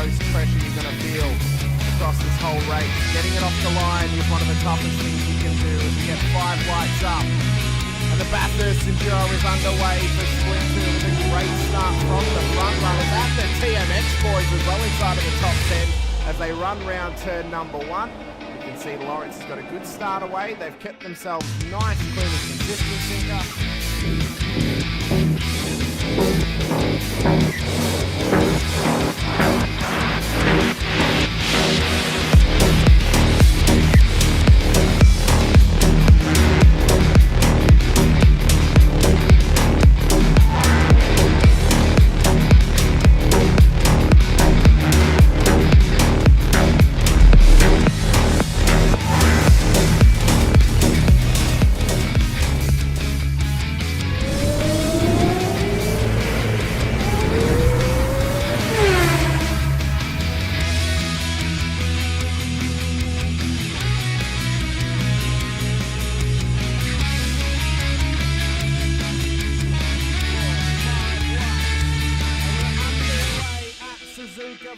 most pressure you're going to feel across this whole race. Getting it off the line is one of the toughest things you can do as you get 5 lights up. And the Bathurst Enduro is underway for split 2 with a great start from the front runners and the TMX boys as well inside of the top 10 as they run round turn number 1. You can see Lawrence has got a good start away. They've kept themselves nice, clean and consistent, Sinka.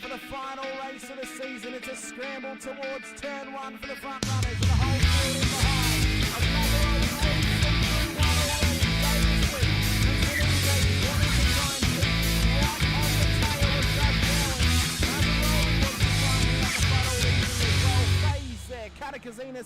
For the final race of the season, it's a scramble towards turn 1 for the front runners and the whole field in behind. Another old race through one already. Davis Wick and Sinka wanting to try and keep right on the tail of Doug Bowen. Another rolling was climbing up the front already as well. Phase there, Katakazina.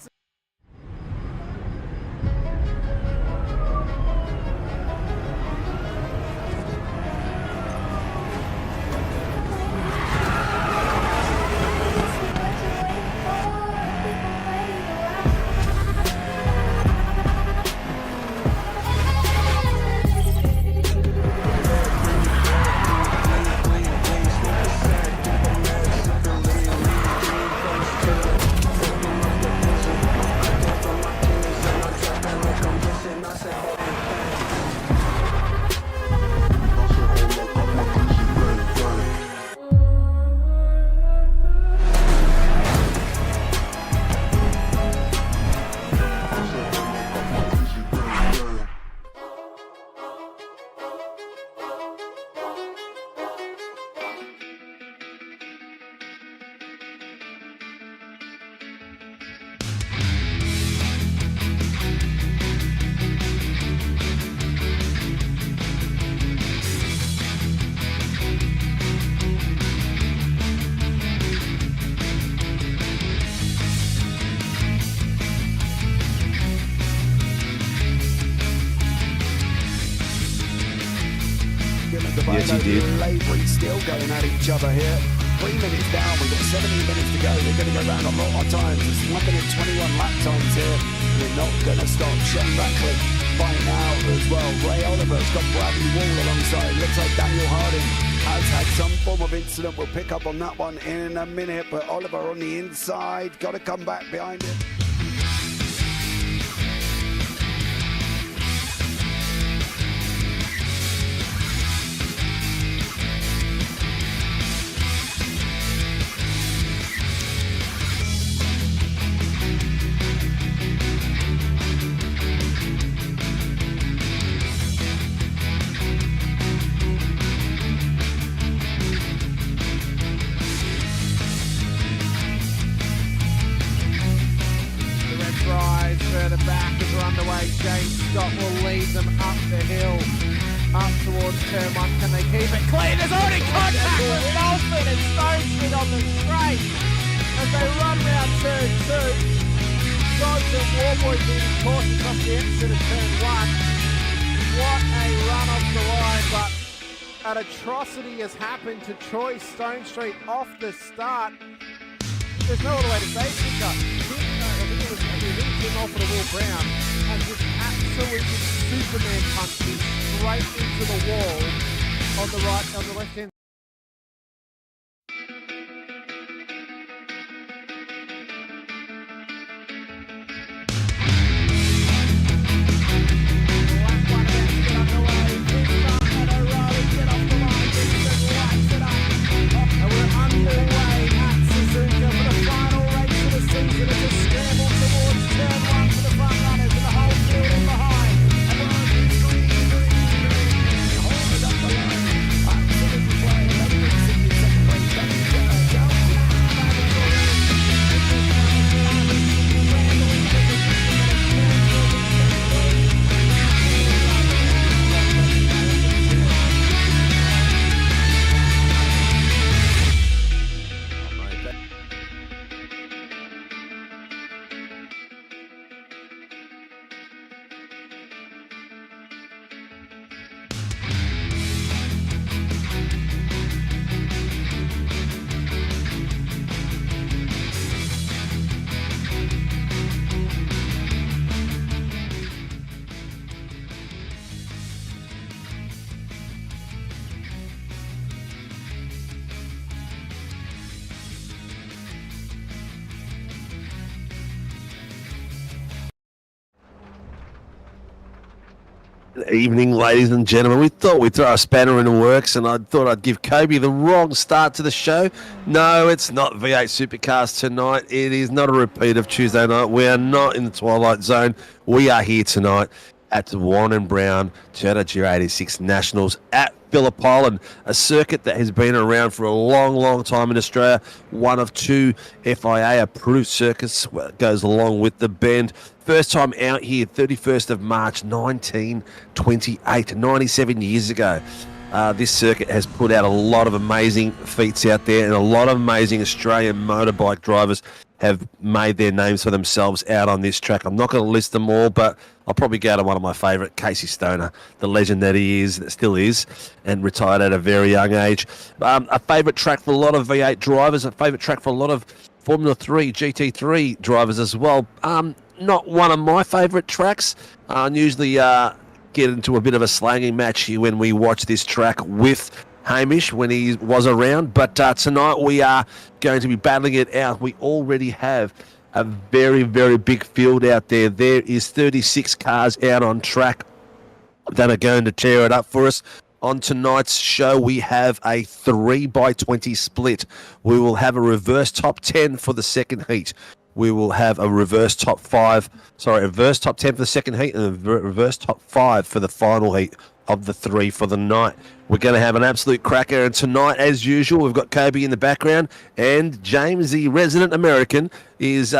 Yes, he did. Laboring still going at each other here. 3 minutes down, we've got 17 minutes to go. They're going to go round a lot of times. It's 1 minute 21 lap times here. We're not going to stop. Shane Ratcliffe fighting out as well. Ray Oliver's got Bradley Wall alongside. Looks like Daniel Harding has had some form of incident. We'll pick up on that one in a minute. But Oliver on the inside, got to come back behind him. Further back as we're underway, James Scott will lead them up the hill, up towards turn 1. Can they keep it clean? There's already contact with Dolphin and Stone Street on the straight as they run round turn 2. Dodge and Warboy being cautious off the exit of turn 1. What a run off the line, but an atrocity has happened to Troy Stone Street off the start. There's no other way to say it, Sinka. I think it was him off of the Will Brown and just absolutely Superman punched him straight into the wall on the left hand. Evening, ladies and gentlemen. We thought we'd throw a spanner in the works, and I thought I'd give Kobe the wrong start to the show. No, it's not V8 Supercars tonight. It is not a repeat of Tuesday night. We are not in the Twilight Zone. We are here tonight at the Warren Brown Toyota GR86 Nationals at Phillip Island, a circuit that has been around for a long, long time in Australia. One of two FIA-approved circuits goes along with the bend. First time out here, 31st of March, 1928, 97 years ago. This circuit has put out a lot of amazing feats out there, and a lot of amazing Australian motorbike drivers have made their names for themselves out on this track. I'm not going to list them all, but I'll probably go to one of my favourite, Casey Stoner, the legend that he is, that still is, and retired at a very young age. A favourite track for a lot of V8 drivers, a favourite track for a lot of Formula 3, GT3 drivers as well. Not one of my favourite tracks. I usually get into a bit of a slanging match here when we watch this track with Hamish when he was around, but tonight we are going to be battling it out. We already have a very, very big field out there. There is 36 cars out on track that are going to tear it up for us. On tonight's show, we have a 3x20 split. We will have a reverse top 10 for the second heat. We will have a reverse top 10 for the second heat, and a reverse top 5 for the final heat of the 3 for the night. We're going to have an absolute cracker, and tonight, as usual, we've got Kobe in the background, and James, the resident American, is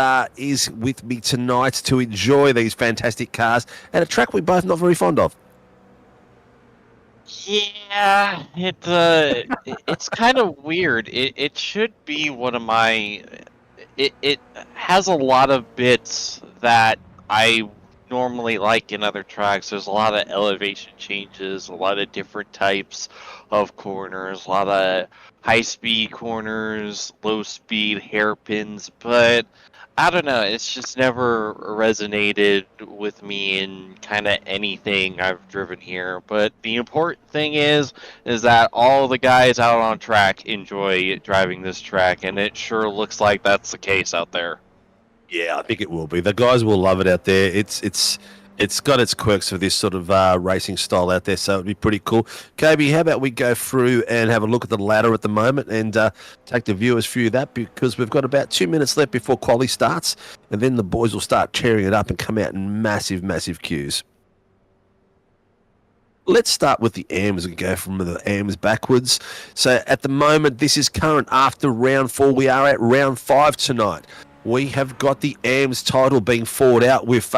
with me tonight to enjoy these fantastic cars at a track we're both not very fond of. Yeah, it's kind of weird. It should be one of my. It has a lot of bits that I normally like in other tracks. There's a lot of elevation changes, a lot of different types of corners, a lot of high-speed corners, low-speed hairpins, but I don't know, it's just never resonated with me in kind of anything I've driven here. But the important thing is that all the guys out on track enjoy driving this track, and it sure looks like that's the case out there. Yeah, I think it will be. The guys will love it out there. It's got its quirks for this sort of racing style out there, so it'd be pretty cool. Kobe, how about we go through and have a look at the ladder at the moment and take the viewers through that, because we've got about 2 minutes left before quali starts, and then the boys will start tearing it up and come out in massive, massive queues. Let's start with the AMs and go from the AMs backwards. So at the moment, this is current after round 4. We are at round 5 tonight. We have got the AMs title being fought out with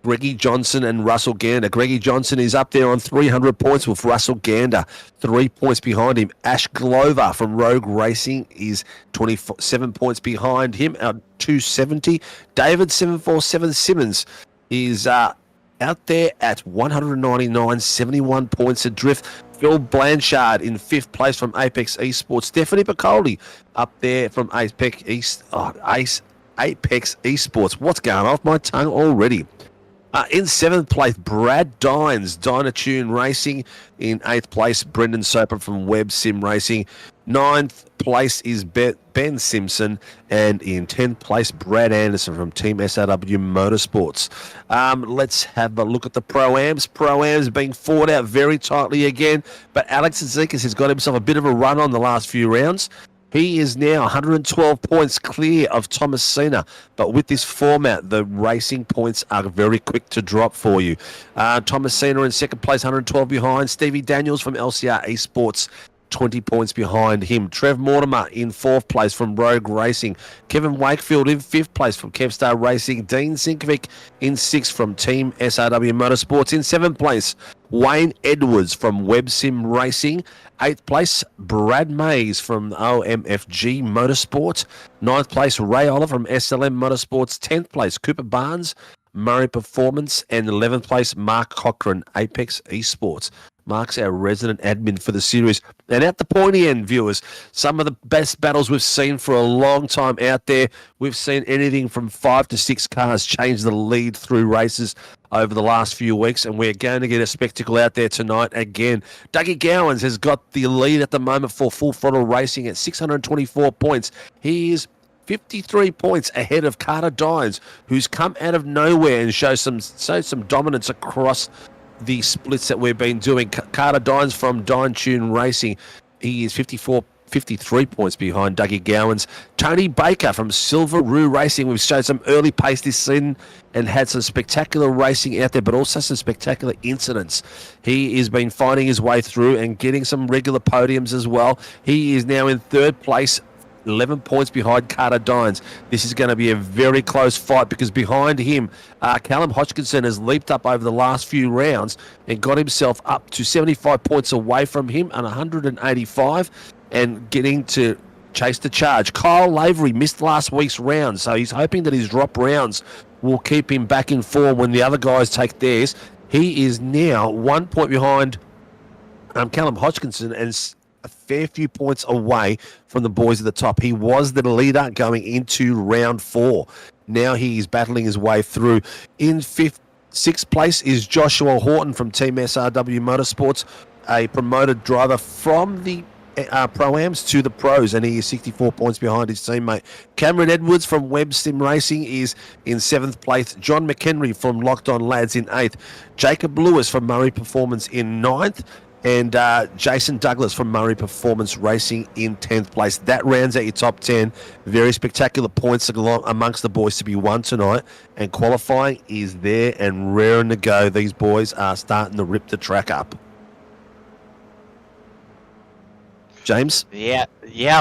Greggy Johnson and Russell Gander. Greggy Johnson is up there on 300 points with Russell Gander 3 points behind him. Ash Glover from Rogue Racing is 27 points behind him at 270. David 747 Simmons is out there at 199, 71 points adrift. Phil Blanchard in 5th place from Apex Esports. Stephanie Piccoli up there from Apex Esports. What's going off my tongue already? In 7th place, Brad Dines, Dynatune Racing. In 8th place, Brendan Soper from Web Sim Racing. 9th place is Ben Simpson. And in 10th place, Brad Anderson from Team SRW Motorsports. Let's have a look at the Pro-Ams. Pro-Ams being fought out very tightly again. But Alex Zekas has got himself a bit of a run on the last few rounds. He is now 112 points clear of Thomas Cena, but with this format, the racing points are very quick to drop for you. Thomas Cena in 2nd place, 112 behind. Stevie Daniels from LCR Esports, 20 points behind him. Trev Mortimer in 4th place from Rogue Racing. Kevin Wakefield in 5th place from Kevstar Racing. Dean Sinkovic in 6th from Team SRW Motorsports. In 7th place, Wayne Edwards from Web Sim Racing. 8th place, Brad Mays from OMFG Motorsport. 9th place, Ray Oliver from SLM Motorsports. 10th place, Cooper Barnes, Murray Performance. And 11th place, Mark Cochran, Apex Esports. Mark's our resident admin for the series. And at the pointy end, viewers, some of the best battles we've seen for a long time out there. We've seen anything from 5 to 6 cars change the lead through races over the last few weeks, and we're going to get a spectacle out there tonight again. Dougie Gowans has got the lead at the moment for Full Throttle Racing at 624 points. He is 53 points ahead of Carter Dines, who's come out of nowhere and shows some dominance across the splits that we've been doing. Carter Dines from Dine Tune Racing, he is 53 points behind Dougie Gowans. Tony Baker from Silveroo Racing. We've showed some early pace this season and had some spectacular racing out there, but also some spectacular incidents. He has been finding his way through and getting some regular podiums as well. He is now in third place, 11 points behind Carter Dines. This is going to be a very close fight because behind him, Callum Hodgkinson has leaped up over the last few rounds and got himself up to 75 points away from him and 185 and getting to chase the charge. Kyle Lavery missed last week's round, so he's hoping that his drop rounds will keep him back in form when the other guys take theirs. He is now 1 point behind Callum Hodgkinson and a fair few points away from the boys at the top. He was the leader going into round 4. Now he is battling his way through. In sixth place is Joshua Horton from Team SRW Motorsports, a promoted driver from the Pro-Ams to the pros, and he is 64 points behind his teammate. Cameron Edwards from Web Sim Racing is in 7th place. John McHenry from Locked On Lads in 8th. Jacob Lewis from Murray Performance in 9th. And Jason Douglas from Murray Performance Racing in 10th place. That rounds out your top 10. Very spectacular points amongst the boys to be won tonight. And qualifying is there and raring to go. These boys are starting to rip the track up. James? Yeah,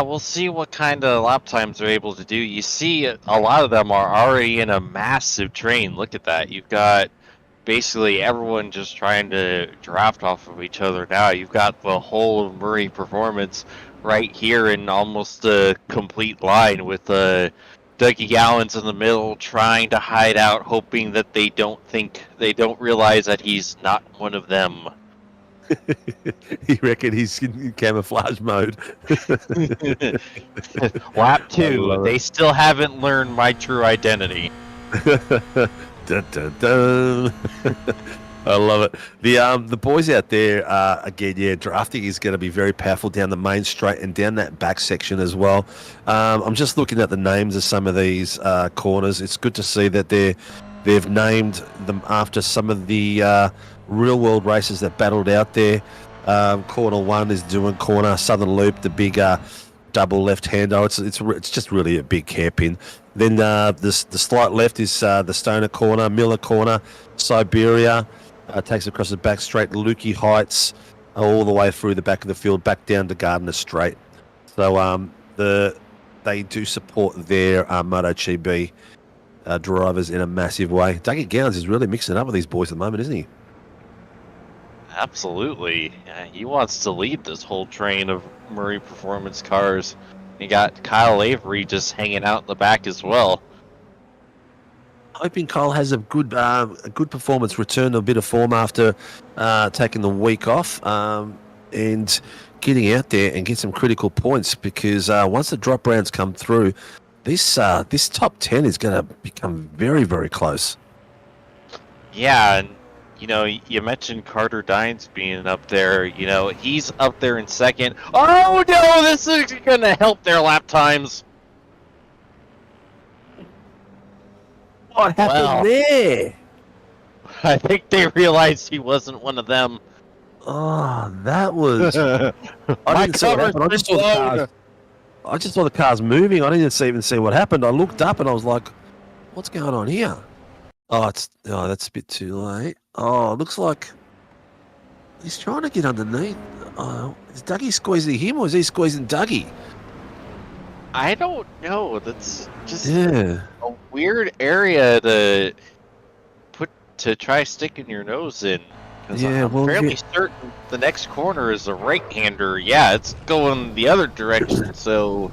we'll see what kind of lap times they're able to do. You see, a lot of them are already in a massive train. Look at that. You've got basically everyone just trying to draft off of each other now. You've got the whole of Murray Performance right here in almost a complete line with Dougie Gowans in the middle trying to hide out, hoping that they don't realize that he's not one of them. You reckon he's in camouflage mode? Lap 2, they still haven't learned my true identity. Dun, dun, dun. I love it. The boys out there, again, drafting is going to be very powerful down the main straight and down that back section as well. I'm just looking at the names of some of these corners. It's good to see that they've named them after some of the real world races that battled out there. Corner 1 is doing corner Southern Loop, the big double left-hander. It's just really a big hairpin. Then the slight left is the Stoner corner, Miller corner, Siberia takes across the back straight, Lukey Heights, all the way through the back of the field, back down to Gardner Straight. So they do support their MotoGP drivers in a massive way. Dougie Gowans is really mixing it up with these boys at the moment, isn't he? Absolutely. He wants to lead this whole train of Murray Performance cars. You got Kyle Avery just hanging out in the back as well. Hoping Kyle has a good performance, return to a bit of form after taking the week off and getting out there and get some critical points, because once the drop rounds come through, this top 10 is going to become very, very close. Yeah, and you mentioned Carter Dines being up there. He's up there in second. Oh no, this is going to help their lap times. What happened there? I think they realized he wasn't one of them. Oh, that was... I didn't see what happened. I just saw the cars moving. I didn't even see what happened. I looked up and I was like, what's going on here? Oh, that's a bit too late. Oh, it looks like he's trying to get underneath. Oh, is Dougie squeezing him or is he squeezing Dougie? I don't know. That's just a weird area to try sticking your nose in. Yeah, I'm fairly certain the next corner is a right-hander. Yeah, it's going the other direction. So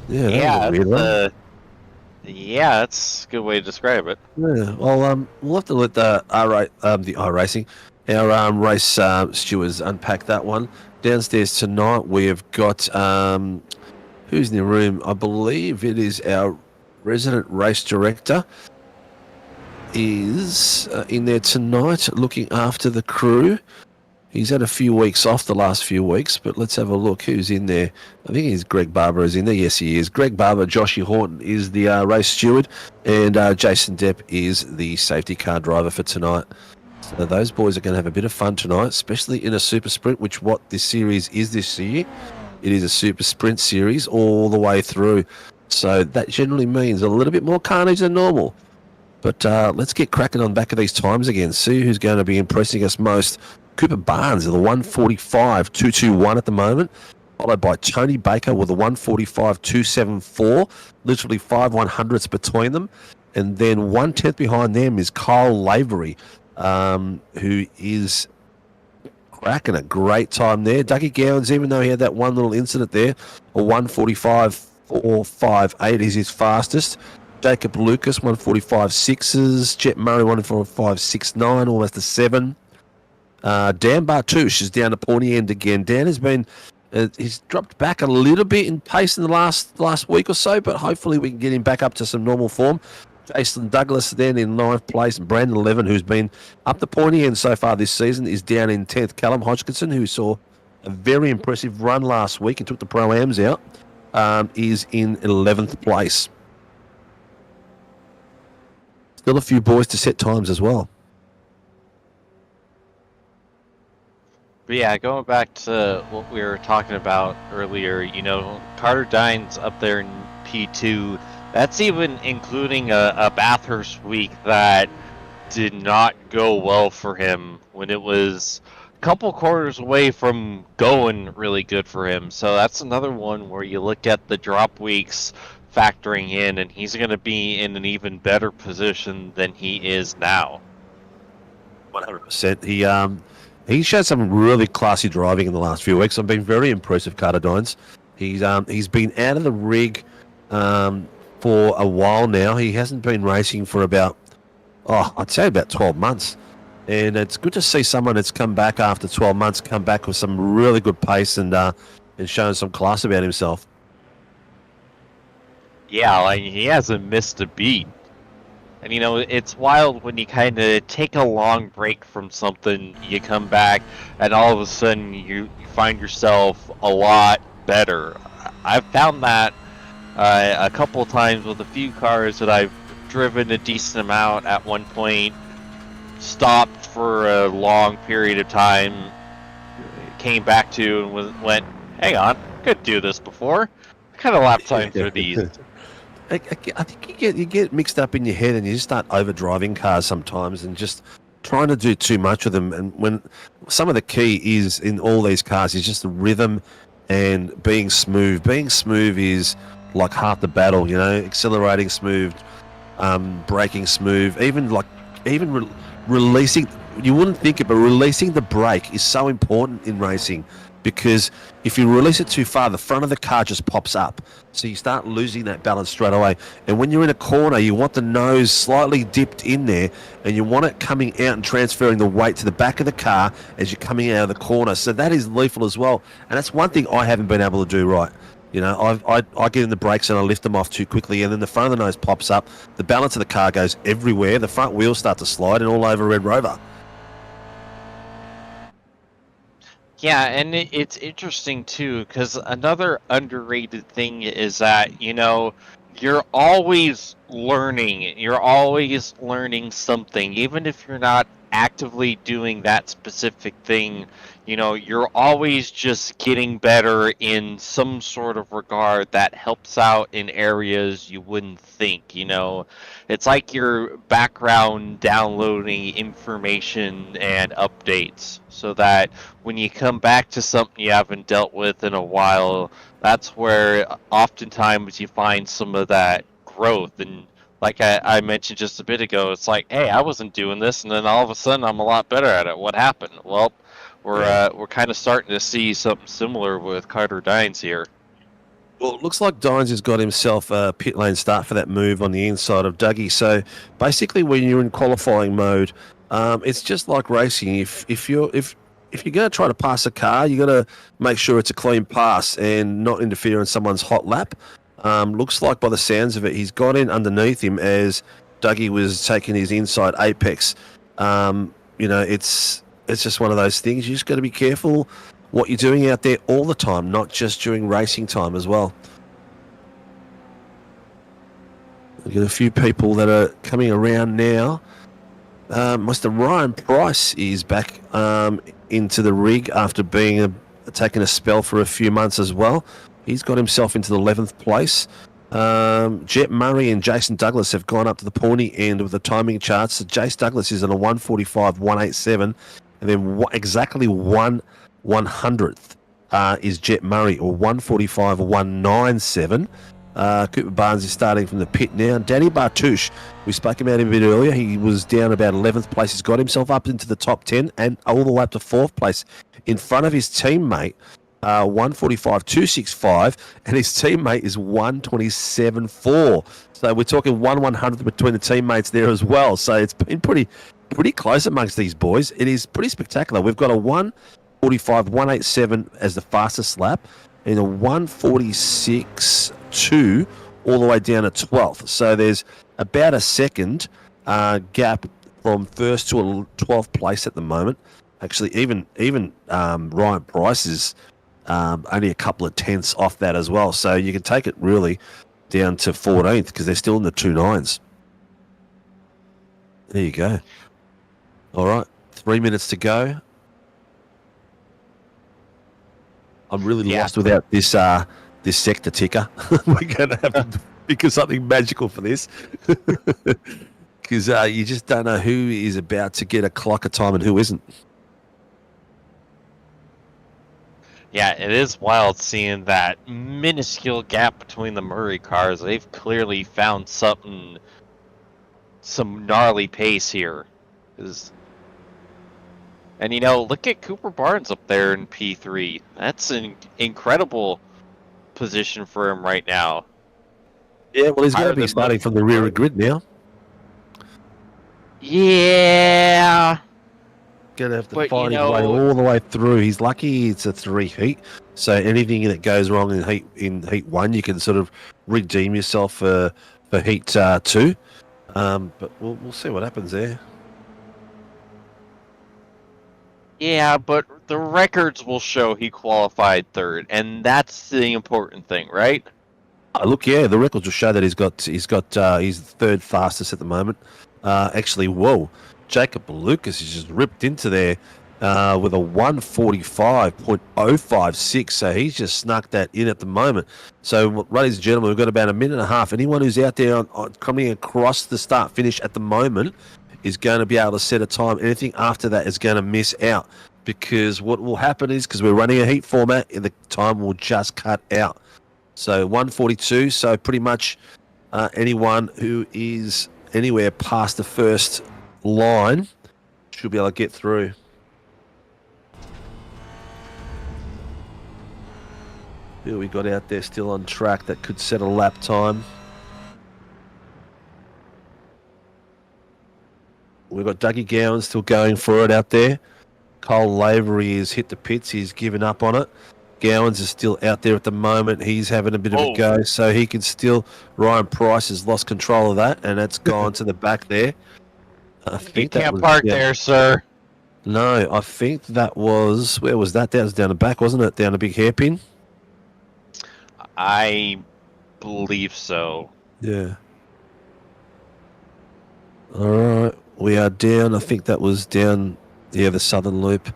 that's a good way to describe it. Yeah, well, we'll have to let the iRacing, our race stewards unpack that one. Downstairs tonight, we have got who's in the room? I believe it is our resident race director is in there tonight looking after the crew. He's had a few weeks off the last few weeks, but let's have a look who's in there. I think Greg Barber is in there. Yes, he is. Greg Barber, Joshy Horton is the race steward, and Jason Depp is the safety car driver for tonight. So those boys are going to have a bit of fun tonight, especially in a super sprint, which what this series is this year. It is a super sprint series all the way through. So that generally means a little bit more carnage than normal. But let's get cracking on back of these times again. See who's going to be impressing us most. Cooper Barnes at the 145.221 at the moment, followed by Tony Baker with a 145.274, literally 5 100ths between them. And then 1/10 behind them is Kyle Lavery, who is cracking a great time there. Dougie Gowans, even though he had that one little incident there, a 145.458 is his fastest. Jacob Lucas, 145.6s. Jet Murray, 145.69, almost a 7. Dan Bartouche is down to pointy end again. Dan has been, he's dropped back a little bit in pace in the last week or so, but hopefully we can get him back up to some normal form. Jason Douglas then in 9th place, and Brandon Levin, who's been up the pointy end so far this season, is down in 10th. Callum Hodgkinson, who saw a very impressive run last week and took the Pro-Ams out, is in 11th place. Still a few boys to set times as well. But yeah, going back to what we were talking about earlier, Carter Dines up there in P2, that's even including a Bathurst week that did not go well for him when it was a couple quarters away from going really good for him. So that's another one where you look at the drop weeks factoring in, and he's going to be in an even better position than he is now. 100%. He showed some really classy driving in the last few weeks. I've been very impressed with Carter Dines. He's been out of the rig for a while now. He hasn't been racing for about, I'd say about 12 months. And it's good to see someone that's come back after 12 months come back with some really good pace and showing some class about himself. Yeah, like he hasn't missed a beat. And it's wild when you kind of take a long break from something, you come back, and all of a sudden you find yourself a lot better. I've found that a couple of times with a few cars that I've driven a decent amount at one point, stopped for a long period of time, came back to and went, hang on, I could do this before. What kind of lap times are these? I think you get mixed up in your head and you just start overdriving cars sometimes and just trying to do too much with them. And when some of the key is in all these cars is just the rhythm and being smooth. Being smooth is like half the battle, accelerating smooth, braking smooth, even releasing. You wouldn't think it, but releasing the brake is so important in racing. Because if you release it too far, the front of the car just pops up. So you start losing that balance straight away. And when you're in a corner, you want the nose slightly dipped in there, and you want it coming out and transferring the weight to the back of the car as you're coming out of the corner. So that is lethal as well. And that's one thing I haven't been able to do right. I get in the brakes and I lift them off too quickly, and then the front of the nose pops up. The balance of the car goes everywhere. The front wheels start to slide and all over Red Rover. Yeah, and it's interesting too, because another underrated thing is that, you're always learning. You're always learning something, even if you're not actively doing that specific thing. You're always just getting better in some sort of regard that helps out in areas you wouldn't think. It's like your background downloading information and updates so that when you come back to something you haven't dealt with in a while, that's where oftentimes you find some of that growth. And like I mentioned just a bit ago, it's like, hey, I wasn't doing this, and then all of a sudden I'm a lot better at it. What happened? Well, we're kind of starting to see something similar with Carter Dines here. Well, it looks like Dines has got himself a pit lane start for that move on the inside of Dougie. So basically, when you're in qualifying mode, it's just like racing. If you're going to try to pass a car, you got to make sure it's a clean pass and not interfere in someone's hot lap. Looks like by the sounds of it, he's got in underneath him as Dougie was taking his inside apex. It's just one of those things. You just got to be careful what you're doing out there all the time, not just during racing time as well. We've got a few people that are coming around now. Mr. Ryan Price is back into the rig after taking a spell for a few months as well. He's got himself into the 11th place. Jet Murray and Jason Douglas have gone up to the pointy end of the timing charts. So Jace Douglas is on a 1:45.187, and then exactly 1/100th is Jet Murray, or 1:45.197. Cooper Barnes is starting from the pit now. Danny Bartouche, we spoke about him a bit earlier. He was down about 11th place. He's got himself up into the top 10 and all the way up to 4th place in front of his teammate, 1:45.265, and his teammate is 1:27.4. So we're talking 1/100th between the teammates there as well. So it's been pretty close amongst these boys. It is pretty spectacular. We've got a 1:45.187 as the fastest lap, and a 1:46.2 all the way down to 12th. So there's about a second gap from first to 12th place at the moment. Actually, even Ryan Price is only a couple of tenths off that as well. So you can take it really down to 14th because they're still in the 2.9s. There you go. All right, 3 minutes to go. I'm really lost without this sector ticker. We're going to have to think of something magical for this because you just don't know who is about to get a clock of time and who isn't. Yeah, it is wild seeing that minuscule gap between the Murray cars. They've clearly found some gnarly pace here. And, look at Cooper Barnes up there in P3. That's an incredible position for him right now. Yeah, well, he's going to be starting from the rear of the grid now. Yeah. Going to have to find his way all the way through. He's lucky it's a 3 heat. So anything that goes wrong in heat 1, you can sort of redeem yourself for heat 2. But we'll see what happens there. Yeah, but the records will show he qualified third, and that's the important thing, right? Look, yeah, the records will show that he's third fastest at the moment. Actually, whoa, Jacob Lucas is just ripped into there with a 1:45.056. So he's just snuck that in at the moment. So, ladies and gentlemen, we've got about a minute and a half. Anyone who's out there coming across the start finish at the moment is going to be able to set a time. Anything after that is going to miss out, because what will happen is, because we're running a heat format, the time will just cut out. So 1:42, so pretty much anyone who is anywhere past the first line should be able to get through. Who we got out there still on track that could set a lap time? We've got Dougie Gowan still going for it out there. Cole Lavery has hit the pits. He's given up on it. Gowans is still out there at the moment. He's having a bit of a go, so he can still... Ryan Price has lost control of that, and that's gone to the back there. I think you can't park there, sir. No, I think that was... Where was that? That was down the back, wasn't it? Down a big hairpin? I believe so. Yeah. All right. We are down. I think that was down, the southern loop.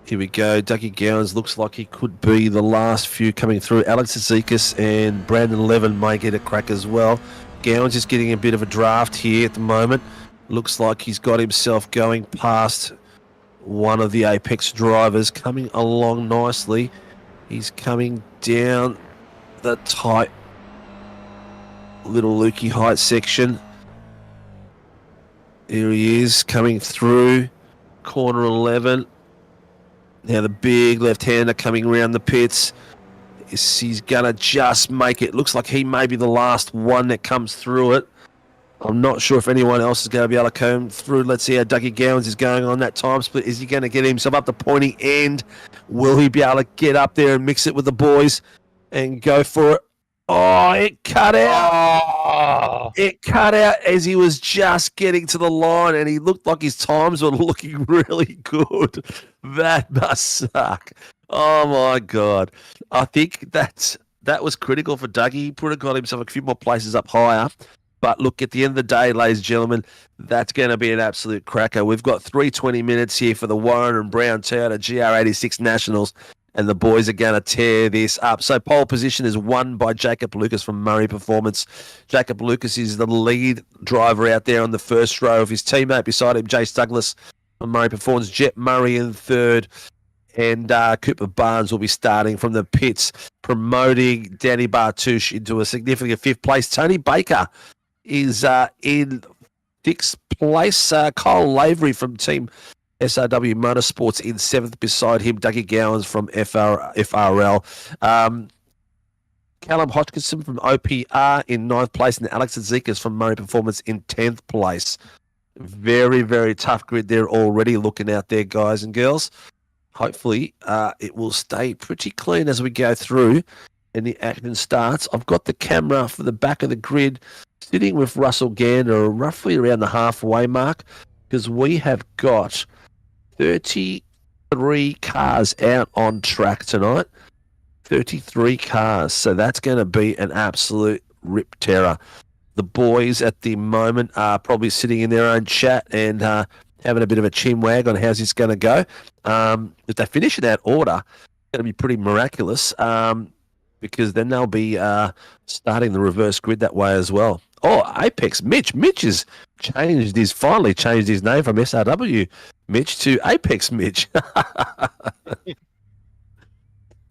Here we go. Dougie Gowans looks like he could be the last few coming through. Alex Zizekas and Brandon Levin may get a crack as well. Gowans is getting a bit of a draft here at the moment. Looks like he's got himself going past one of the Apex drivers, coming along nicely. He's coming down the tight little Lukey Heights section. Here he is, coming through corner 11. Now the big left-hander coming around the pits. He's going to just make it. Looks like he may be the last one that comes through it. I'm not sure if anyone else is going to be able to come through. Let's see how Dougie Gowans is going on that time split. Is he going to get himself up the pointy end? Will he be able to get up there and mix it with the boys and go for it? Oh, it cut out. Oh. It cut out as he was just getting to the line, and he looked like his times were looking really good. That must suck. Oh, my God. I think that was critical for Dougie. He could have got himself a few more places up higher. But look, at the end of the day, ladies and gentlemen, that's going to be an absolute cracker. We've got 320 minutes here for the Warren and Brown Toyota GR86 Nationals, and the boys are going to tear this up. So pole position is won by Jacob Lucas from Murray Performance. Jacob Lucas is the lead driver out there on the first row of his teammate beside him, Jace Douglas from Murray Performance, Jet Murray in third, and Cooper Barnes will be starting from the pits, promoting Danny Bartouche into a significant fifth place. Tony Baker is in sixth place. Kyle Lavery from Team SRW Motorsports in seventh beside him. Dougie Gowans from FRL. Callum Hodgkinson from OPR in ninth place, and Alex Zekas from Murray Performance in 10th place. Very, very tough grid there already looking out there, guys and girls. Hopefully it will stay pretty clean as we go through and the action starts. I've got the camera for the back of the grid sitting with Russell Gander roughly around the halfway mark, because we have got 33 cars out on track tonight. 33 cars. So that's going to be an absolute rip terror. The boys at the moment are probably sitting in their own chat and having a bit of a chin wag on how's this going to go. If they finish in that order, it's going to be pretty miraculous, because then they'll be starting the reverse grid that way as well. Oh, Apex Mitch. Mitch has finally changed his name from SRW Mitch to Apex Mitch.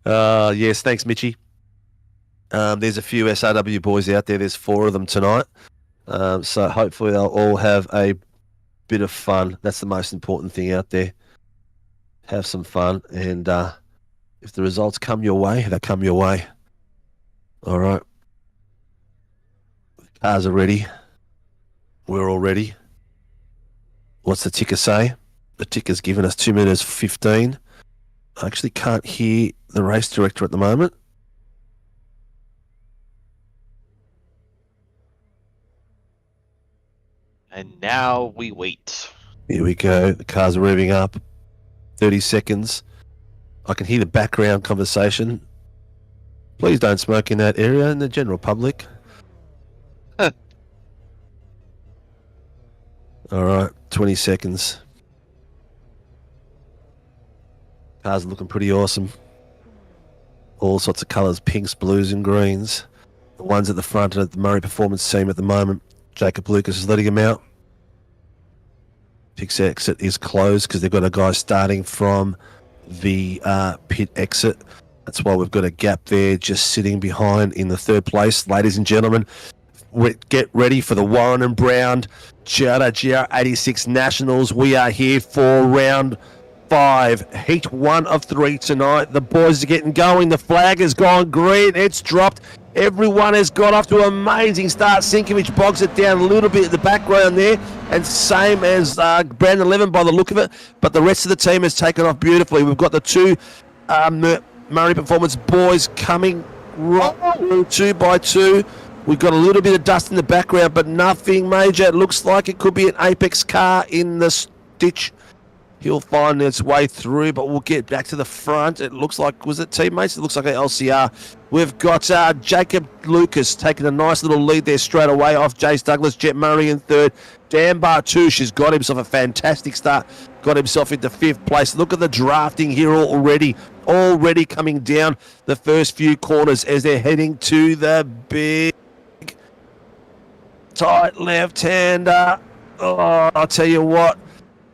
Yes, thanks, Mitchie. There's a few SRW boys out there. There's 4 of them tonight. So hopefully they'll all have a bit of fun. That's the most important thing out there. Have some fun. And if the results come your way, they come your way. All right. The cars are ready. We're all ready. What's the ticker say? The ticker's given us 2 minutes 15. I actually can't hear the race director at the moment. And now we wait. Here we go. The cars are revving up. 30 seconds. I can hear the background conversation. Please don't smoke in that area in the general public. All right, 20 seconds. Cars are looking pretty awesome. All sorts of colours, pinks, blues and greens. The ones at the front and at the Murray Performance team at the moment. Jacob Lucas is letting him out. Pit exit is closed because they've got a guy starting from the pit exit. That's why we've got a gap there just sitting behind in the third place. Ladies and gentlemen, get ready for the Warren and Brown Toyota GR86 Nationals. We are here for round 5, heat 1 of 3 tonight. The boys are getting going. The flag has gone green. It's dropped. Everyone has got off to an amazing start. Sinkovich bogs it down a little bit at the background there, and same as Brandon Levin by the look of it, but the rest of the team has taken off beautifully. We've got the 2 Murray Performance boys coming right through 2 by 2. We've got a little bit of dust in the background, but nothing major. It looks like it could be an Apex car in the ditch. He'll find its way through, but we'll get back to the front. It looks like, was it teammates? It looks like an LCR. We've got Jacob Lucas taking a nice little lead there straight away off Jace Douglas. Jet Murray in third. Dan Bartouche has got himself a fantastic start. Got himself into 5th place. Look at the drafting here already coming down the first few corners as they're heading to the big tight left-hander. Oh, I'll tell you what.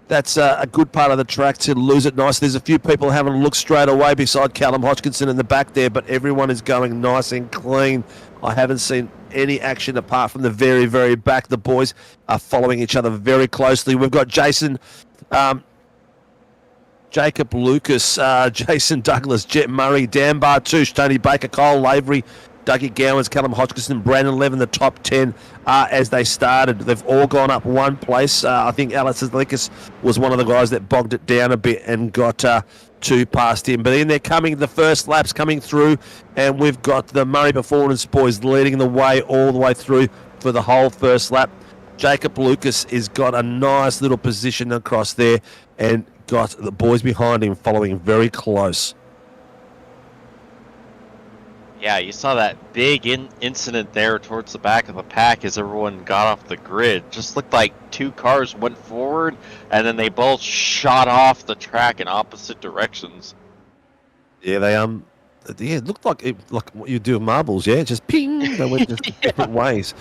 That's a good part of the track to lose it nice. There's a few people having a look straight away beside Callum Hodgkinson in the back there, but everyone is going nice and clean. I haven't seen any action apart from the very, very back. The boys are following each other very closely. We've got Jacob Lucas, Jason Douglas, Jet Murray, Dan Bartouche, Tony Baker, Kyle Lavery, Dougie Gowans, Callum Hodgkinson, Brandon Levin, the top 10 as they started. They've all gone up 1 place. I think Alex Zekas was one of the guys that bogged it down a bit and got 2 past him. But then they're coming, the first laps coming through, and we've got the Murray Performance boys leading the way all the way through for the whole first lap. Jacob Lucas has got a nice little position across there and got the boys behind him following very close. Yeah, you saw that big incident there towards the back of the pack as everyone got off the grid. Just looked like two cars went forward, and then they both shot off the track in opposite directions. Yeah, it looked like what you do with marbles. Yeah, just ping. They went just different ways.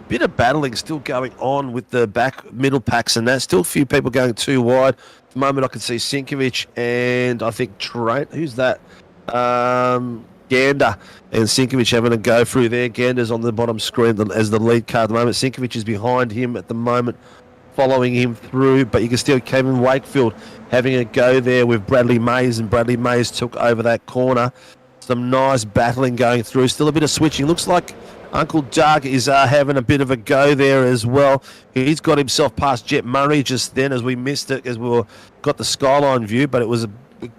Bit of battling still going on with the middle packs, and that still a few people going too wide. At the moment, I can see Sinkovic and I think Trent. Who's that? Gander and Sinkovic having a go through there. Gander's on the bottom screen as the lead car at the moment. Sinkovic is behind him at the moment, following him through, but you can still Kevin Wakefield having a go there with Bradley Mays, and Bradley Mays took over that corner. Some nice battling going through. Still a bit of switching. Looks like Uncle Doug is having a bit of a go there as well. He's got himself past Jet Murray just then as we missed it, as we got the skyline view, but we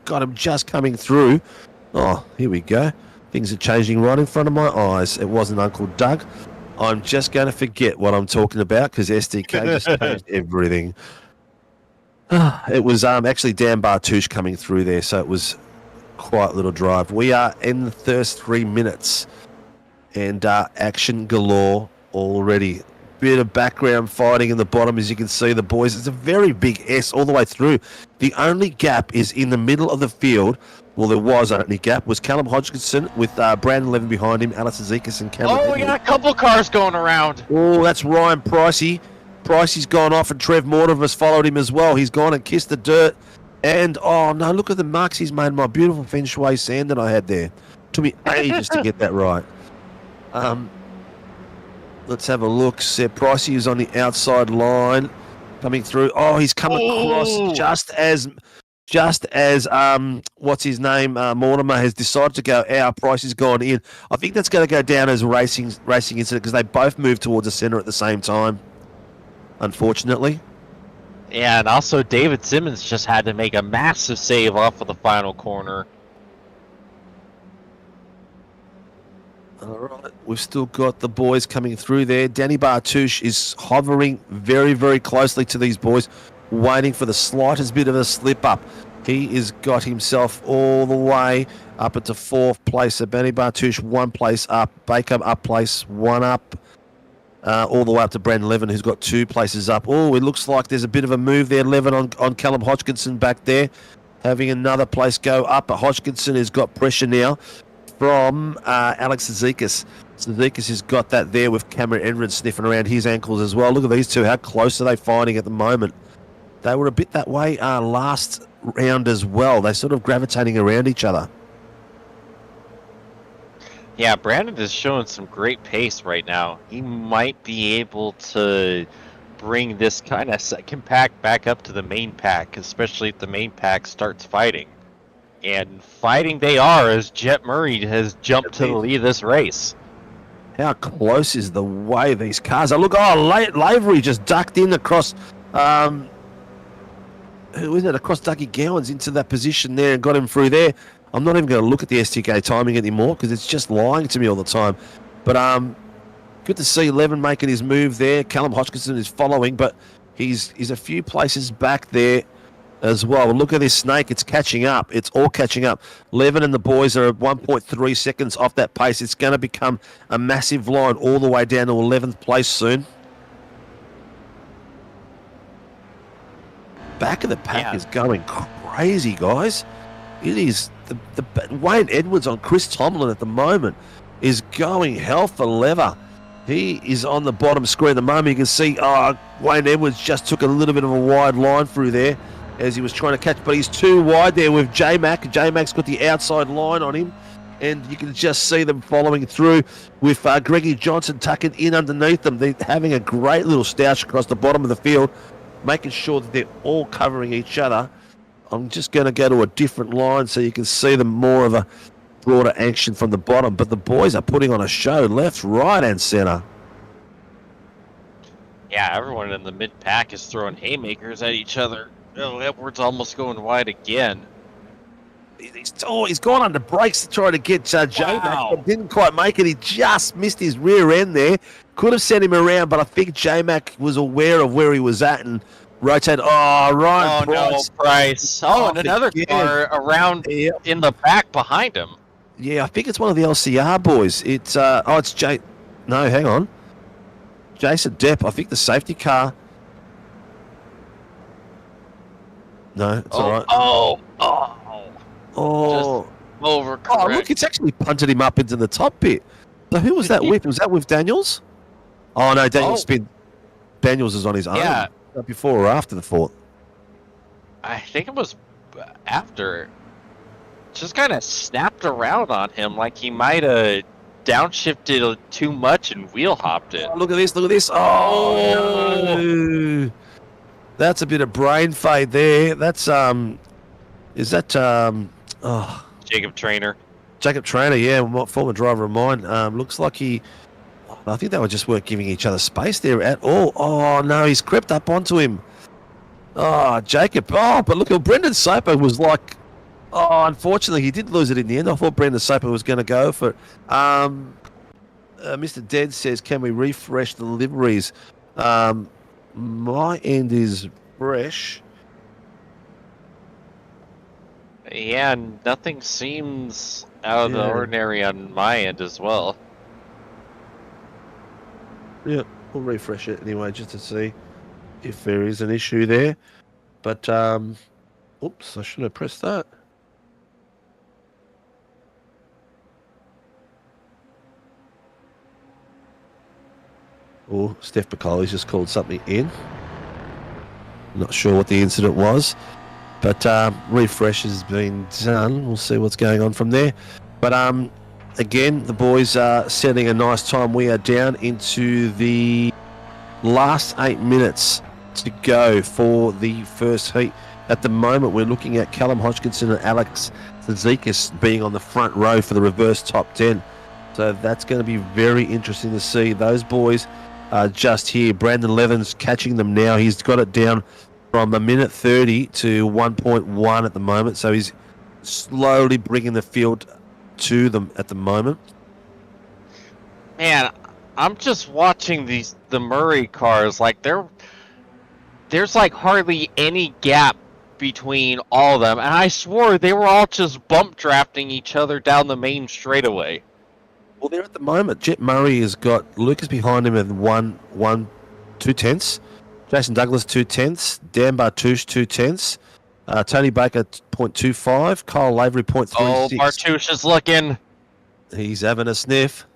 got him just coming through. Oh, here we go. Things are changing right in front of my eyes. It wasn't Uncle Doug. I'm just going to forget what I'm talking about because SDK just changed everything. It was actually Dan Bartouche coming through there, so it was quite a little drive. We are in the first 3 minutes, and action galore already. Bit of background fighting in the bottom, as you can see, the boys. It's a very big S all the way through. The only gap is in the middle of the field. Well, there was only gap. Was Callum Hodgkinson with Brandon Levin behind him, Alex Azikas and Callum. Oh, we got a couple cars going around. Oh, that's Ryan Pricey. Pricey's gone off, and Trev Mortimer has followed him as well. He's gone and kissed the dirt. And, oh, no, look at the marks he's made. My beautiful Feng Shui sand that I had there. Took me ages to get that right. Let's have a look. Seb Pricey is on the outside line coming through. Oh, he's come across just as what's his name, Mortimer has decided to go out. Price has gone in. I think that's going to go down as a racing incident because they both moved towards the centre at the same time, unfortunately. Yeah, and also David Simmons just had to make a massive save off of the final corner. All right, we've still got the boys coming through there. Danny Bartouche is hovering very, very closely to these boys, waiting for the slightest bit of a slip up. He has got himself all the way up into 4th place. So Danny Bartouche 1 place up, Baker up place 1 up, all the way up to Brandon Levin, who's got 2 places up. Oh, it looks like there's a bit of a move there. Levin on Callum Hodgkinson back there, having another place go up. But Hodgkinson has got pressure now from Alex Zizekas. Zizekas has got that there with Cameron Enred sniffing around his ankles as well. Look at these two. How close are they finding at the moment? They were a bit that way last round as well. They're sort of gravitating around each other. Yeah, Brandon is showing some great pace right now. He might be able to bring this kind of second pack back up to the main pack, especially if the main pack starts fighting. And fighting they are, as Jet Murray has jumped to the lead of this race. How close is the way these cars are? Look, Lavery just ducked in across... who is it? Across Dougie Gowans into that position there and got him through there. I'm not even going to look at the STK timing anymore because it's just lying to me all the time. But good to see Levin making his move there. Callum Hodgkinson is following, but he's a few places back there as well. And look at this snake. It's catching up. It's all catching up. Levin and the boys are at 1.3 seconds off that pace. It's going to become a massive line all the way down to 11th place soon. Back of the pack is going crazy, guys. It is the Wayne Edwards on Chris Tomlin at the moment is going hell for leather. He is on the bottom screen at the moment. You can see Wayne Edwards just took a little bit of a wide line through there as he was trying to catch, but he's too wide there with J-Mac. J-Mac's got the outside line on him, and you can just see them following through with Greggy Johnson tucking in underneath them. They're having a great little stoush across the bottom of the field, making sure that they're all covering each other. I'm just going to go to a different line so you can see them more of a broader action from the bottom. But the boys are putting on a show left, right, and centre. Yeah, everyone in the mid-pack is throwing haymakers at each other. Oh, Edwards almost going wide again. He's gone under brakes to try to get J-Mac, but didn't quite make it. He just missed his rear end there. Could have sent him around, but I think J-Mac was aware of where he was at and rotated. Oh, Ryan Price. No, Price. Oh, and another car around in the back behind him. Yeah, I think it's one of the LCR boys. It's it's Jay. No, hang on. Jason Depp. I think the safety car. No, it's all right. Just overcorrect. Oh, look, it's actually punted him up into the top bit. So who was that with? Was that with Daniels? Oh, no, Daniels spin. Daniels is on his own. Yeah. Before or after the fourth? I think it was after. Just kind of snapped around on him like he might have downshifted too much and wheel hopped it. Oh, look at this, look at this. Oh, no. That's a bit of brain fade there. That's, is that, Jacob Trainer. Jacob Trainer, yeah, former driver of mine. Looks like I think they weren't giving each other space there at all. Oh, no, he's crept up onto him. Oh, Jacob. Oh, but look, Brendan Soper was like, oh, unfortunately, he did lose it in the end. I thought Brendan Soper was going to go for it. Mr. Dead says, can we refresh the liveries? My end is fresh. Yeah, nothing seems out of the ordinary on my end as well. Yeah, we'll refresh it anyway just to see if there is an issue there. But, oops, I should have pressed that. Oh, Steph Bacoli's just called something in. Not sure what the incident was, but refresh has been done. We'll see what's going on from there. But again, the boys are setting a nice time. We are down into the last 8 minutes to go for the first heat. At the moment, we're looking at Callum Hodgkinson and Alex Zazikis being on the front row for the reverse top 10. So that's going to be very interesting to see. Those boys are just here. Brandon Levin's catching them now. He's got it down from 1:30 to 1.1 at the moment. So he's slowly bringing the field to them at the moment. Man, I'm just watching the Murray cars. Like there's like hardly any gap between all of them, and I swore they were all just bump drafting each other down the main straightaway. Well, there at the moment, Jet Murray has got Lucas behind him at 2/10. Jason Douglas 2/10. Dan Bartouche 2/10. Tony Baker 0.25. Kyle Lavery 0.36. Oh, Bartouche is looking. He's having a sniff.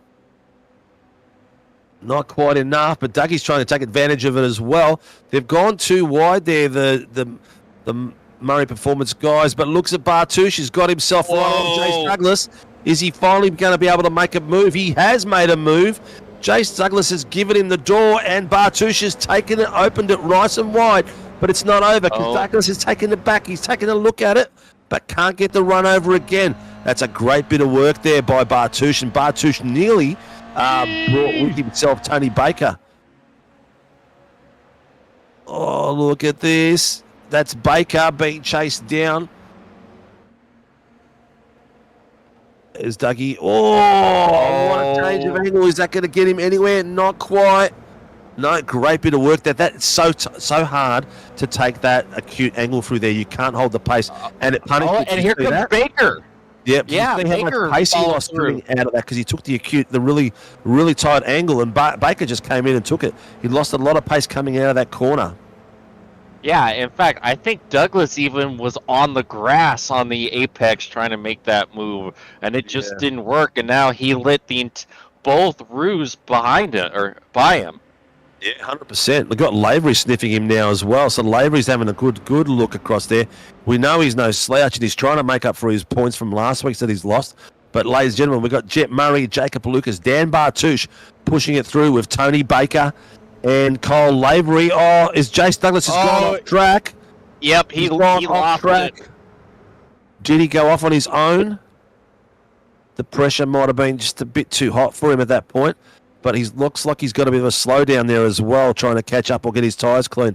Not quite enough, but Dougie's trying to take advantage of it as well. They've gone too wide there, the Murray Performance guys, but looks at Bartouche. He's got himself right on Jace Douglas. Is he finally going to be able to make a move? He has made a move. Jace Douglas has given him the door, and Bartouche has taken it, opened it nice and wide, but it's not over because Douglas has taken it back. He's taken a look at it, but can't get the run over again. That's a great bit of work there by Bartouche, and Bartouche nearly brought with himself Tony Baker. Oh, look at this. That's Baker being chased down. There's Dougie. Oh, what a change of angle. Is that going to get him anywhere? Not quite. No, great bit of work there. That's so hard to take that acute angle through there. You can't hold the pace. And it punished. And here comes Baker. Yep. Yeah, Baker pace he lost coming out of that because he took the really, really tight angle, and Baker just came in and took it. He lost a lot of pace coming out of that corner. Yeah, in fact, I think Douglas even was on the grass on the apex trying to make that move, and it just didn't work. And now he lit both roos behind it or by him. Yeah, 100%. We've got Lavery sniffing him now as well. So Lavery's having a good look across there. We know he's no slouch, and he's trying to make up for his points from last week that he's lost. But, ladies and gentlemen, we've got Jet Murray, Jacob Lucas, Dan Bartouche pushing it through with Tony Baker and Kyle Lavery. Oh, is Jace Douglas has gone off track? Yep, he lost track. Did he go off on his own? The pressure might have been just a bit too hot for him at that point. But he looks like he's got a bit of a slowdown there as well, trying to catch up or get his tyres clean.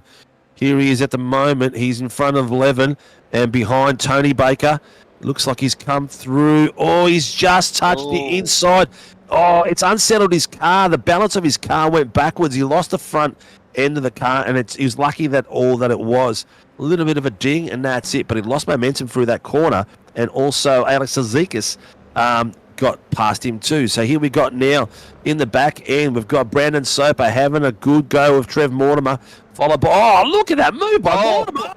Here he is at the moment. He's in front of Levin and behind Tony Baker. Looks like he's come through. Oh, he's just touched the inside. Oh, it's unsettled his car. The balance of his car went backwards. He lost the front end of the car, and he was lucky that it was. A little bit of a ding, and that's it. But he lost momentum through that corner. And also, Alex Zazikis got past him too. So here we got now in the back end, we've got Brandon Soper having a good go with Trev Mortimer, followed by, look at that move by Mortimer.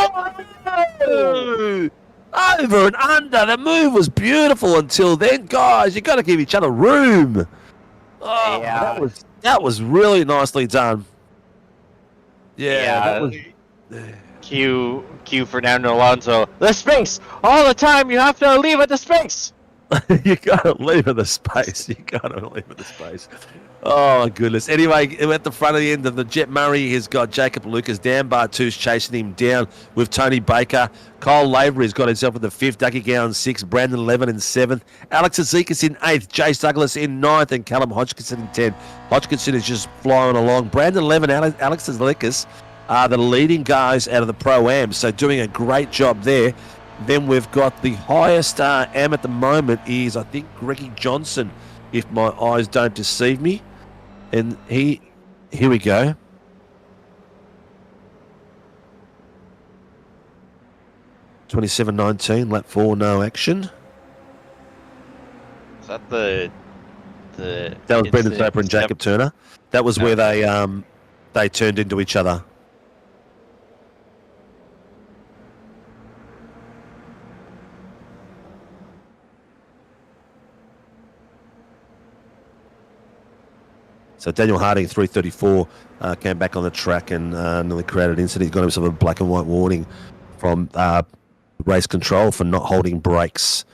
Oh! Over and under. The move was beautiful until then. Guys, you got to give each other room. Oh, yeah. That was really nicely done. Yeah. That was... Cue Fernando Alonso. The space! All the time you have to leave at the space! You got to leave at the space. Oh, my goodness. Anyway, at the front of the end of the Jet Murray has got Jacob Lucas. Dan Bartouche chasing him down with Tony Baker. Kyle Lavery's got himself in the 5th. Dougie Gowan in 6th. Brandon Levin in 7th. Alex Azikas in 8th. Jace Douglas in 9th. And Callum Hodgkinson in 10th. Hodgkinson is just flying along. Brandon Levin and Alex Azikas are the leading guys out of the Pro-Am. So doing a great job there. Then we've got the highest AM at the moment is, I think, Greggy Johnson, if my eyes don't deceive me. And here we go. 27.19, lap 4, no action. Is that the That was Brendan Soper and Jacob Turner. That was where they turned into each other. So Daniel Harding, 334, came back on the track and nearly created an incident. He's got himself a black and white warning from race control for not holding brakes.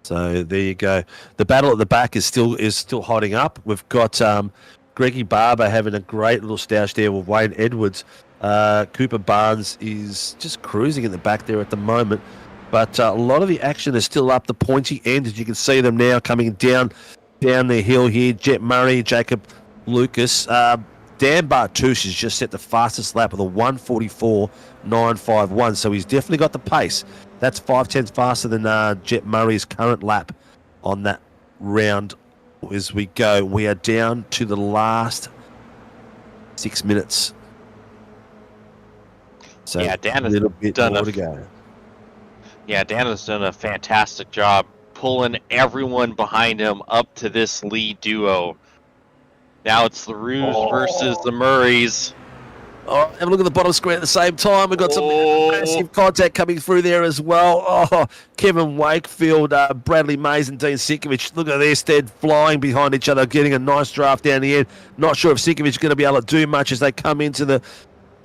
So there you go. The battle at the back is still hotting up. We've got Greggy Barber having a great little stoush there with Wayne Edwards. Cooper Barnes is just cruising in the back there at the moment. But a lot of the action is still up the pointy end, as you can see them now coming down the hill here. Jet Murray, Jacob Lucas. Dan Bartouche has just set the fastest lap with a 1:44.951, so he's definitely got the pace. That's 5/10 faster than Jet Murray's current lap on that round. As we go, we are down to the last 6 minutes. So yeah, Dan has done more to go. Yeah, Dan has done a fantastic job pulling everyone behind him up to this lead duo. Now it's the Roos versus the Murrays. Oh, have a look at the bottom screen at the same time. We've got some massive contact coming through there as well. Oh, Kevin Wakefield, Bradley Mays and Dean Sinkovich. Look at their stead flying behind each other, getting a nice draft down the end. Not sure if Sinkovich is going to be able to do much as they come into the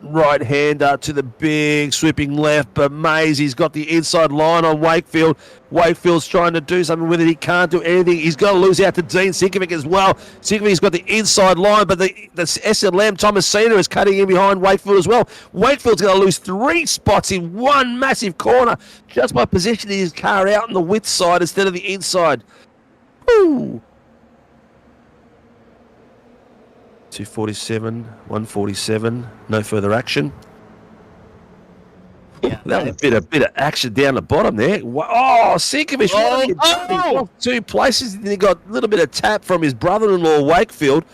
right hander to the big sweeping left, but Mays, he's got the inside line on Wakefield. Wakefield's trying to do something with it. He can't do anything. He's got to lose out to Dean Sinkovic as well. Sinkovic's got the inside line, but the SLM Thomasina is cutting in behind Wakefield as well. Wakefield's going to lose 3 spots in one massive corner just by positioning his car out on the width side instead of the inside. Woo! 247, 147, no further action. Yeah, that was a bit of action down the bottom there. Oh, Sinkovich, lost 2 places. He got a little bit of tap from his brother-in-law, Wakefield,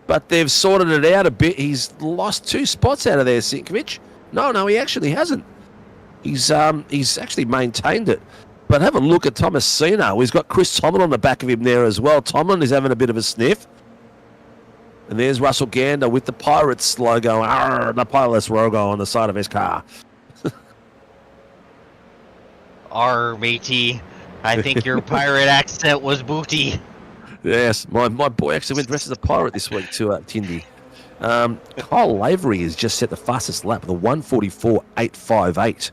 but they've sorted it out a bit. He's lost 2 spots out of there, Sinkovich. No, he actually hasn't. He's actually maintained it. But have a look at Thomasino. He's got Chris Tomlin on the back of him there as well. Tomlin is having a bit of a sniff. And there's Russell Gander with the Pirates logo, the Pilots logo on the side of his car. Matey, I think your pirate accent was booty. Yes, my boy actually went dressed as a pirate this week to Tindy. Kyle Lavery has just set the fastest lap with a 1:44.858.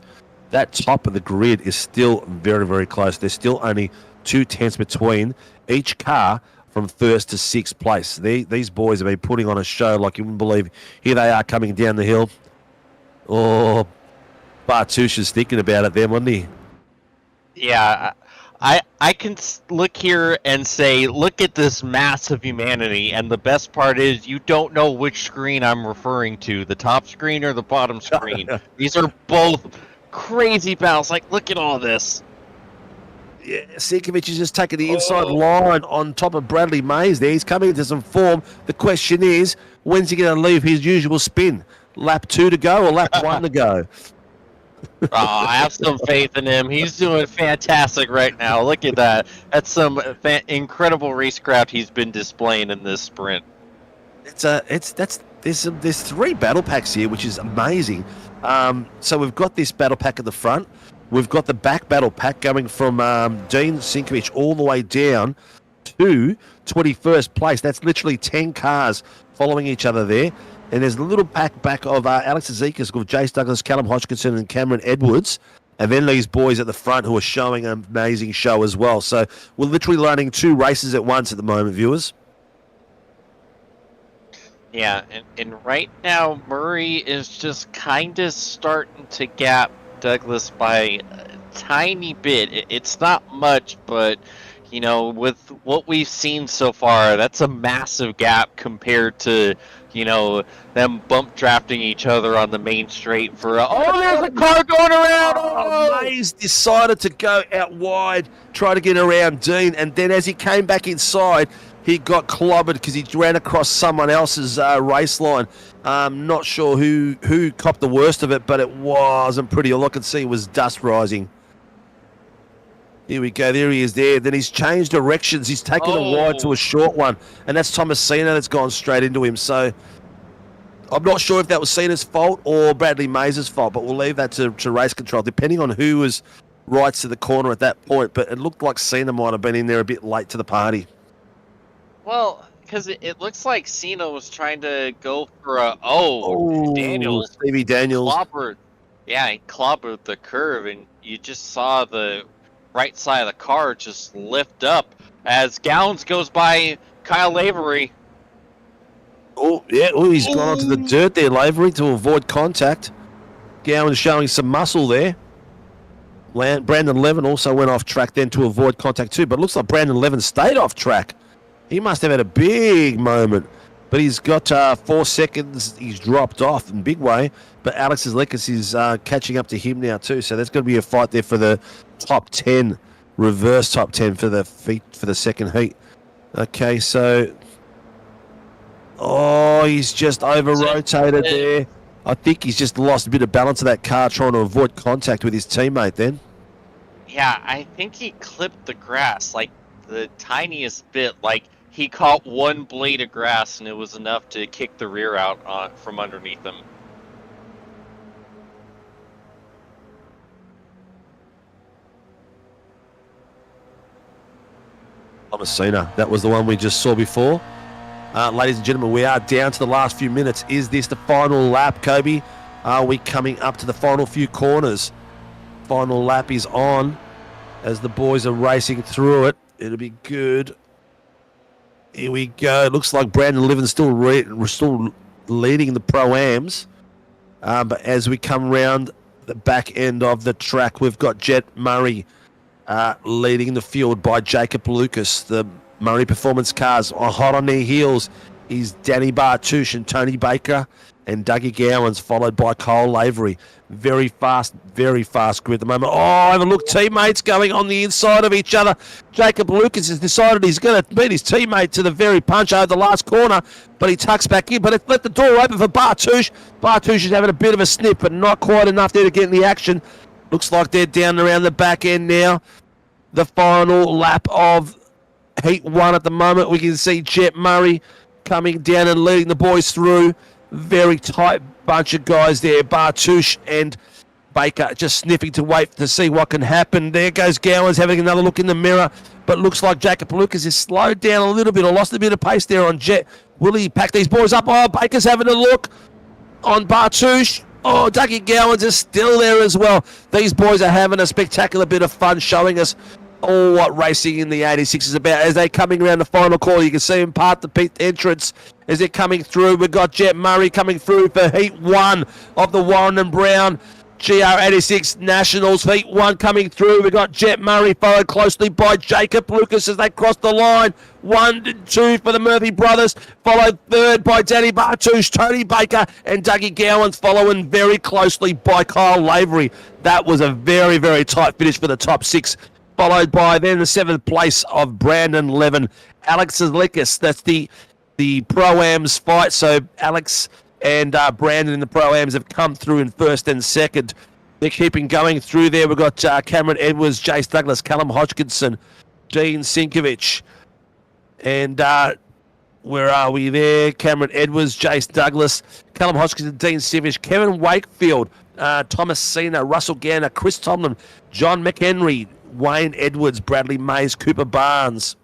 That top of the grid is still very, very close. There's still only 2 tenths between each car from 1st to 6th place. These boys have been putting on a show like you wouldn't believe. Here they are coming down the hill. Oh, Bartouche is thinking about it then, wasn't he? Yeah, I can look here and say, look at this mass of humanity, and the best part is you don't know which screen I'm referring to, the top screen or the bottom screen. These are both crazy battles. Like, look at all this. Yeah, Sinkovich is just taking the inside line on top of Bradley Mays there. He's coming into some form. The question is, when's he going to leave his usual spin? Lap 2 to go or lap 1 to go? Oh, I have some faith in him. He's doing fantastic right now. Look at that. That's some incredible racecraft he's been displaying in this sprint. There's 3 battle packs here, which is amazing. So we've got this battle pack at the front. We've got the back battle pack going from Dean Sinkovich all the way down to 21st place. That's literally 10 cars following each other there. And there's a little pack back of Alex Azikas with Jace Douglas, Callum Hodgkinson, and Cameron Edwards. And then these boys at the front who are showing an amazing show as well. So we're literally running 2 races at once at the moment, viewers. Yeah, and right now Murray is just kind of starting to gap Douglas by a tiny bit. It's not much, but you know, with what we've seen so far, that's a massive gap compared to, you know, them bump drafting each other on the main straight for there's a car going around. Mays decided to go out wide, try to get around Dean, and then as he came back inside, he got clobbered because he ran across someone else's race line. Not sure who copped the worst of it, but it wasn't pretty. All I could see was dust rising. Here we go. There he is there. Then he's changed directions. He's taken a wide to a short one, and that's Thomasina that's gone straight into him. So I'm not sure if that was Cena's fault or Bradley Mays' fault, but we'll leave that to race control, depending on who was right to the corner at that point. But it looked like Cena might have been in there a bit late to the party. Well, because it looks like Cena was trying to go for Daniels. Stevie Daniels. Clobbered. Yeah, he clobbered the curve, and you just saw the right side of the car just lift up as Gowns goes by Kyle Lavery. Oh, yeah. Oh, he's gone onto the dirt there, Lavery, to avoid contact. Gowan's showing some muscle there. Brandon Levin also went off track then to avoid contact too, but it looks like Brandon Levin stayed off track. He must have had a big moment, but he's got 4 seconds. He's dropped off in a big way, but Alex's Lekas is catching up to him now too, so there's going to be a fight there for the top 10, reverse top 10 for the second heat. Okay, so he's just over-rotated there. I think he's just lost a bit of balance of that car trying to avoid contact with his teammate then. Yeah, I think he clipped the grass, like the tiniest bit. Like he caught one blade of grass and it was enough to kick the rear out from underneath him. Thomasina, that was the one we just saw before. Ladies and gentlemen, we are down to the last few minutes. Is this the final lap, Kobe? Are we coming up to the final few corners? Final lap is on as the boys are racing through it. It'll be good. Here we go. It looks like Brandon Levin's still leading the Pro-Ams. But as we come round the back end of the track, we've got Jet Murray leading the field by Jacob Lucas. The Murray Performance cars are hot on their heels. Is Danny Bartouche and Tony Baker and Dougie Gowans, followed by Cole Lavery. Very fast grid at the moment. Oh, have a look, teammates going on the inside of each other. Jacob Lucas has decided he's going to beat his teammate to the very punch over the last corner, but he tucks back in. But it's let the door open for Bartouche. Bartouche is having a bit of a snip, but not quite enough there to get in the action. Looks like they're down around the back end now. The final lap of Heat 1 at the moment. We can see Jet Murray coming down and leading the boys through. Very tight bunch of guys there. Bartouche and Baker just sniffing to wait to see what can happen. There goes Gowans having another look in the mirror, but looks like Jacob Lucas is slowed down a little bit or lost a bit of pace there on Jet. Will he pack these boys up? Oh, Baker's having a look on Bartouche. Oh, Dougie Gowans is still there as well. These boys are having a spectacular bit of fun showing us what racing in the 86 is about. As they're coming around the final corner, you can see him part the pit entrance as they're coming through. We've got Jet Murray coming through for Heat 1 of the Warren and Brown GR86 Nationals. Heat 1 coming through. We've got Jet Murray followed closely by Jacob Lucas as they cross the line. 1 and 2 for the Murphy brothers, followed third by Danny Bartouche, Tony Baker and Dougie Gowans, following very closely by Kyle Lavery. That was a very, very tight finish for the top 6. Followed by then the 7th place of Brandon Levin. Alex Lekas, that's the Pro-Ams fight. So Alex and Brandon in the Pro-Ams have come through in first and second. They're keeping going through there. We've got Cameron Edwards, Jace Douglas, Callum Hodgkinson, Dean Sinkovich. And where are we there? Cameron Edwards, Jace Douglas, Callum Hodgkinson, Dean Sinkovich, Kevin Wakefield, Thomas Cena, Russell Ganner, Chris Tomlin, John McHenry, Wayne Edwards, Bradley Mays, Cooper Barnes.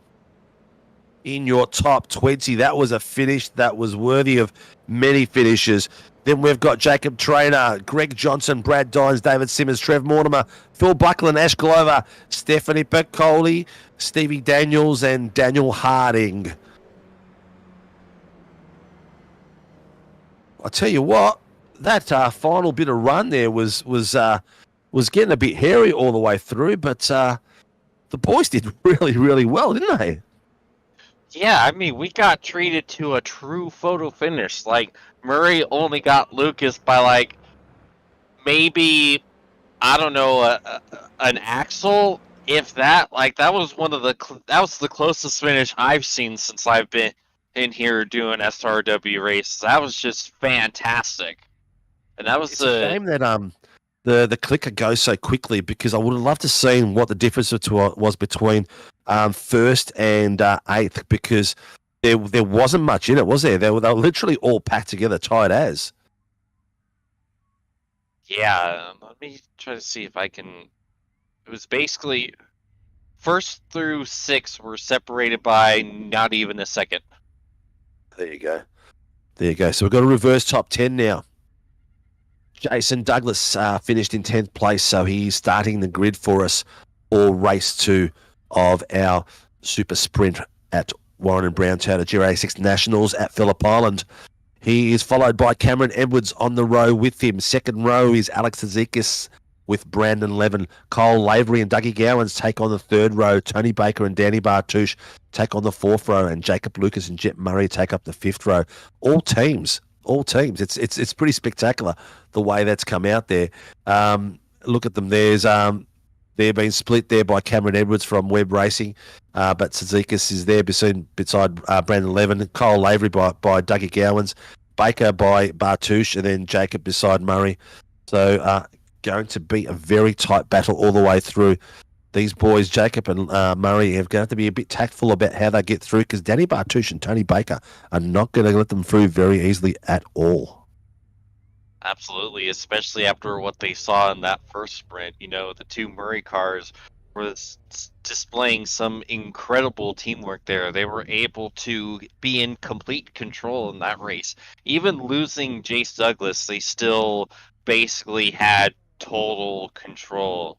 In your top 20. That was a finish that was worthy of many finishes. Then we've got Jacob Traynor, Greg Johnson, Brad Dines, David Simmons, Trev Mortimer, Phil Buckland, Ash Glover, Stephanie Piccoli, Stevie Daniels, and Daniel Harding. I tell you what, that final bit of run there was getting a bit hairy all the way through, but the boys did really, really well, didn't they? Yeah, I mean, we got treated to a true photo finish. Like, Murray only got Lucas by, like, maybe, I don't know, an axle, if that. Like, that was the closest finish I've seen since I've been in here doing SRW races. That was just fantastic. And that was it's a shame that the clicker goes so quickly, because I would have loved to seen what the difference was between first and eighth, because there wasn't much in it, was there? They were literally all packed together, tight as. Yeah, let me try to see if I can. It was basically first through six were separated by not even a second. There you go. So we've got a reverse top 10 now. Jason Douglas finished in 10th place, so he's starting the grid for us for race 2 of our super sprint at Warren and Brown Toyota GR86 Nationals at Phillip Island. He is followed by Cameron Edwards on the row with him. Second row is Alex Tzikis with Brandon Levin. Kyle Lavery and Dougie Gowans take on the third row. Tony Baker and Danny Bartouche take on the fourth row, and Jacob Lucas and Jet Murray take up the fifth row. All teams. It's pretty spectacular the way that's come out there. Look at them. They're being split there by Cameron Edwards from Webb Racing, but Tzikis is there beside Brandon Levin, Kyle Lavery by Dougie Gowans, Baker by Bartouche, and then Jacob beside Murray. So going to be a very tight battle all the way through. These boys, Jacob and Murray, have going to have to be a bit tactful about how they get through, because Danny Bartouche and Tony Baker are not going to let them through very easily at all. Absolutely, especially after what they saw in that first sprint. You know, the two Murray cars were displaying some incredible teamwork there. They were able to be in complete control in that race. Even losing Jace Douglas, they still basically had total control.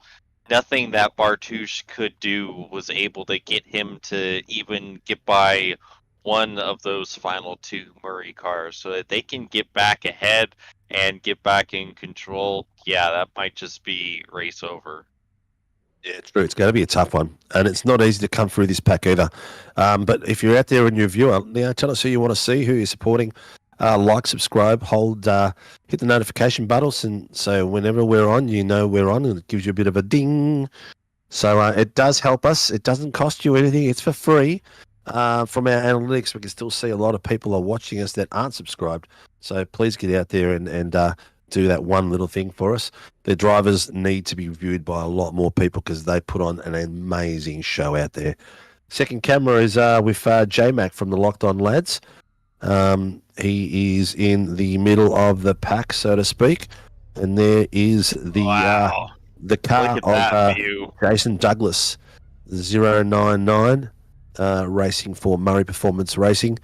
Nothing that Bartouche could do was able to get him to even get by one of those final two Murray cars, so that they can get back ahead and get back in control. Yeah, that might just be race over. Yeah, true. It's going to be a tough one, and it's not easy to come through this pack either. But if you're out there and you're a viewer, tell us who you want to see, who you're supporting. Like, subscribe, hit the notification buttons, and so whenever we're on, you know we're on, and it gives you a bit of a ding. So it does help us. It doesn't cost you anything. It's for free. From our analytics, we can still see a lot of people are watching us that aren't subscribed. So please get out there and do that one little thing for us. The drivers need to be viewed by a lot more people, because they put on an amazing show out there. Second camera is with J-Mac from the Locked On Lads. He is in the middle of the pack, so to speak, and there is the car of Jason Douglas, 099, racing for Murray Performance Racing.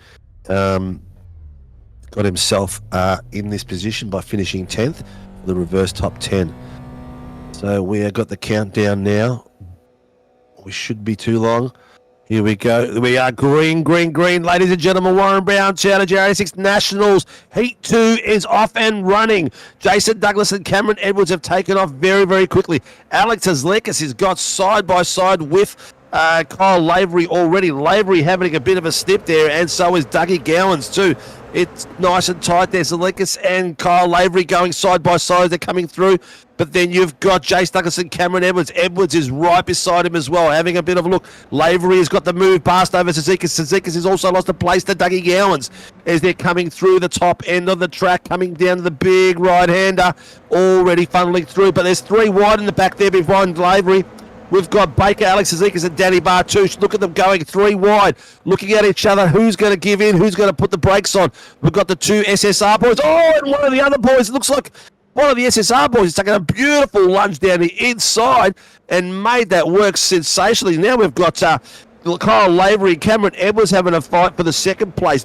Got himself in this position by finishing 10th, the reverse top 10. So we have got the countdown now. We shouldn't be too long. Here we go. We are green, ladies and gentlemen. Warren Brown, Toyota GR86 Nationals. Heat 2 is off and running. Jason Douglas and Cameron Edwards have taken off very, very quickly. Alex Tzikis has got side by side with Kyle Lavery already. Lavery having a bit of a snip there, and so is Dougie Gowans too. It's nice and tight. There's Alekas and Kyle Lavery going side by side. They're coming through. But then you've got Jace Douglas and Cameron Edwards. Edwards is right beside him as well, having a bit of a look. Lavery has got the move past over Cizikas. Cizikas has also lost a place to Dougie Gowans as they're coming through the top end of the track, coming down to the big right-hander, already funneling through. But there's 3 wide in the back there behind Lavery. We've got Baker, Alex Cizikas and Danny Bartouche. Look at them going 3 wide, looking at each other. Who's going to give in? Who's going to put the brakes on? We've got the 2 SSR boys. Oh, and one of the other boys, it looks like one of the SSR boys is taking a beautiful lunge down the inside and made that work sensationally. Now we've got Kyle Lavery and Cameron Edwards having a fight for the 2nd place.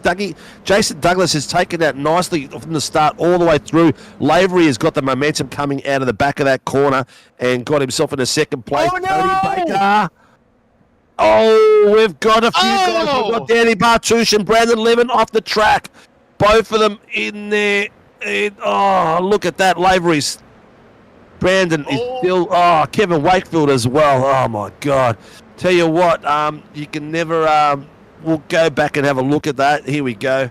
Jason Douglas has taken that nicely from the start all the way through. Lavery has got the momentum coming out of the back of that corner and got himself in the 2nd place. Oh, no! Cody Baker. Oh, we've got a few guys. We've got Danny Bartouche and Brandon Levin off the track. Both of them in there. Oh, look at that. Lavery's. Brandon is still. Oh, Kevin Wakefield as well. Oh, my God. Tell you what, you can never. We'll go back and have a look at that. Here we go.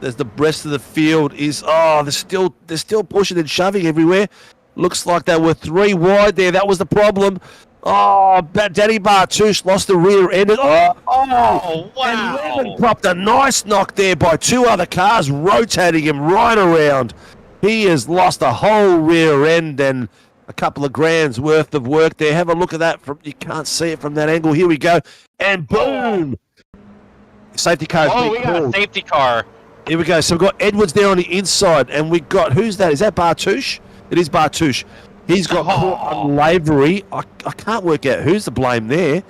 There's the rest of the field is. Oh, they're still pushing and shoving everywhere. Looks like they were 3 wide there. That was the problem. Oh, Danny Bartouche lost the rear end. Oh, wow. And Levin dropped a nice knock there by 2 other cars, rotating him right around. He has lost a whole rear end and a couple of grand's worth of work there. Have a look at that. You can't see it from that angle. Here we go. And boom! Safety car's been we got called. a safety car. Here we go. So we've got Edwards there on the inside, and we got, who's that? Is that Bartouche? It is Bartouche. He's got caught on Lavery. I can't work out who's to blame there.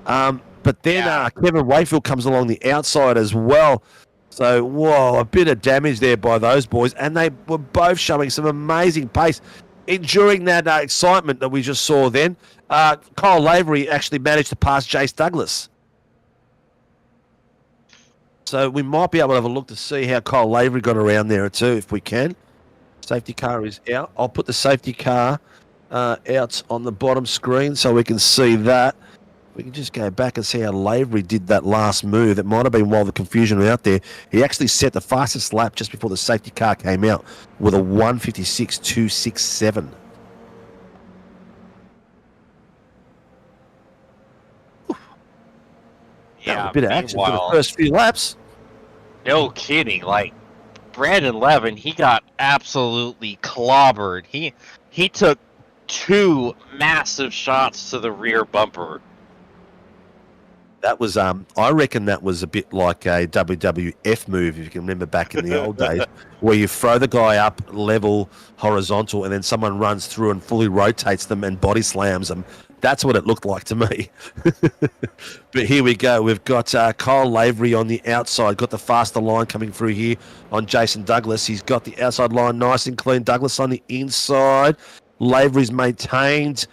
But then Kevin Wakefield comes along the outside as well. So, whoa, a bit of damage there by those boys. And they were both showing some amazing pace. Enduring that excitement that we just saw then, Kyle Lavery actually managed to pass Jace Douglas. So we might be able to have a look to see how Kyle Lavery got around there too, if we can. Safety car is out. I'll put the safety car out on the bottom screen so we can see that. We can just go back and see how Lavery did that last move. It might have been while the confusion was out there. He actually set the fastest lap just before the safety car came out with a 1:56.267. Yeah, a bit of action for the first few laps. No kidding. Like, Brandon Levin, he got absolutely clobbered. He took 2 massive shots to the rear bumper. That was, I reckon that was a bit like a WWF move, if you can remember back in the old days, where you throw the guy up level, horizontal, and then someone runs through and fully rotates them and body slams them. That's what it looked like to me. But here we go. We've got Kyle Lavery on the outside, got the faster line coming through here on Jason Douglas. He's got the outside line nice and clean. Douglas on the inside. Lavery's maintained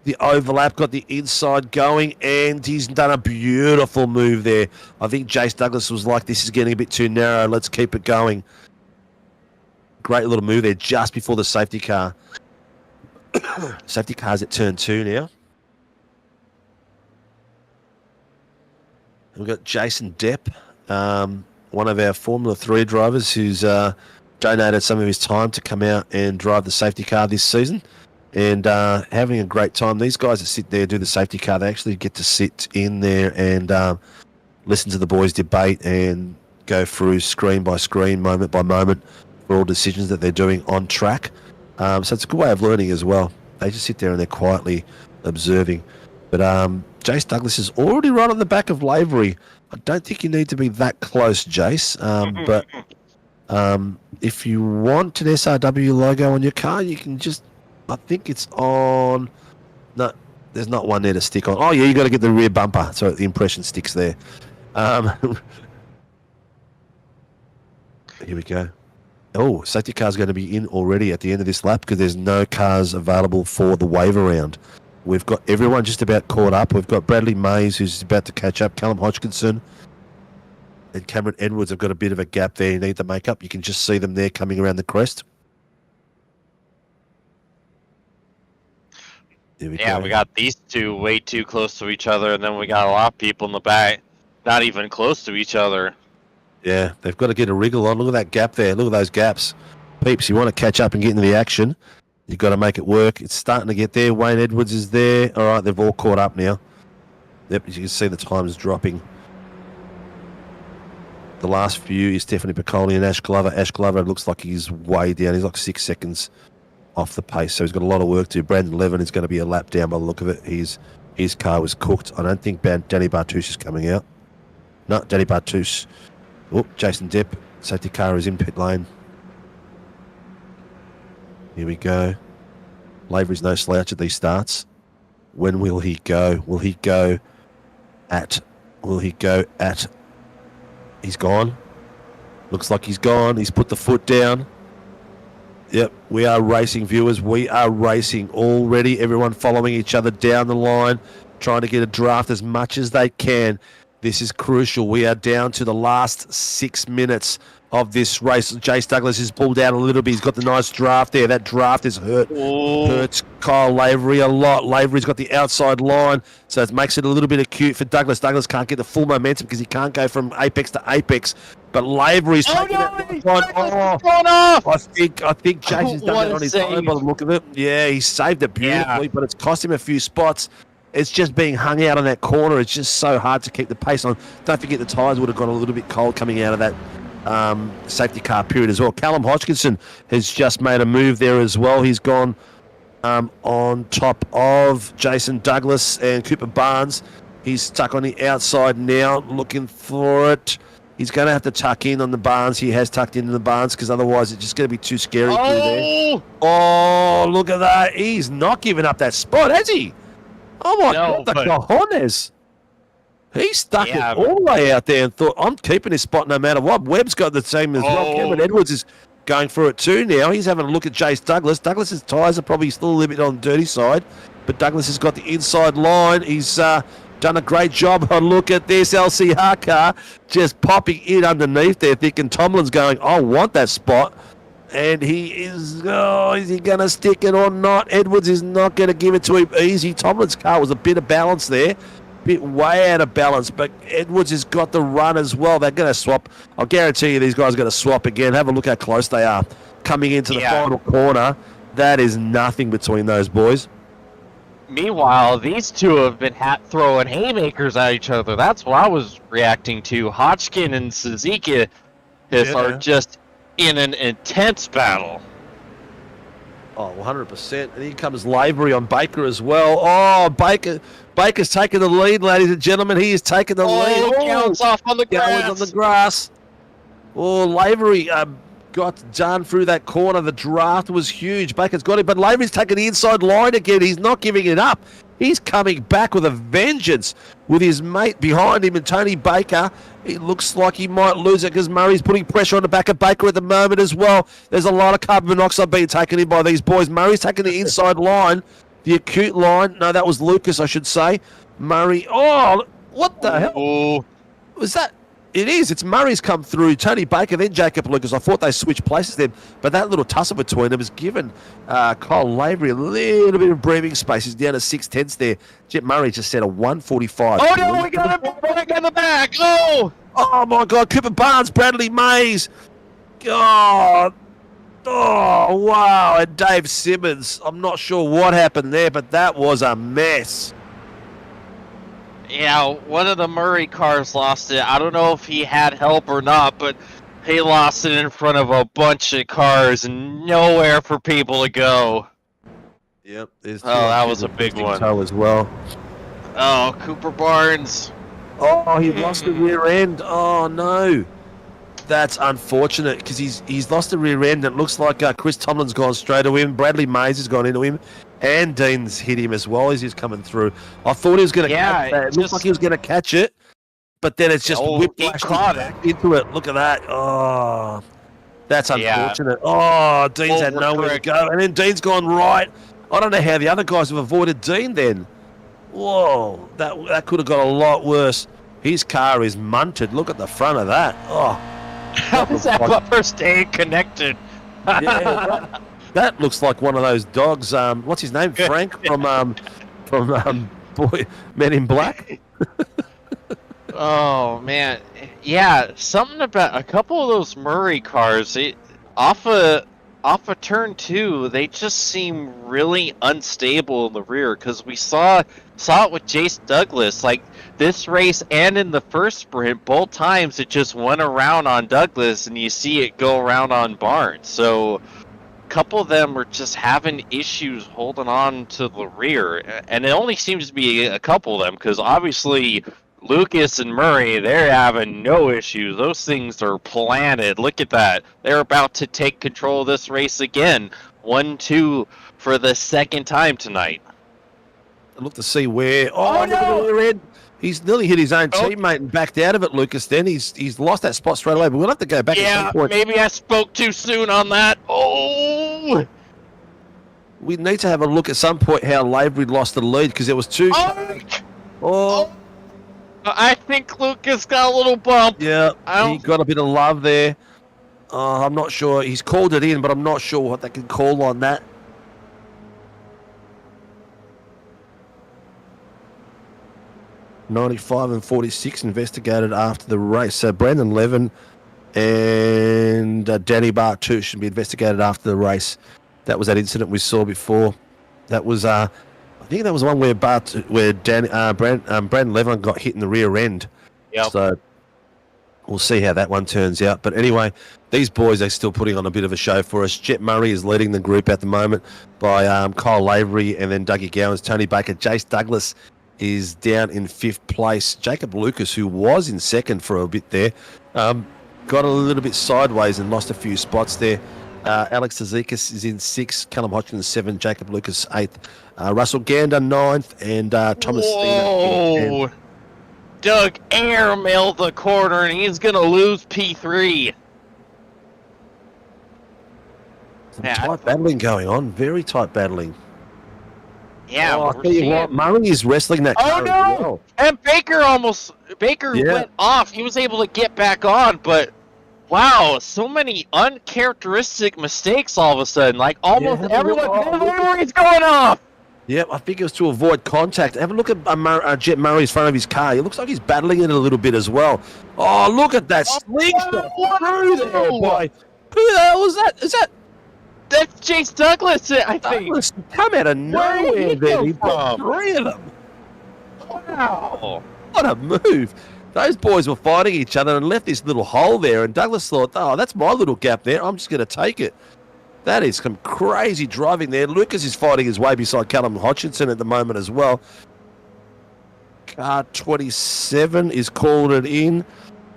the overlap, got the inside going, and he's done a beautiful move there. I think Jace Douglas was like, this is getting a bit too narrow. Let's keep it going. Great little move there just before the safety car. Safety car's at turn 2 now. We've got Jason Depp, one of our Formula 3 drivers who's donated some of his time to come out and drive the safety car this season. And having a great time. These guys that sit there do the safety car, they actually get to sit in there and listen to the boys debate and go through screen by screen, moment by moment for all decisions that they're doing on track. So it's a good way of learning as well. They just sit there and they're quietly observing. But Jace Douglas is already right on the back of Lavery. I don't think you need to be that close, Jace. But if you want an SRW logo on your car, you can just... I think it's on... No, there's not one there to stick on. Oh, yeah, you got to get the rear bumper so the impression sticks there. Here we go. Oh, safety car's going to be in already at the end of this lap because there's no cars available for the wave around. We've got everyone just about caught up. We've got Bradley Mays who's about to catch up. Callum Hodgkinson and Cameron Edwards have got a bit of a gap there. You need to make up. You can just see them there coming around the crest. We got these two way too close to each other, and then we got a lot of people in the back not even close to each other. Yeah, they've got to get a wriggle on. Look at that gap there. Look at those gaps. Peeps, you want to catch up and get into the action, you've got to make it work. It's starting to get there. Wayne Edwards is there. All right, they've all caught up now. Yep, as you can see, the time is dropping. The last few is Stephanie Piccoli and Ash Glover. Ash Glover looks like he's way down. He's like 6 seconds off the pace, so he's got a lot of work to do. Brandon Levin is going to be a lap down by the look of it. His car was cooked. I don't think Danny Bartous is coming out. No, Danny Bartous. Oh, Jason Depp. Safety car is in pit lane. Here we go. Lavery's no slouch at these starts. When will he go? Will he go at... He's gone. Looks like he's gone. He's put the foot down. Yep, we are racing, viewers. We are racing already. Everyone following each other down the line, trying to get a draft as much as they can. This is crucial. We are down to the last 6 minutes of this race. Jace Douglas has pulled out a little bit. He's got the nice draft there. That draft has hurts Kyle Lavery a lot. Lavery's got the outside line, so it makes it a little bit acute for Douglas. Douglas can't get the full momentum because he can't go from apex to apex. But Lavery's taking it. I think Jace has done it on his own by the look of it. Yeah, he saved it beautifully, but it's cost him a few spots. It's just being hung out on that corner. It's just so hard to keep the pace on. Don't forget the tyres would have got a little bit cold coming out of that safety car period as well. Callum Hodgkinson has just made a move there as well. He's gone on top of Jason Douglas and Cooper Barnes. He's stuck on the outside now, looking for it. He's going to have to tuck in on the Barnes. He has tucked into the Barnes because otherwise it's just going to be too scary through there. Oh, look at that. He's not giving up that spot, has he? Oh, my God, the cojones. He stuck it all the way out there and thought, I'm keeping his spot no matter what. Webb's got the same as well. Cameron Edwards is going for it too now. He's having a look at Jace Douglas. Douglas's tyres are probably still a little bit on the dirty side, but Douglas has got the inside line. He's done a great job. Oh, look at this LCR car just popping in underneath there, thinking Tomlin's going, I want that spot. And he is he going to stick it or not? Edwards is not going to give it to him easy. Tomlin's car was a bit of balance there. Bit way out of balance, but Edwards has got the run as well. They're going to swap. I'll guarantee you these guys are going to swap again. Have a look how close they are coming into the final corner. That is nothing between those boys. Meanwhile, these two have been throwing haymakers at each other. That's what I was reacting to. Hodgkin and Suzuki are just in an intense battle. Oh, 100%. And here comes Lavery on Baker as well. Oh, Baker's taking the lead, ladies and gentlemen. He is taking the lead. Gallons off on the grass. Oh, Lavery got done through that corner. The draft was huge. Baker's got it, but Lavery's taking the inside line again. He's not giving it up. He's coming back with a vengeance with his mate behind him and Tony Baker. It looks like he might lose it because Murray's putting pressure on the back of Baker at the moment as well. There's a lot of carbon monoxide being taken in by these boys. Murray's taking the inside line, the acute line. No, that was Lucas, I should say. Murray. Oh, what the hell? Was that? It is. It's Murray's come through. Tony Baker, then Jacob Lucas. I thought they switched places then, but that little tussle between them has given Kyle Lavery a little bit of breathing space. He's down to 6/10 there. Jet Murray just set a 1:45. Oh, no, we got him back in the back. Oh, my God. Cooper Barnes, Bradley Mays. God. Oh, wow. And Dave Simmons. I'm not sure what happened there, but that was a mess. Yeah, one of the Murray cars lost it. I don't know if he had help or not, but he lost it in front of a bunch of cars and nowhere for people to go. Yep. That was a big one. As well. Oh, Cooper Barnes. Oh, he lost the rear end. Oh, no. That's unfortunate because he's lost the rear end. It looks like Chris Tomlin's gone straight to him. Bradley Mays has gone into him. And Dean's hit him as well as he's coming through. I thought he was going to catch that. It looked like he was going to catch it, but then it's just whiplashed back into it. Look at that. Oh, that's unfortunate. Oh, Dean's had nowhere to go. And then Dean's gone right. I don't know how the other guys have avoided Dean then. Whoa, that could have got a lot worse. His car is munted. Look at the front of that. Oh, how is that bumper staying connected? Yeah, that looks like one of those dogs. What's his name? Frank from Men in Black. Oh man, yeah. Something about a couple of those Murray cars. Off a turn 2, they just seem really unstable in the rear. Because we saw it with Jace Douglas. Like this race and in the first sprint, both times it just went around on Douglas, and you see it go around on Barnes. So couple of them are just having issues holding on to the rear, and it only seems to be a couple of them because obviously Lucas and Murray, they're having no issues. Those things are planted. Look at that. They're about to take control of this race again. 1-2 for the second time tonight. Look to see where. Oh no! Red. He's nearly hit his own teammate and backed out of it, Lucas. Then he's lost that spot straight away, but we'll have to go back at some point. Maybe I spoke too soon on that. Oh! We need to have a look at some point how Lavery lost the lead because there was two. Oh! I think Lucas got a little bump. Yeah, he got a bit of love there. I'm not sure. He's called it in, but I'm not sure what they can call on that. $95 and $46 investigated after the race. So Brandon Levin and Danny Bartu should be investigated after the race. That was that incident we saw before. That was, I think that was the one where Brandon Levin got hit in the rear end. Yep. So we'll see how that one turns out. But anyway, these boys are still putting on a bit of a show for us. Jet Murray is leading the group at the moment by Kyle Lavery and then Dougie Gowans, Tony Baker, Jace Douglas is down in 5th place. Jacob Lucas, who was in 2nd for a bit there, got a little bit sideways and lost a few spots there. Alex Tzikas is in 6th, Callum Hodgkins 7th, Jacob Lucas 8th, Russell Gander 9th, and Thomas Whoa! Steiner. Doug airmailed the corner, and he's going to lose P3. Some tight battling going on, very tight battling. Yeah, I'll tell you what, Murray is wrestling that car no! as well. And Baker went off. He was able to get back on, but wow, so many uncharacteristic mistakes all of a sudden. Like almost everyone's going off. Yep, I think it was to avoid contact. Have a look at Jet Murray's front of his car. He looks like he's battling it a little bit as well. Oh, look at that slingshot through there, boy. Who the hell was that? Is that... That's Jace Douglas, I think. Douglas come out of nowhere there. He from? 3 of them. Wow. What a move. Those boys were fighting each other and left this little hole there, and Douglas thought, oh, that's my little gap there. I'm just going to take it. That is some crazy driving there. Lucas is fighting his way beside Callum Hodgkinson at the moment as well. Car 27 is called it in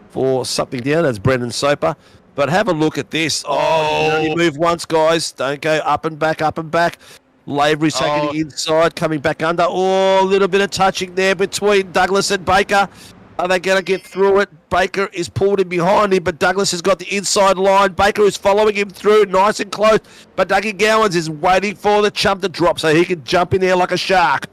for something down. That's Brendan Soper. But have a look at this. Oh, you only move once, guys. Don't go up and back, up and back. Lavery's taking the inside, coming back under. Oh, a little bit of touching there between Douglas and Baker. Are they going to get through it? Baker is pulled in behind him, but Douglas has got the inside line. Baker is following him through, nice and close. But Dougie Gowans is waiting for the chump to drop so he can jump in there like a shark.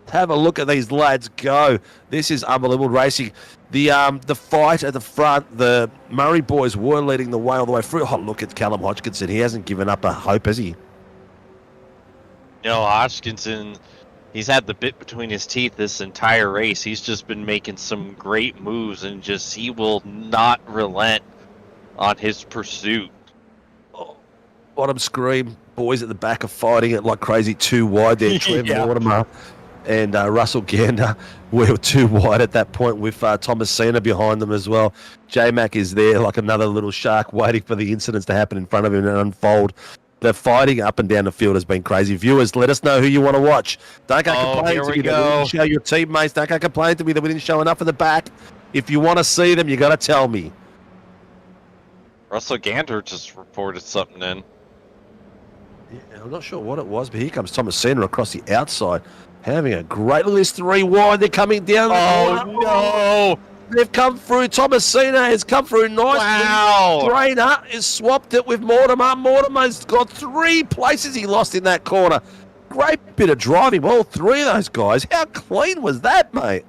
Have a look at these lads go. This is unbelievable racing. The fight at the front, the Murray boys were leading the way all the way through. Oh, look at Callum Hodgkinson. He hasn't given up a hope, has he? No, Hodgkinson, he's had the bit between his teeth this entire race. He's just been making some great moves, and he will not relent on his pursuit. Oh, bottom screen, boys at the back are fighting it like crazy, too wide there. Trevor Mortimer and Russell Gander were too wide at that point with Thomas Cena behind them as well. J-Mac is there like another little shark waiting for the incidents to happen in front of him and unfold. The fighting up and down the field has been crazy. Viewers, let us know who you want to watch. Don't go complain to me that we didn't show your teammates. Don't go complain to me that we didn't show enough of the back. If you want to see them, you got to tell me. Russell Gander just reported something in. Yeah, I'm not sure what it was, but here comes Thomas Cena across the outside. Having a great look. There's 3 wide. They're coming down. Oh, no. They've come through. Thomas Cena has come through nicely. Wow. Trainer has swapped it with Mortimer. Mortimer's got 3 places he lost in that corner. Great bit of driving. All 3 of those guys. How clean was that, mate?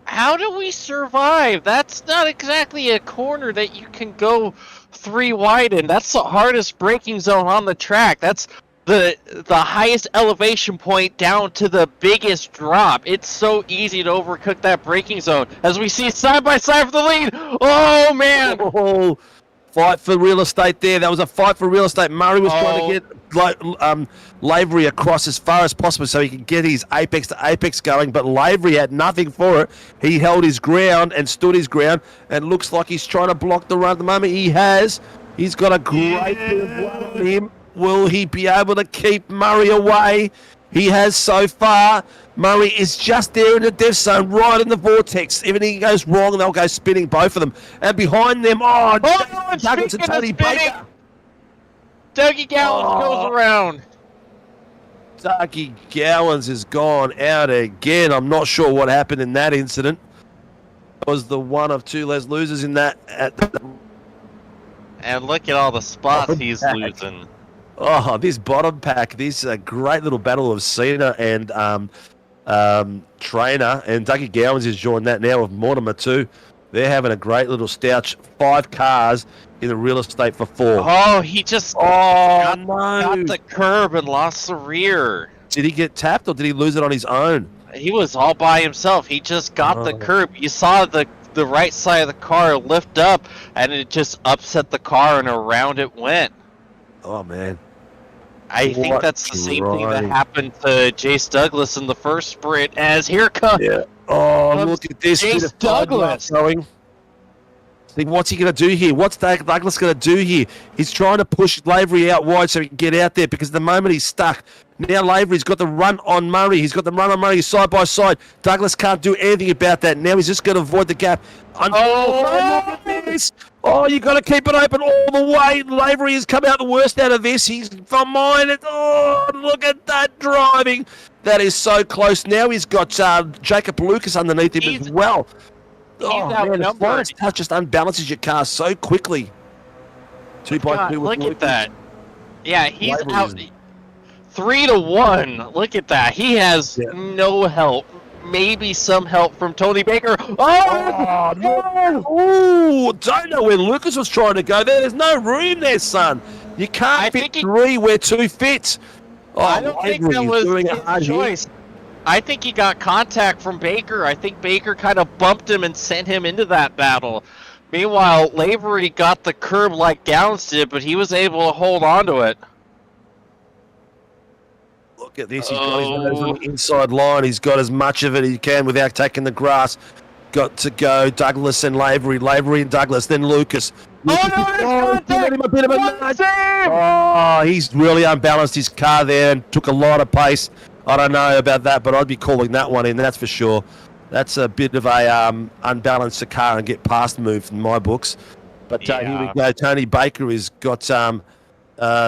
How do we survive? That's not exactly a corner that you can go 3 wide in. That's the hardest braking zone on the track. That's the highest elevation point down to the biggest drop. It's so easy to overcook that braking zone. As we see side by side for the lead. Oh man! Oh, fight for real estate there. That was a fight for real estate. Murray was trying to get Lavery across as far as possible so he could get his apex to apex going, but Lavery had nothing for it. He held his ground and stood his ground, and looks like he's trying to block the run at the moment. He has. He's got a great bit of blood on him. Will he be able to keep Murray away? He has so far. Murray is just there in the death zone, right in the vortex. If anything goes wrong, they'll go spinning, both of them. And behind them, Douglas and Tony Baker. Dougie Gowans goes around. Dougie Gowans has gone out again. I'm not sure what happened in that incident. It was the one of two less losers in that. And look at all the spots he's losing. Oh, this bottom pack, this great little battle of Cena and Trainer, and Dougie Gowans has joined that now with Mortimer too. They're having a great little stouch. 5 cars in the real estate for 4. Oh, he just got the curb and lost the rear. Did he get tapped or did he lose it on his own? He was all by himself. He just got the curb. You saw the right side of the car lift up, and it just upset the car, and around it went. Oh, man. I think that's the same thing that happened to Jace Douglas in the first sprint, as here comes... Yeah. Oh, look at this. Jace Douglas. See, what's he going to do here? What's Douglas going to do here? He's trying to push Lavery out wide so he can get out there, because at the moment he's stuck. Now Lavery's got the run on Murray. He's got the run on Murray side by side. Douglas can't do anything about that. Now he's just going to avoid the gap. Look at this. Oh, you got to keep it open all the way. Lavery has come out the worst out of this. He's from mine. Oh, look at that driving. That is so close. Now he's got Jacob Lucas underneath him as well. Oh, man, the slightest touch just unbalances your car so quickly. 2.2 look at that. Yeah, he's out 3-1. Look at that. He has no help. Maybe some help from Tony Baker. Oh, no. Ooh, don't know where Lucas was trying to go there. There's no room there, son. You can't fit 3 where 2 fits. Oh, I don't think that was his choice. I think he got contact from Baker. I think Baker kind of bumped him and sent him into that battle. Meanwhile, Lavery got the curb like Gowans did, but he was able to hold on to it. Look at this. He's got his nose on the inside line. He's got as much of it as he can without taking the grass. Got to go. Douglas and Lavery. Lavery and Douglas. Then Lucas. He's really unbalanced his car there and took a lot of pace. I don't know about that, but I'd be calling that one in, that's for sure. That's a bit of a unbalance the car and get past move in my books. But here we go. Tony Baker has got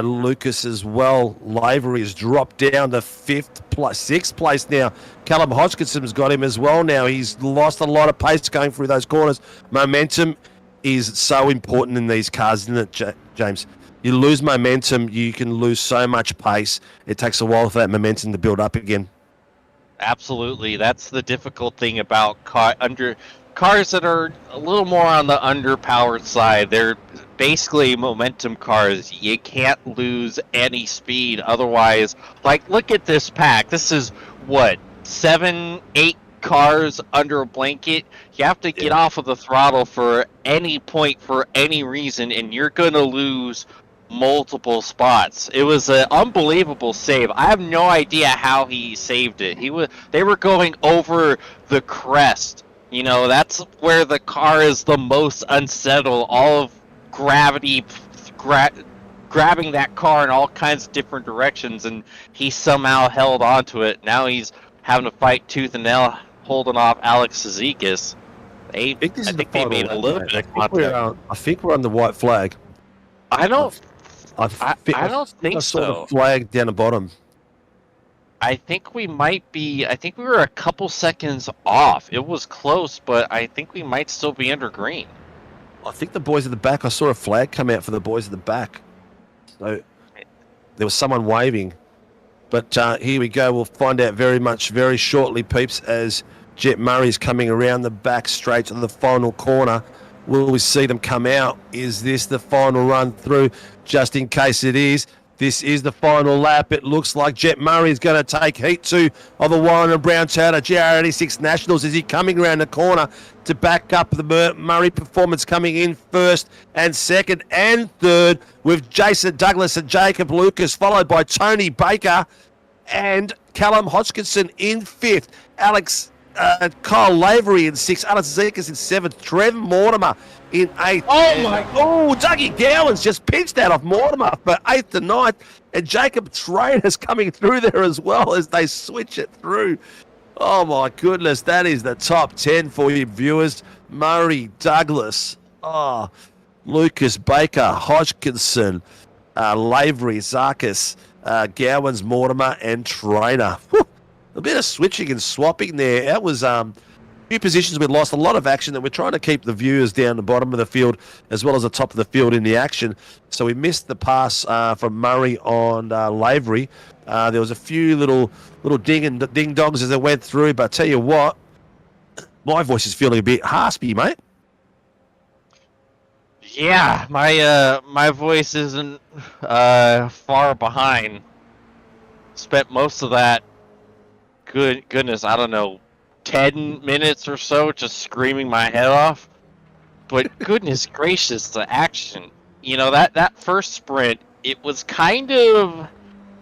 Lucas as well. Lavery has dropped down to 6th place now. Callum Hodgkinson's got him as well now. He's lost a lot of pace going through those corners. Momentum is so important in these cars, isn't it, James? You lose momentum, you can lose so much pace. It takes a while for that momentum to build up again. Absolutely. That's the difficult thing about cars that are a little more on the underpowered side. They're basically momentum cars. You can't lose any speed. Otherwise, like, look at this pack. This is, 7, 8 cars under a blanket. You have to get off of the throttle for any point, for any reason, and you're going to lose multiple spots. It was an unbelievable save. I have no idea how he saved it. They were going over the crest. You know, that's where the car is the most unsettled. All of gravity grabbing that car in all kinds of different directions, and he somehow held onto it. Now he's having to fight tooth and nail, holding off Alex Zizekas. I think they made a little bit of contact. I think we're on the white flag. I don't think I saw so. the flag down the bottom. I think we might be. I think we were a couple seconds off. It was close, but I think we might still be under green. I think the boys at the back. I saw a flag come out for the boys at the back. So there was someone waving. But here we go. We'll find out very shortly, peeps, as Jet Murray's coming around the back straight to the final corner. Will we see them come out? Is this the final run through? Just in case it is, This is the final lap. It looks like Jet Murray is going to take heat 2 of the Warren and Brown Toyota GR86 Nationals. Is he coming around the corner to back up the Murray performance, coming in first and second and third, with Jason Douglas and Jacob Lucas, followed by Tony Baker and Callum Hodgkinson in fifth. Kyle Lavery in sixth. Alex Zekas in seventh. Trev Mortimer in eighth. Dougie Gowans just pinched out of Mortimer for eighth to ninth. And Jacob Trainer's coming through there as well as they switch it through. Oh my goodness, that is the top 10 for you viewers. Murray, Douglas, Lucas, Baker, Hodgkinson, Lavery, Zarkis, Gowans, Mortimer, and Trainer. Whew. A bit of switching and swapping there. That was a few positions we lost, a lot of action, and we're trying to keep the viewers down the bottom of the field as well as the top of the field in the action. So we missed the pass from Murray on Lavery. There was a few little ding dongs as they went through, but I tell you what, my voice is feeling a bit raspy, mate. Yeah, my voice isn't far behind. Spent most of that, goodness, I don't know, 10 minutes or so just screaming my head off. But goodness gracious, the action. You know, that first sprint, it was kind of,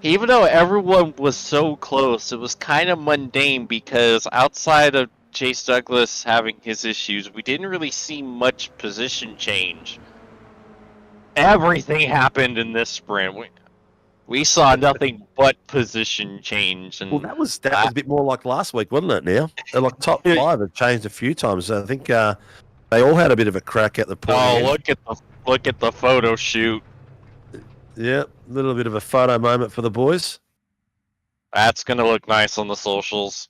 even though everyone was so close, it was kind of mundane because outside of Chase Douglas having his issues, we didn't really see much position change. Everything happened in this sprint. We saw nothing but position change. And well, that was a bit more like last week, wasn't it? Now, like top 5 have changed a few times. I think they all had a bit of a crack at the point. Oh, look at the photo shoot. Yeah, a little bit of a photo moment for the boys. That's gonna look nice on the socials.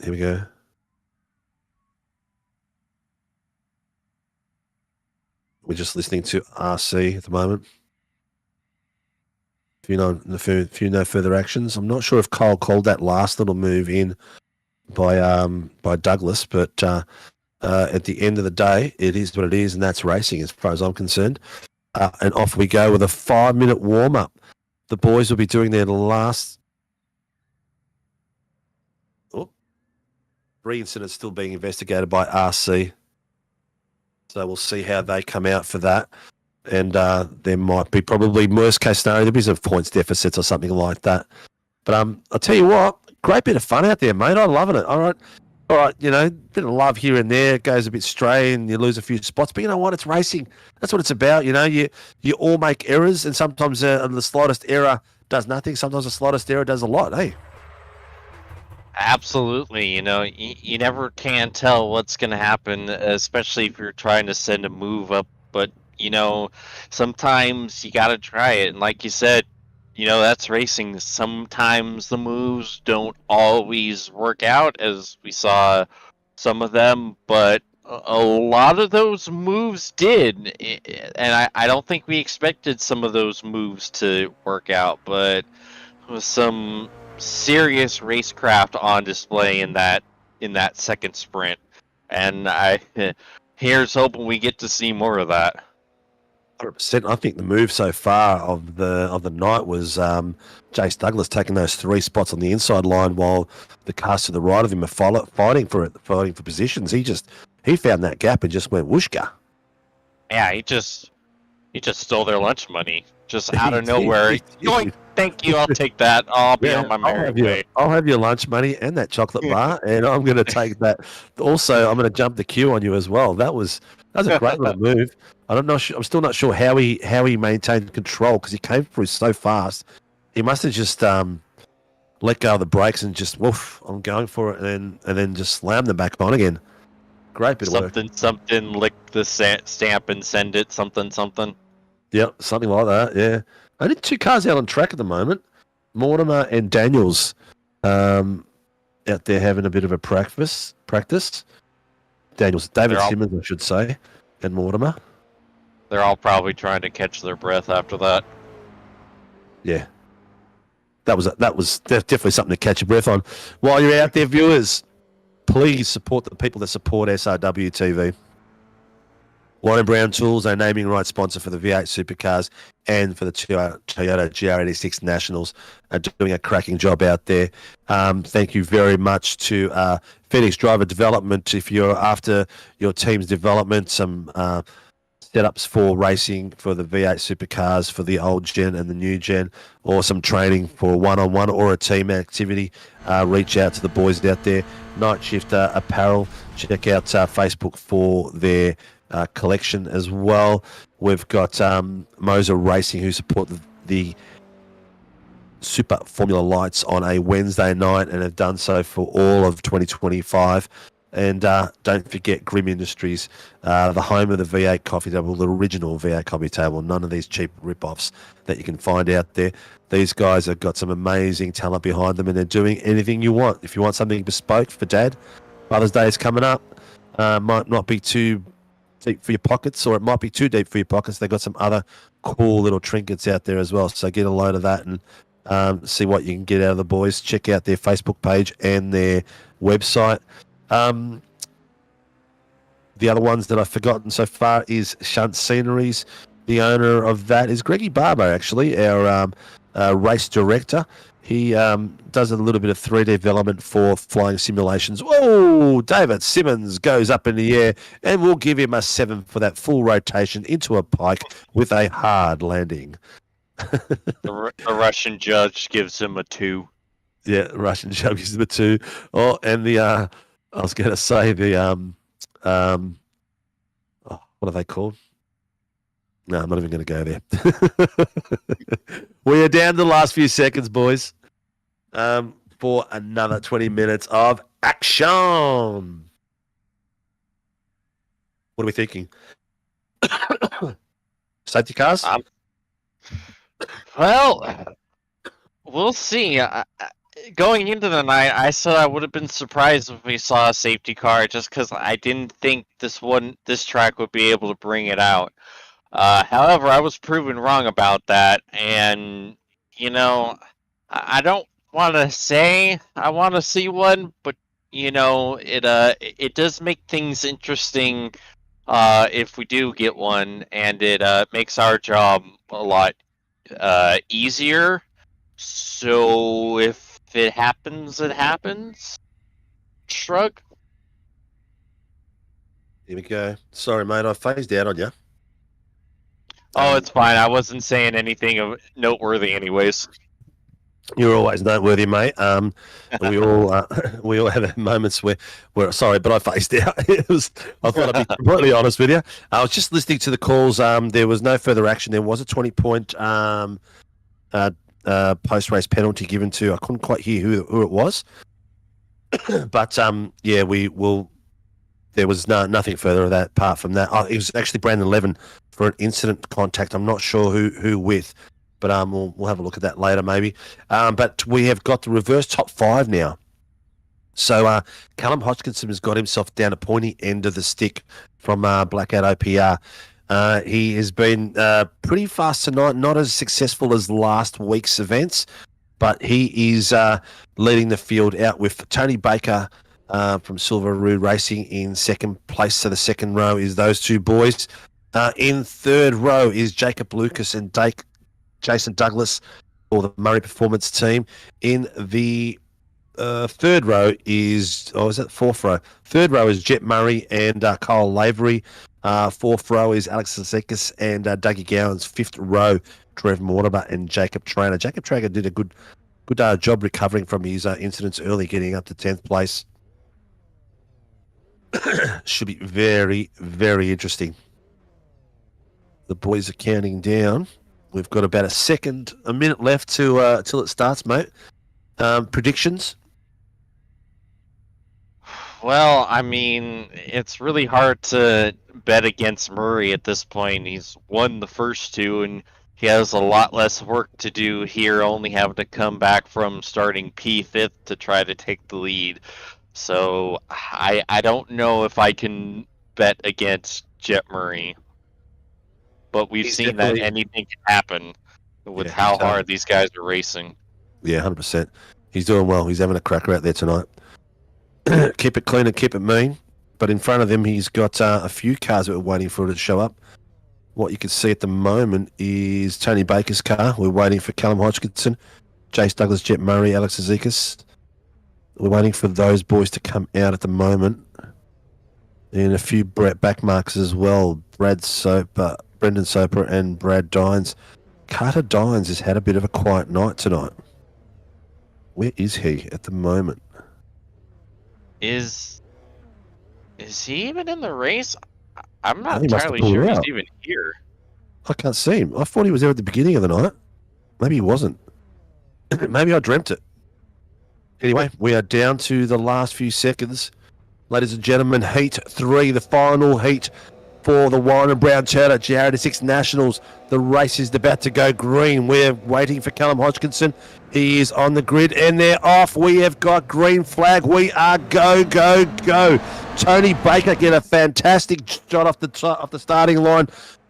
Here we go. We're just listening to RC at the moment. If you know further actions, I'm not sure if Kyle called that last little move in by Douglas, but at the end of the day, it is what it is, and that's racing as far as I'm concerned. And off we go with a 5-minute warm up. The boys will be doing their last. Three incidents still being investigated by RC. So we'll see how they come out for that. And there might be probably worst case scenario, there'll be some points deficits or something like that. But I'll tell you what, great bit of fun out there, mate. I'm loving it. All right, you know, bit of love here and there. It goes a bit stray and you lose a few spots. But you know what? It's racing. That's what it's about. You know, you all make errors, and sometimes the slightest error does nothing. Sometimes the slightest error does a lot, hey? Absolutely. You know, you never can tell what's going to happen, especially if you're trying to send a move up. But, you know, sometimes you got to try it. And like you said, you know, that's racing. Sometimes the moves don't always work out, as we saw some of them, but a lot of those moves did. And I don't think we expected some of those moves to work out, but with some serious racecraft on display in that second sprint, and here's hoping we get to see more of that. 100%. I think the move so far of the night was Jace Douglas taking those 3 spots on the inside line while the cars to the right of him are fighting for positions. He found that gap and just went whooshka. Yeah, he just stole their lunch money just out of nowhere. Thank you, I'll take that. I'll be on my merry way. I'll have your lunch money and that chocolate bar, and I'm going to take that. Also, I'm going to jump the queue on you as well. That was a great little move. I'm still not sure how he maintained control, because he came through so fast. He must have just let go of the brakes and just woof, I'm going for it, and then just slam them back on again. Great bit of work. Something, lick the stamp and send it, something. Yep, something like that, yeah. I did 2 cars out on track at the moment. Mortimer and Daniels out there having a bit of a practice. David Simmons, I should say, and Mortimer. They're all probably trying to catch their breath after that. Yeah. That was definitely something to catch your breath on. While you're out there, viewers, please support the people that support SRW TV. Warren Brown Tools, our naming rights sponsor for the V8 supercars and for the Toyota GR86 Nationals, are doing a cracking job out there. Thank you very much to Phoenix Driver Development. If you're after your team's development, some setups for racing for the V8 supercars for the old gen and the new gen, or some training for one-on-one or a team activity, reach out to the boys out there. Night Shift Apparel, check out Facebook for their collection as well. We've got Moser Racing, who support the Super Formula Lights on a Wednesday night and have done so for all of 2025. And don't forget Grim Industries, the home of the V8 coffee table, the original V8 coffee table, none of these cheap rip-offs that you can find out there. These guys have got some amazing talent behind them, and they're doing anything you want. If you want something bespoke for Dad, Mother's Day is coming up. Might not be too deep for your pockets, or it might be too deep for your pockets. They've got some other cool little trinkets out there as well. So get a load of that and see what you can get out of the boys. Check out their Facebook page and their website. The other ones that I've forgotten so far is Shunt Sceneries. The owner of that is Greggy Barber, actually, our race director. He does a little bit of 3D development for flying simulations. Whoa! David Simmons goes up in the air, and we'll give him a 7 for that full rotation into a pike with a hard landing. The Russian judge gives him a 2. Yeah, Russian judge gives him a 2. Oh, and the I was going to say the what are they called? No, I'm not even going to go there. We are down to the last few seconds, boys, for another 20 minutes of action. What are we thinking? Safety cars? Well, we'll see. Going into the night, I said I would have been surprised if we saw a safety car, just because I didn't think this track would be able to bring it out. However, I was proven wrong about that, and I don't want to say I want to see one, but it does make things interesting if we do get one, and it makes our job a lot easier. So if it happens, it happens. Shrug. Here we go. Sorry, mate, I phased out on you. Oh, it's fine. I wasn't saying anything of noteworthy, anyways. You're always noteworthy, mate. We all have moments where sorry, but I phased out. I thought I'd be completely honest with you. I was just listening to the calls. There was no further action. There was a 20-point post-race penalty given to. I couldn't quite hear who it was, but yeah, we will. There was nothing further of that apart from that. It was actually Brandon Levin for an incident contact. I'm not sure who with, but we'll have a look at that later maybe. But we have got the reverse top 5 now. So Callum Hodgkinson has got himself down a pointy end of the stick from Blackout OPR. He has been pretty fast tonight, not as successful as last week's events, but he is leading the field out with Tony Baker from Silveroo Racing in second place. So the second row is those two boys. In third row is Jacob Lucas and Jason Douglas for the Murray Performance team. In the third row is, is that fourth row? Third row is Jet Murray and Kyle Lavery. Fourth row is Alex Zekas and Dougie Gowans. Fifth row, Trev Mortimer and Jacob Trainer. Jacob Trainer did a good job recovering from his incidents early, getting up to 10th place. Should be very, very interesting. The boys are counting down. We've got about a minute left to till it starts, mate. Predictions? Well, I mean, it's really hard to bet against Murray at this point. He's won the first 2, and he has a lot less work to do here, only having to come back from starting P5 to try to take the lead. So I don't know if I can bet against Jet Murray. But we've seen that anything can happen with how hard these guys are racing. Yeah, 100%. He's doing well. He's having a cracker out there tonight. keep it clean and keep it mean. But in front of him, he's got a few cars that are waiting for it to show up. What you can see at the moment is Tony Baker's car. We're waiting for Callum Hodgkinson, Jace Douglas, Jet Murray, Alex Azikas. We're waiting for those boys to come out at the moment. And a few back markers as well. Brendan Soper and Brad Dines. Carter Dines has had a bit of a quiet night tonight. Where is he at the moment? Is he even in the race? I'm not He must have entirely pulled sure out. he's even here. I can't see him. I thought he was there at the beginning of the night. Maybe he wasn't. Maybe I dreamt it. Anyway, we are down to the last few seconds. Ladies and gentlemen, Heat 3, the final heat for the Warren and Brown Toyota GR86 Nationals. The race is about to go green. We're waiting for Callum Hodgkinson. He is on the grid and they're off. We have got green flag. We are go, go, go. Tony Baker get a fantastic shot off the starting line,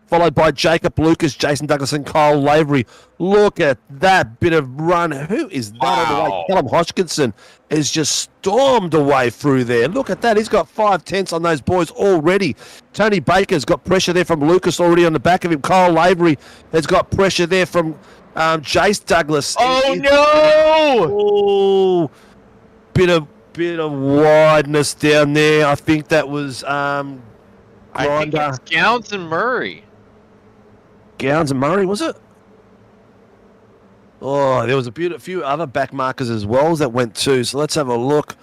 followed by Jacob Lucas, Jason Douglas and Kyle Lavery. Look at that bit of run. Who is that on the way? Callum Hodgkinson has just stormed away through there. Look at that. He's got 5/10 on those boys already. Tony Baker's got pressure there from Lucas already on the back of him. Kyle Lavery has got pressure there from Jace Douglas. Oh, Oh, no! bit of wideness down there. I think that was I think Grinder. it's Gowns and Murray. Gowns and Murray, was it? Oh, there was a few other back markers as well that went too. So let's have a look.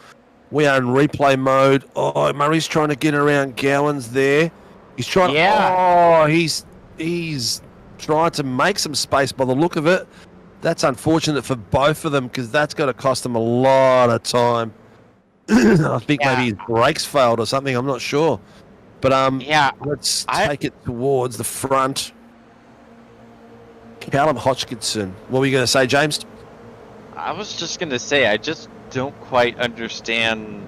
We are in replay mode. Oh, Murray's trying to get around Gowans there. He's trying. Yeah. Oh, he's trying to make some space by the look of it. That's unfortunate for both of them because that's going to cost them a lot of time. I think maybe his brakes failed or something. I'm not sure. But let's take it towards the front. Callum Hodgkinson. What were you going to say, James? I was just going to say, I just don't quite understand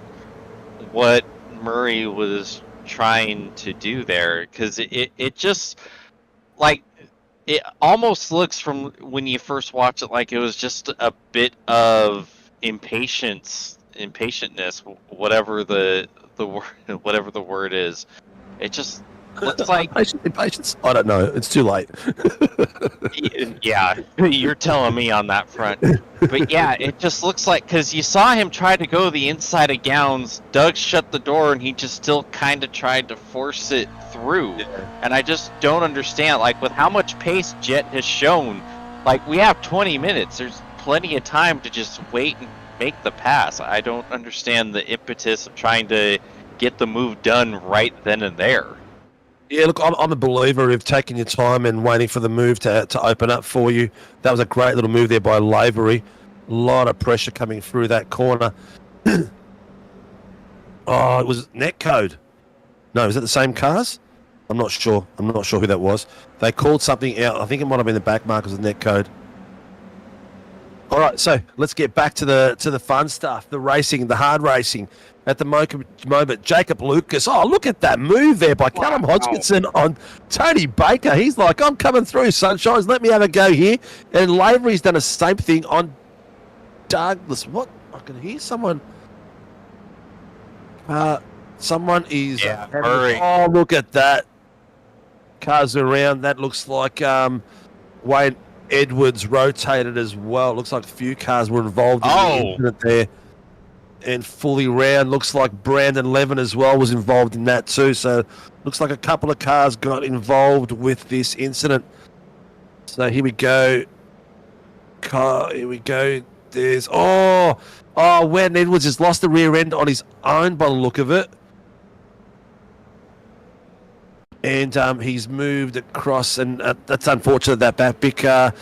what Murray was trying to do there, because it just, like, it almost looks from when you first watch it like it was just a bit of impatientness, whatever the word is. It just looks like Impatience? I don't know. It's too late. yeah, you're telling me on that front. But yeah, it just looks like, because you saw him try to go the inside of Gowns, Doug shut the door, and he just still kind of tried to force it through. And I just don't understand, like, with how much pace Jet has shown, like, we have 20 minutes. There's plenty of time to just wait and make the pass. I don't understand the impetus of trying to get the move done right then and there. Yeah, look, I'm a believer of taking your time and waiting for the move to open up for you. That was a great little move there by Lavery. A lot of pressure coming through that corner. Oh, it was Netcode. No, is that the same cars? I'm not sure. I'm not sure who that was. They called something out. I think it might have been the back markers of Netcode. All right, so let's get back to the fun stuff, the racing, the hard racing. At the moment, Jacob Lucas. Oh, look at that move there by Callum Hodgkinson on Tony Baker. He's like, I'm coming through, sunshines. Let me have a go here. And Lavery's done the same thing on Douglas. What? I can hear someone. Someone is. Hurry. Oh, look at that. Cars around. That looks like Wayne Edwards rotated as well. It looks like a few cars were involved in the incident there. And fully round, looks like Brandon Levin as well was involved in that too. So looks like a couple of cars got involved with this incident. So here we go. Here we go. There's Wayne Edwards has lost the rear end on his own by the look of it. And he's moved across, and that's unfortunate that back big car.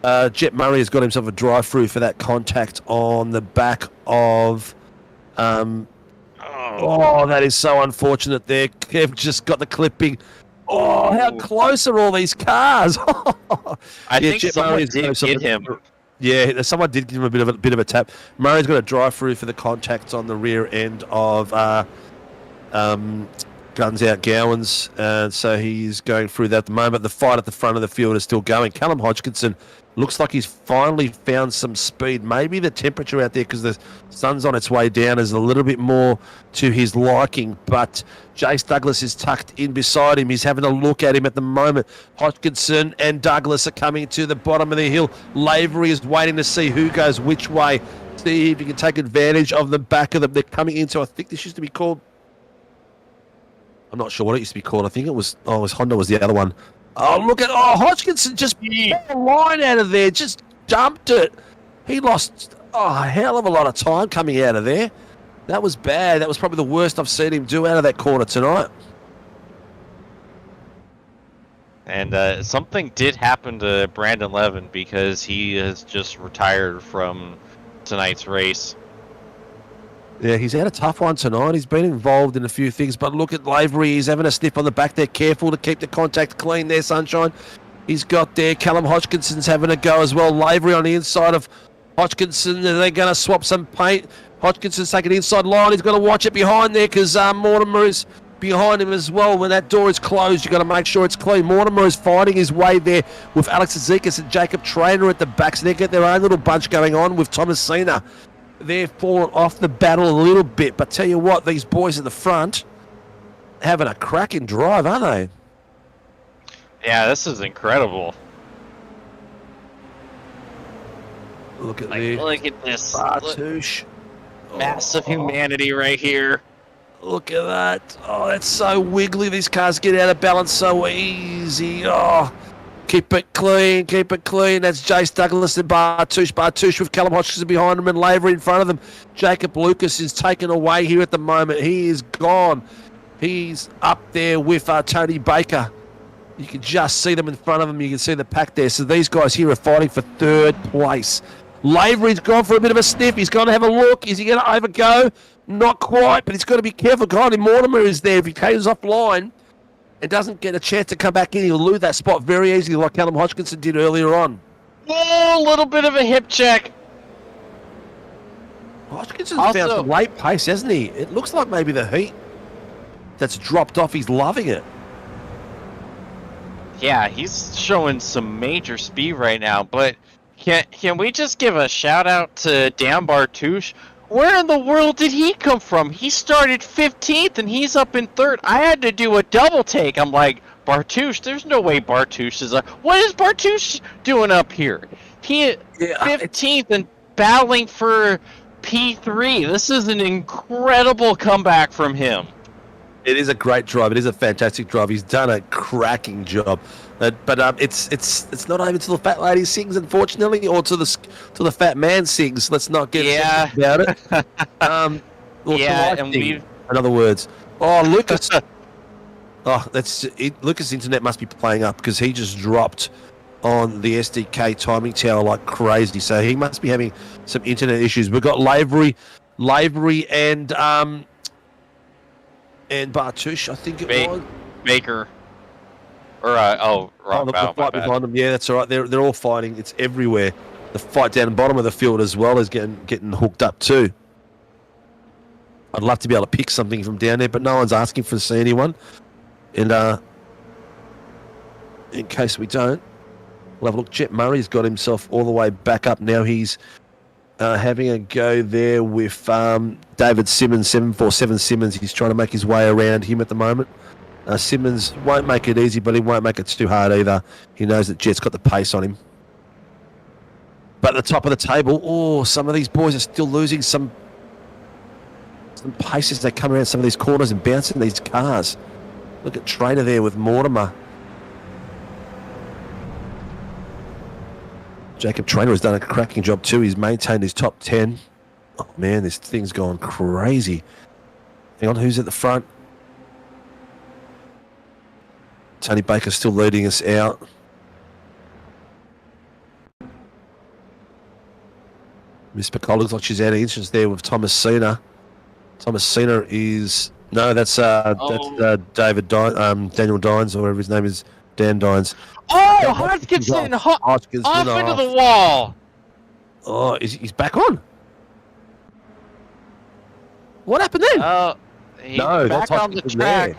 Jet Murray has got himself a drive-through for that contact on the back of. That is so unfortunate there. Kev just got the clipping. Oh, how close are all these cars? I think someone did get him. Yeah, someone did give him a bit of a tap. Murray's got a drive-through for the contacts on the rear end of guns out Gowans, and so he's going through that at the moment. The fight at the front of the field is still going. Callum Hodgkinson looks like he's finally found some speed. Maybe the temperature out there, because the sun's on its way down, is a little bit more to his liking, but Jace Douglas is tucked in beside him. He's having a look at him at the moment. Hodgkinson and Douglas are coming to the bottom of the hill. Lavery is waiting to see who goes which way, see if he can take advantage of the back of them. They're coming into, I think this used to be called, I'm not sure what it used to be called. I think it was Honda was the other one. Oh, look at, Hodgkinson just pulled a line out of there, just dumped it. He lost a hell of a lot of time coming out of there. That was bad. That was probably the worst I've seen him do out of that corner tonight. And something did happen to Brandon Levin, because he has just retired from tonight's race. Yeah, he's had a tough one tonight. He's been involved in a few things, but look at Lavery. He's having a sniff on the back there. Careful to keep the contact clean there, Sunshine. He's got there. Callum Hodgkinson's having a go as well. Lavery on the inside of Hodgkinson. Are they going to swap some paint? Hodgkinson's taking inside line. He's got to watch it behind there, because Mortimer is behind him as well. When that door is closed, you've got to make sure it's clean. Mortimer is fighting his way there with Alex Azikas and Jacob Traynor at the back, so they get their own little bunch going on with Thomasina. They're falling off the battle a little bit, but tell you what, these boys at the front having a cracking drive, aren't they? Yeah, this is incredible. Look at Look at this. Bartouche. Massive humanity right here. Look at that. Oh, that's so wiggly. These cars get out of balance so easy. Oh, keep it clean, keep it clean. That's Jace Douglas and Bartouche. Bartouche with Callum Hodgkinson behind him and Lavery in front of them. Jacob Lucas is taken away here at the moment. He is gone. He's up there with Tony Baker. You can just see them in front of him. You can see the pack there. So these guys here are fighting for third place. Lavery's gone for a bit of a sniff. He's going to have a look. Is he going to overgo? Not quite, but he's got to be careful. Connie Mortimer is there. If he goes offline and doesn't get a chance to come back in, he'll lose that spot very easily, like Callum Hodgkinson did earlier on. Whoa, a little bit of a hip check. Hodgkinson's found some late pace, hasn't he? It looks like maybe the heat that's dropped off. He's loving it. Yeah, he's showing some major speed right now, but can we just give a shout out to Dan Bartouche? Where in the world did he come from? He started 15th and he's up in 3rd. I had to do a double take. I'm like, Bartouche, there's no way Bartouche is up. What is Bartouche doing up here? He 15th and battling for P3. This is an incredible comeback from him. It is a great drive. It is a fantastic drive. He's done a cracking job. But it's not over till the fat lady sings, unfortunately, or to the fat man sings. Let's not get about it. In other words. Oh, Lucas. Lucas' internet must be playing up, because he just dropped on the SDK timing tower like crazy. So he must be having some internet issues. We've got Lavery and Bartouche, I think it was. Baker. Or, the fight behind them. Yeah, that's all right. They're all fighting. It's everywhere. The fight down the bottom of the field as well is getting hooked up too. I'd love to be able to pick something from down there, but no one's asking for to see anyone. And in case we don't, we'll have a look. Jet Murray's got himself all the way back up now. He's having a go there with David Simmons, 747 Simmons. He's trying to make his way around him at the moment. Simmons won't make it easy, but he won't make it too hard either. He knows that Jet's got the pace on him. But at the top of the table, some of these boys are still losing some pace as they come around some of these corners and bouncing these cars. Look at Traynor there with Mortimer. Jacob Traynor has done a cracking job too. He's maintained his top 10. Oh man, this thing's gone crazy. Hang on, who's at the front? Tony Baker's still leading us out. Miss Picola looks like she's out of interest there with Thomasina. Thomasina is... No, that's David Daniel Dines, or whatever his name is. Dan Dines. Oh, Hodgkinson off into the wall. Oh, he's back on? What happened then? He's back on the track.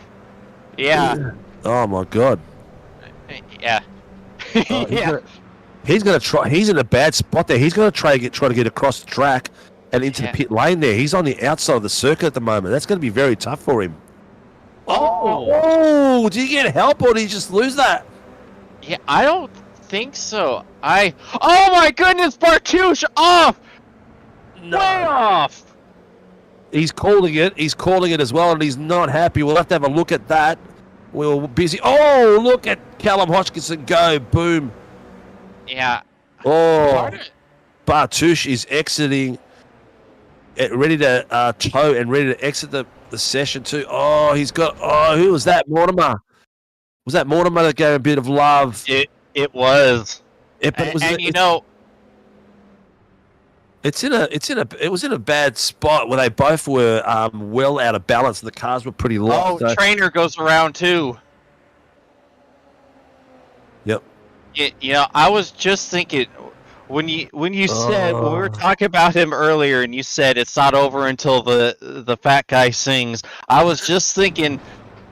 Yeah. Oh my God. Yeah. Oh, Yeah. he's gonna try. He's in a bad spot there. He's gonna try to get across the track and into the Yeah. pit lane there. He's on the outside of the circuit at the moment. That's going to be very tough for him. Oh, did he get help or did he just lose that? Yeah, I don't think so. Oh my goodness, Bartouche off! No. Way off! He's calling it. He's calling it as well, and he's not happy. We'll have to have a look at that. We're busy. Oh, look at Callum Hodgkinson go. Boom. Yeah. Oh, Bartouche is exiting, ready to tow and ready to exit the session too. Oh, he's got. Oh, who was that? Mortimer. Was that Mortimer that gave a bit of love? It was. But it was, and you know, it was in a bad spot where they both were well out of balance and the cars were pretty low. oh, Trainer goes around too. Yep. You know, I was just thinking when you said when we were talking about him earlier, and you said it's not over until the fat guy sings. I was just thinking,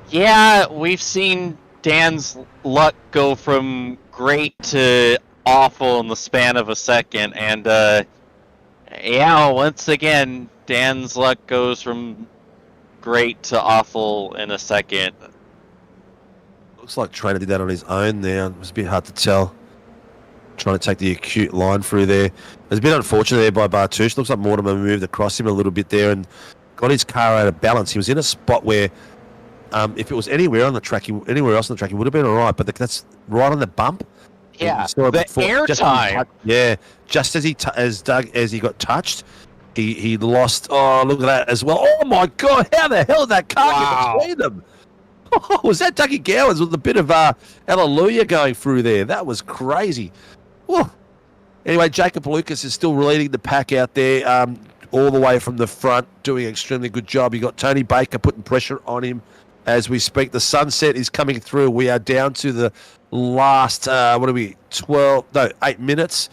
yeah, we've seen Dan's luck go from great to awful in the span of a second, and yeah, once again, Dan's luck goes from great to awful in a second. Looks like Trainer did that on his own there. It was a bit hard to tell. Trying to take the acute line through there. It was a bit unfortunate there by Bartouche. Looks like Mortimer moved across him a little bit there and got his car out of balance. He was in a spot where if it was anywhere else on the track, he would have been all right. But that's right on the bump. Yeah, the air time. Yeah, just as he got touched, he lost. Oh, look at that as well. Oh my God, how the hell did that car get between them? Oh, was that Dougie Gowans with a bit of hallelujah going through there? That was crazy. Whoa. Anyway, Jacob Lucas is still leading the pack out there, all the way from the front, doing an extremely good job. You got Tony Baker putting pressure on him as we speak. The sunset is coming through. We are down to the last 8 minutes.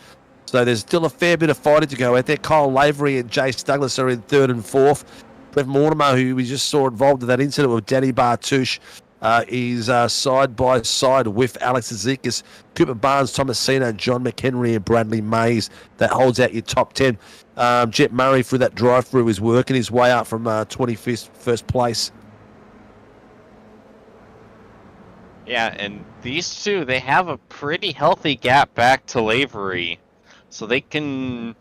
So there's still a fair bit of fighting to go out there. Kyle Lavery and Jace Douglas are in third and fourth. Brett Mortimer, who we just saw involved in that incident with Danny Bartouche, is side by side with Alex Zikas, Cooper Barnes, Thomas Cena, John McHenry, and Bradley Mays. That holds out your top 10. Jet Murray through that drive-through is working his way up from 25th first place. Yeah, and these two, they have a pretty healthy gap back to Lavery. So they can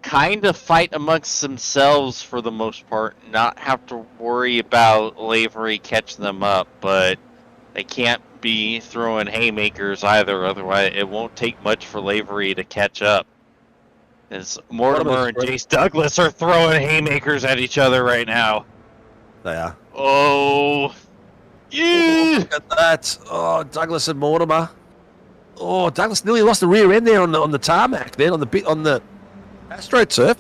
kind of fight amongst themselves for the most part, not have to worry about Lavery catching them up, but they can't be throwing haymakers either, otherwise it won't take much for Lavery to catch up. As Mortimer and Jace Douglas are throwing haymakers at each other right now. They are. Oh, yeah. Look at that. Oh, Douglas and Mortimer. Oh, Douglas nearly lost the rear end there on the tarmac, then on the AstroTurf.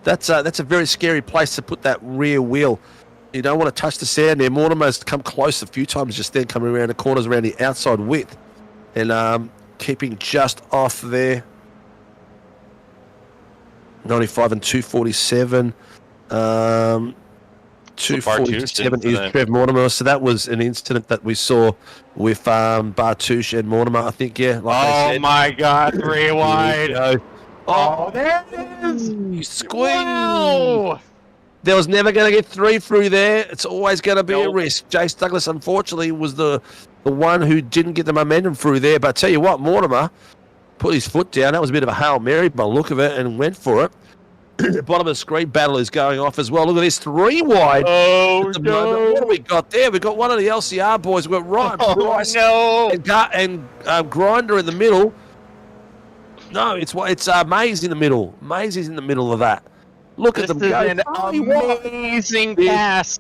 That's a very scary place to put that rear wheel. You don't want to touch the sand there. Mortimer's come close a few times just then, coming around the corners around the outside width, and keeping just off there. 95 and 247. 247 is Trev Mortimer. So that was an incident that we saw with Bartouche and Mortimer, I think, yeah. Oh my God, 3 wide. Oh, there it is! Squeeze! Wow. There was never going to get 3 through there. It's always going to be a risk. Jace Douglas, unfortunately, was the one who didn't get the momentum through there. But I tell you what, Mortimer put his foot down. That was a bit of a Hail Mary by the look of it, and went for it. The bottom of the screen battle is going off as well. Look at this, 3 wide. Oh, no. What have we got there? We've got one of the LCR boys. We've got Ryan Price and Grinder in the middle. No, it's Mays in the middle. Mays is in the middle of that. Look at them go. This is an amazing pass.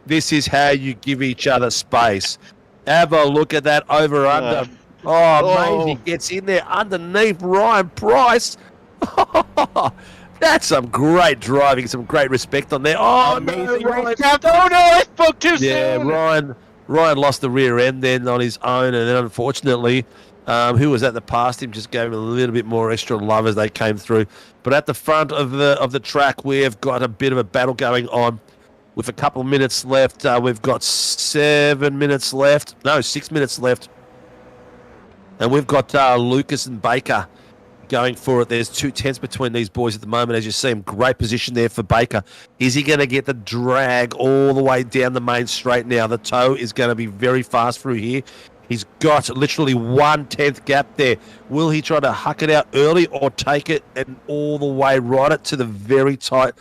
This is how you give each other space. Have a look at that over-under. Maisie gets in there underneath Ryan Price. That's some great driving, some great respect on there. Oh, amazing racetrack. Oh, no, I spoke too soon. Yeah, Ryan lost the rear end then on his own, and then unfortunately, who was at the past him just gave him a little bit more extra love as they came through. But at the front of the track, we've got a bit of a battle going on with a couple of minutes left. We've got 7 minutes left. No, 6 minutes left. And we've got Lucas and Baker going for it. There's 2 tenths between these boys at the moment. As you see him, great position there for Baker. Is he going to get the drag all the way down the main straight now? The toe is going to be very fast through here. He's got literally 1/10 gap there. Will he try to huck it out early or take it and all the way right it to the very tight,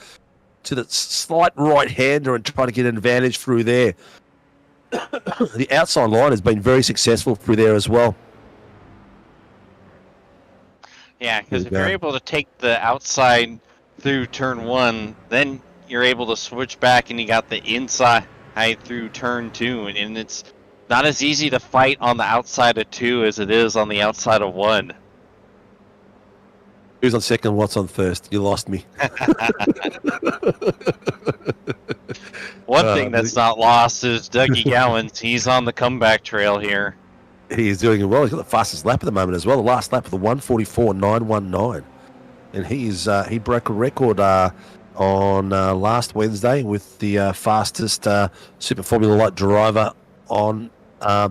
to the slight right-hander and try to get an advantage through there? The outside line has been very successful through there as well. Yeah, because if you're able to take the outside through turn 1, then you're able to switch back and you got the inside through turn 2, and it's not as easy to fight on the outside of 2 as it is on the outside of 1. Who's on second? What's on first? You lost me. One thing that's not lost is Dougie Gowans. He's on the comeback trail here. He's doing it well. He's got the fastest lap at the moment as well. The last lap of the 1:44.919, and he broke a record on last Wednesday with the fastest Super Formula Light driver on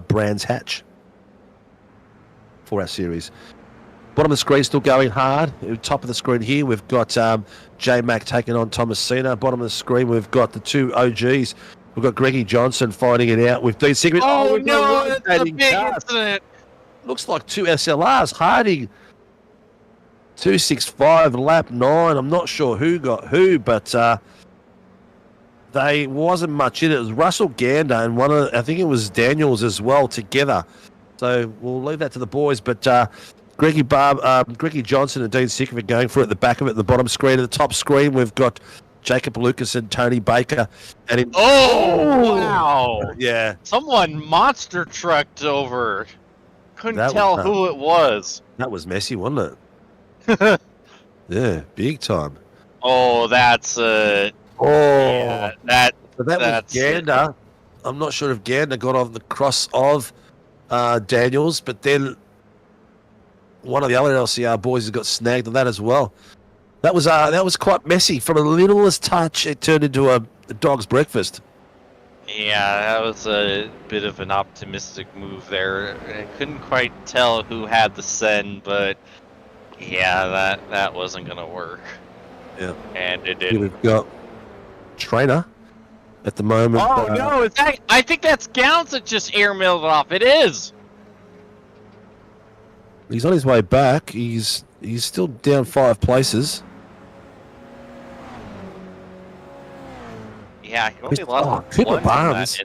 Brands Hatch for our series. Bottom of the screen still going hard. Top of the screen here, we've got J-Mac taking on Thomasina. Bottom of the screen, we've got the 2 OGs. We've got Greggy Johnson fighting it out with Dean Sigrid. Oh no, that's a big incident. Looks like 2 SLRs. Harding 265 lap 9. I'm not sure who got who, but they wasn't much in it. It was Russell Gander and I think it was Daniels as well together. So we'll leave that to the boys, but Greggy Johnson and Dean Sickert going for it at the back of it, the bottom screen. At the top screen, we've got Jacob Lucas and Tony Baker. And wow! Yeah, someone monster trucked over. Couldn't tell who it was. That was messy, wasn't it? Yeah, big time. Oh, that's yeah, that was Gander. I'm not sure if Gander got on the cross of Daniels, but then one of the other LCR boys has got snagged on that as well. That was quite messy. From a littlest touch, it turned into a dog's breakfast. Yeah, that was a bit of an optimistic move there. I couldn't quite tell who had the send, but yeah, that wasn't going to work. Yeah. And it didn't. We've got Trainer at the moment. Oh, no, is that, I think that's Gowns that just airmailed it off. It is. He's on his way back. He's still down 5 places. Yeah, he only lost Cooper Barnes.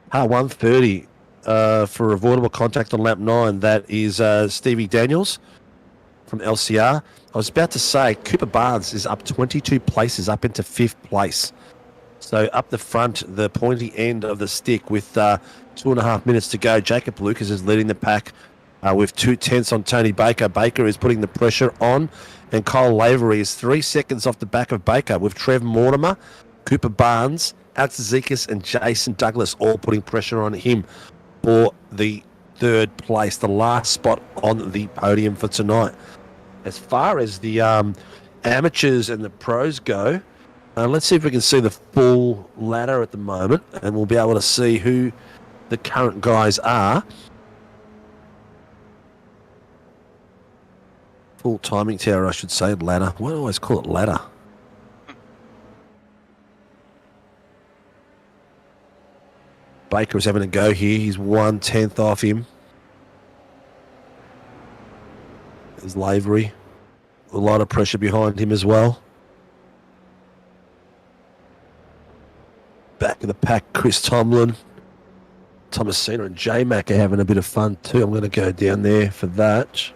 Par 130 for avoidable contact on lap 9. That is Stevie Daniels from LCR. I was about to say Cooper Barnes is up 22 places, up into 5th place. So up the front, the pointy end of the stick with 2.5 minutes to go. Jacob Lucas is leading the pack with 2 tenths on Tony Baker. Baker is putting the pressure on, and Kyle Lavery is 3 seconds off the back of Baker with Trev Mortimer, Cooper Barnes, Alex Zekas and Jason Douglas all putting pressure on him for the 3rd place, the last spot on the podium for tonight. As far as the amateurs and the pros go, let's see if we can see the full ladder at the moment, and we'll be able to see who the current guys are. Full timing tower, I should say, ladder. Why do I always call it ladder? Baker is having a go here. He's 1/10 off him. There's Lavery. A lot of pressure behind him as well. Back of the pack, Chris Tomlin, Thomasina and J-Mac are having a bit of fun too. I'm going to go down there for that.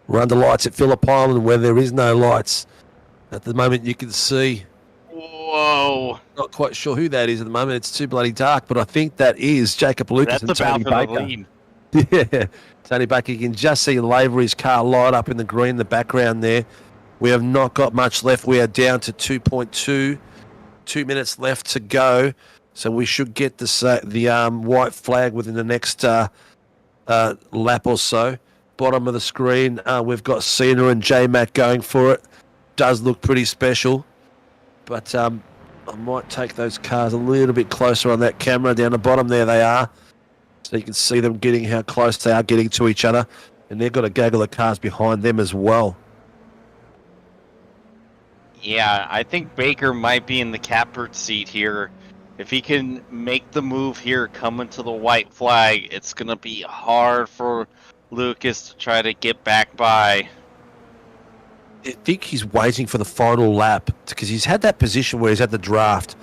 We're under lights at Phillip Island where there is no lights. At the moment you can see. Whoa. Not quite sure who that is at the moment. It's too bloody dark, but I think that is Jacob Lucas That's and Tony Baker. Yeah, Tony Baker. You can just see Lavery's car light up in the green in the background there. We have not got much left. We are down to 2.2. 2 minutes left to go. So we should get the white flag within the next lap or so. Bottom of the screen, we've got Cena and J-Mac going for it. Does look pretty special. But I might take those cars a little bit closer on that camera. Down the bottom there they are. So you can see them getting how close they are getting to each other. And they've got a gaggle of cars behind them as well. Yeah, I think Baker might be in the catbird seat here. If he can make the move here, coming to the white flag, it's going to be hard for Lucas to try to get back by. I think he's waiting for the final lap because he's had that position where he's at the draft.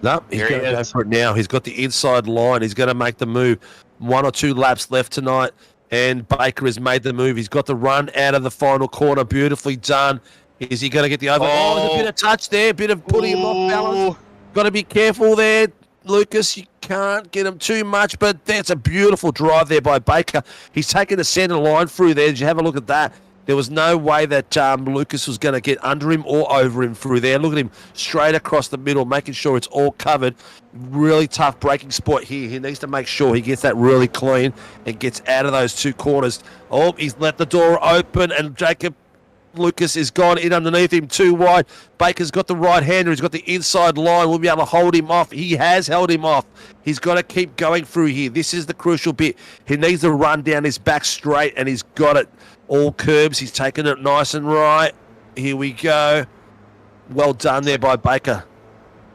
No, he's going to go for it now. He's got the inside line. He's going to make the move. 1 or 2 laps left tonight, and Baker has made the move. He's got the run out of the final corner. Beautifully done. Is he going to get the over? Oh, there's a bit of touch there, a bit of putting him off balance. Got to be careful there, Lucas. You can't get him too much, but that's a beautiful drive there by Baker. He's taken the centre line through there. Did you have a look at that? There was no way that Lucas was going to get under him or over him through there. Look at him straight across the middle, making sure it's all covered. Really tough braking spot here. He needs to make sure he gets that really clean and gets out of those 2 corners. Oh, he's let the door open, and Jacob Lucas is gone in underneath him, too wide. Baker's got the right-hander. He's got the inside line. We'll be able to hold him off. He has held him off. He's got to keep going through here. This is the crucial bit. He needs to run down his back straight, and he's got it. All curbs. He's taken it nice and right. Here we go. Well done there by Baker.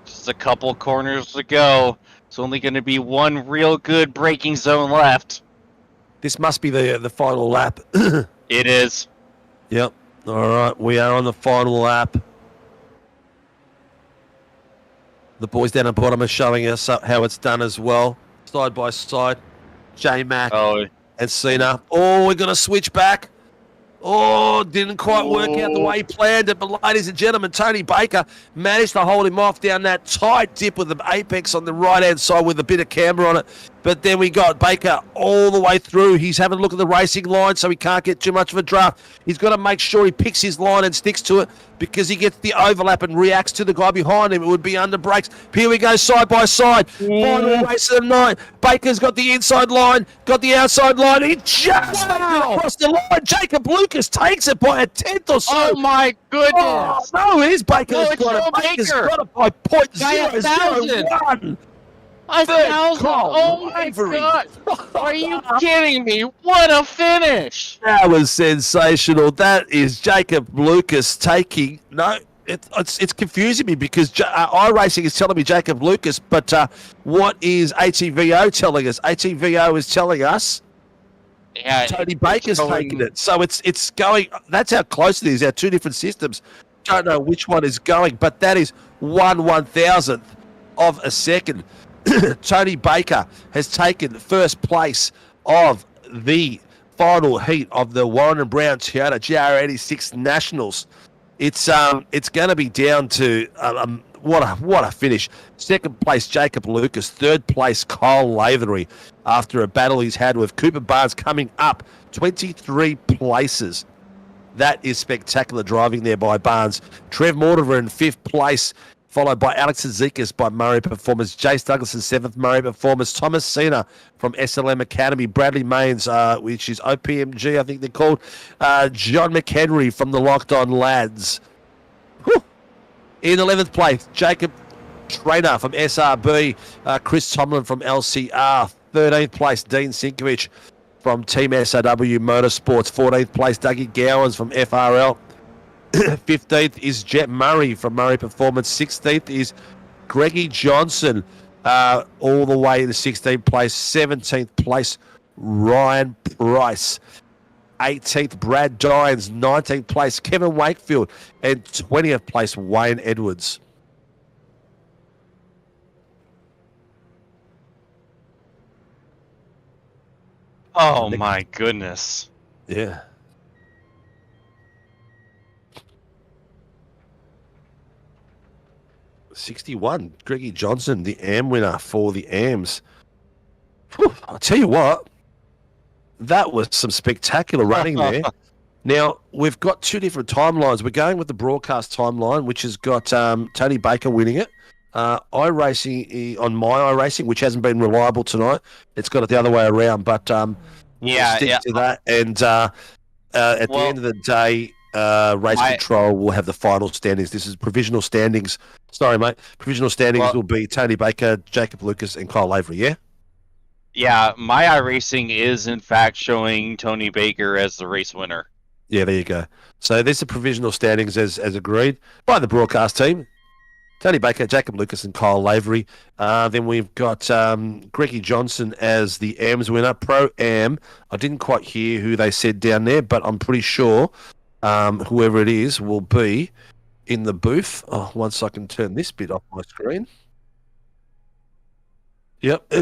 Just a couple corners to go. It's only going to be one real good braking zone left. This must be the final lap. It is. Yep. All right. We are on the final lap. The boys down at the bottom are showing us how it's done as well. Side by side. J-Mac and Cena. Oh, we're going to switch back. Oh, didn't quite work out the way he planned it. But ladies and gentlemen, Tony Baker managed to hold him off down that tight dip with the apex on the right-hand side with a bit of camber on it. But then we got Baker all the way through. He's having a look at the racing line, so he can't get too much of a draft. He's got to make sure he picks his line and sticks to it because he gets the overlap and reacts to the guy behind him. It would be under brakes. Here we go, side by side. Final race of the night. Baker's got the inside line, got the outside line. He just makes it across the line. Jacob Lucas takes it by a tenth or so. Oh, my goodness. Oh, no, it is Baker. No, it's got it. Baker's got it by 0.001. 1,000! Oh my god! Are you kidding me? What a finish! That was sensational. That is Jacob Lucas taking. No, it's confusing me because iRacing is telling me Jacob Lucas, but what is ATVO telling us? ATVO is telling us Tony Baker's taking it. So it's going. That's how close it is. Our 2 different systems. Don't know which one is going, but that is 1/1000th of a second. Tony Baker has taken first place of the final heat of the Warren and Brown Toyota GR86 Nationals. It's going to be down to what a finish. Second place Jacob Lucas, third place Kyle Lathery after a battle he's had with Cooper Barnes coming up 23 places. That is spectacular driving there by Barnes. Trev Mortimer in 5th place, followed by Alex Zikas by Murray Performance, Jace Douglas in 7th, Murray Performance, Thomas Cena from SLM Academy, Bradley Mains, which is OPMG, I think they're called, John McHenry from the Locked On Lads. Whew. In 11th place, Jacob Trainer from SRB, Chris Tomlin from LCR, 13th place, Dean Sinkovich from Team SRW Motorsports, 14th place, Dougie Gowans from FRL, 15th is Jet Murray from Murray Performance. 16th is Greggy Johnson, all the way to 16th place. 17th place, Ryan Price. 18th, Brad Dines. 19th place, Kevin Wakefield. And 20th place, Wayne Edwards. Oh, my goodness. Yeah. '61, Greggy Johnson, the AM winner for the AMs. Whew, I'll tell you what, that was some spectacular running there. Now, we've got 2 different timelines. We're going with the broadcast timeline, which has got Tony Baker winning it. iRacing, on my iRacing, which hasn't been reliable tonight, it's got it the other way around. But Yeah, stick yeah. to that. And at the Well, end of the day, race I- control will have the final standings. This is provisional standings. Sorry, mate. Provisional standings Well- will be Tony Baker, Jacob Lucas, and Kyle Lavery. Yeah. Yeah, my iRacing is in fact showing Tony Baker as the race winner. Yeah, there you go. So these are provisional standings as agreed by the broadcast team. Tony Baker, Jacob Lucas, and Kyle Lavery. Then we've got Greggy Johnson as the AMS winner. Pro Am. I didn't quite hear who they said down there, but I'm pretty sure whoever it is will be in the booth. Oh, once I can turn this bit off my screen. Yep.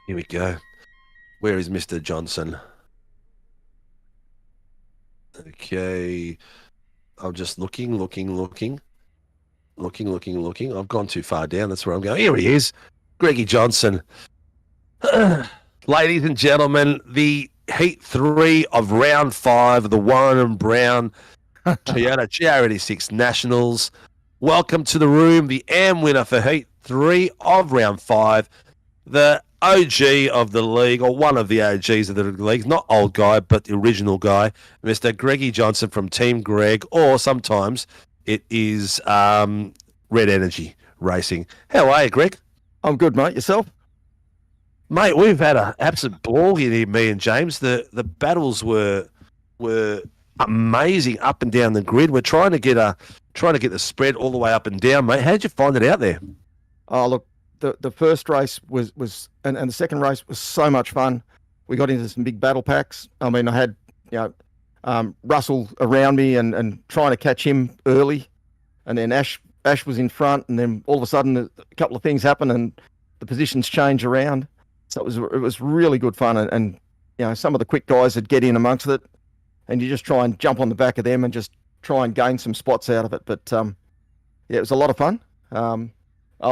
Here we go. Where is Mr. Johnson? Okay. I'm just looking. I've gone too far down. That's where I'm going. Here he is. Greggy Johnson. Ladies and gentlemen, the Heat 3 of Round 5 of the Warren and Brown Toyota GR86 Nationals. Welcome to the room, the AM winner for Heat 3 of Round 5. The OG of the league, or one of the OGs of the league, not old guy, but the original guy, Mr. Greggy Johnson from Team Greg, or sometimes it is Red Energy Racing. How are you, Greg? I'm good, mate. Yourself? Mate, we've had an absolute ball in here, me and James. The battles were amazing up and down the grid. We're trying to get the spread all the way up and down, mate. How did you find it out there? Oh, look, the first race was and the second race was so much fun. We got into some big battle packs. I mean, I had Russell around me and trying to catch him early, and then Ash was in front, and then all of a sudden a couple of things happen and the positions change around. So it was really good fun, and some of the quick guys would get in amongst it, and you just try and jump on the back of them and just try and gain some spots out of it. But it was a lot of fun.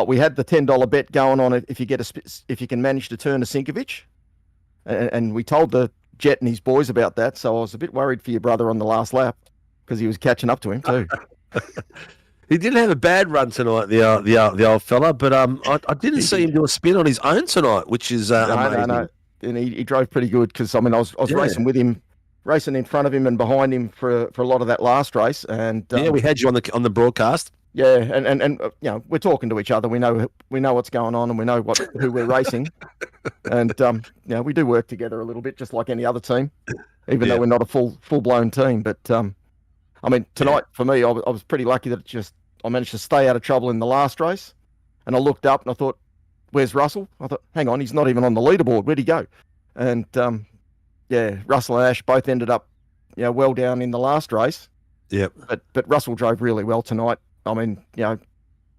We had the $10 bet going on it if you can manage to turn a Sinkovich, and we told the Jet and his boys about that. So I was a bit worried for your brother on the last lap because he was catching up to him too. He didn't have a bad run tonight, the old fella, but I didn't see him do a spin on his own tonight, which is amazing. No. And he drove pretty good because I was racing with him, racing in front of him and behind him for a lot of that last race. And we had you on the broadcast. Yeah, and we're talking to each other. We know what's going on, and we know who we're racing, and we do work together a little bit, just like any other team, even though we're not a full blown team. But tonight for me, I was pretty lucky that I managed to stay out of trouble in the last race, and I looked up and I thought, "Where's Russell?" I thought, "Hang on, he's not even on the leaderboard. Where'd he go?" And Russell and Ash both ended up, well down in the last race. Yep. But Russell drove really well tonight.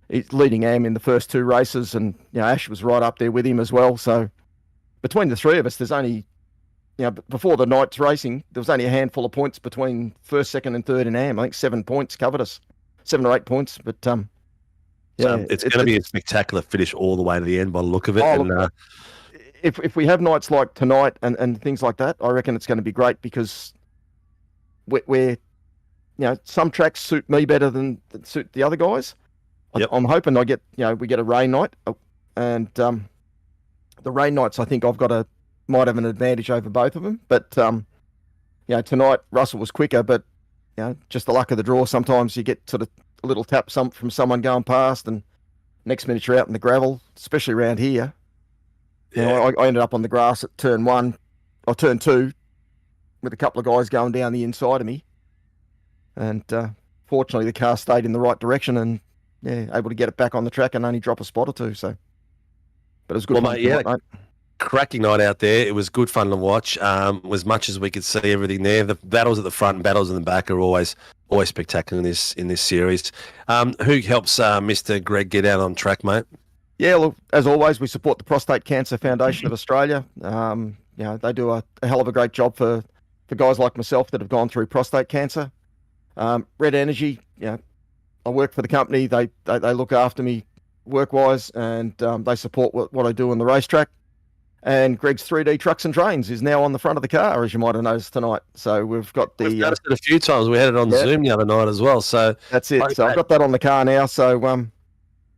He's leading AM in the first two races, and Ash was right up there with him as well. So between the three of us, there's only, before the night's racing, there was only a handful of points between first, second, and third in AM. I think 7 points covered us, 7 or 8 points. But so it's going to be a spectacular finish all the way to the end by the look of it. If we have nights like tonight and things like that, I reckon it's going to be great because we're some tracks suit me better than suit the other guys. Yep. I'm hoping we get a rain night, and the rain nights I think might have an advantage over both of them. But tonight Russell was quicker, but just the luck of the draw. Sometimes you get sort of a little tap from someone going past, and next minute you're out in the gravel, especially around here. Yeah. I ended up on the grass at turn 2, with a couple of guys going down the inside of me. And fortunately, the car stayed in the right direction and able to get it back on the track and only drop a spot or two. So, but it was good. Well, mate, cracking night out there. It was good fun to watch. As much as we could see everything there, the battles at the front and battles in the back are always spectacular in this series. Who helps Mr. Greg get out on track, mate? Yeah, look, as always, we support the Prostate Cancer Foundation of Australia. They do a hell of a great job for guys like myself that have gone through prostate cancer. Red Energy, I work for the company. They look after me work-wise, and they support what I do on the racetrack. And Greg's 3D Trucks and Trains is now on the front of the car, as you might have noticed tonight. So we've got We've noticed it a few times. We had it on Zoom the other night as well. So that's it. So I've got that on the car now. So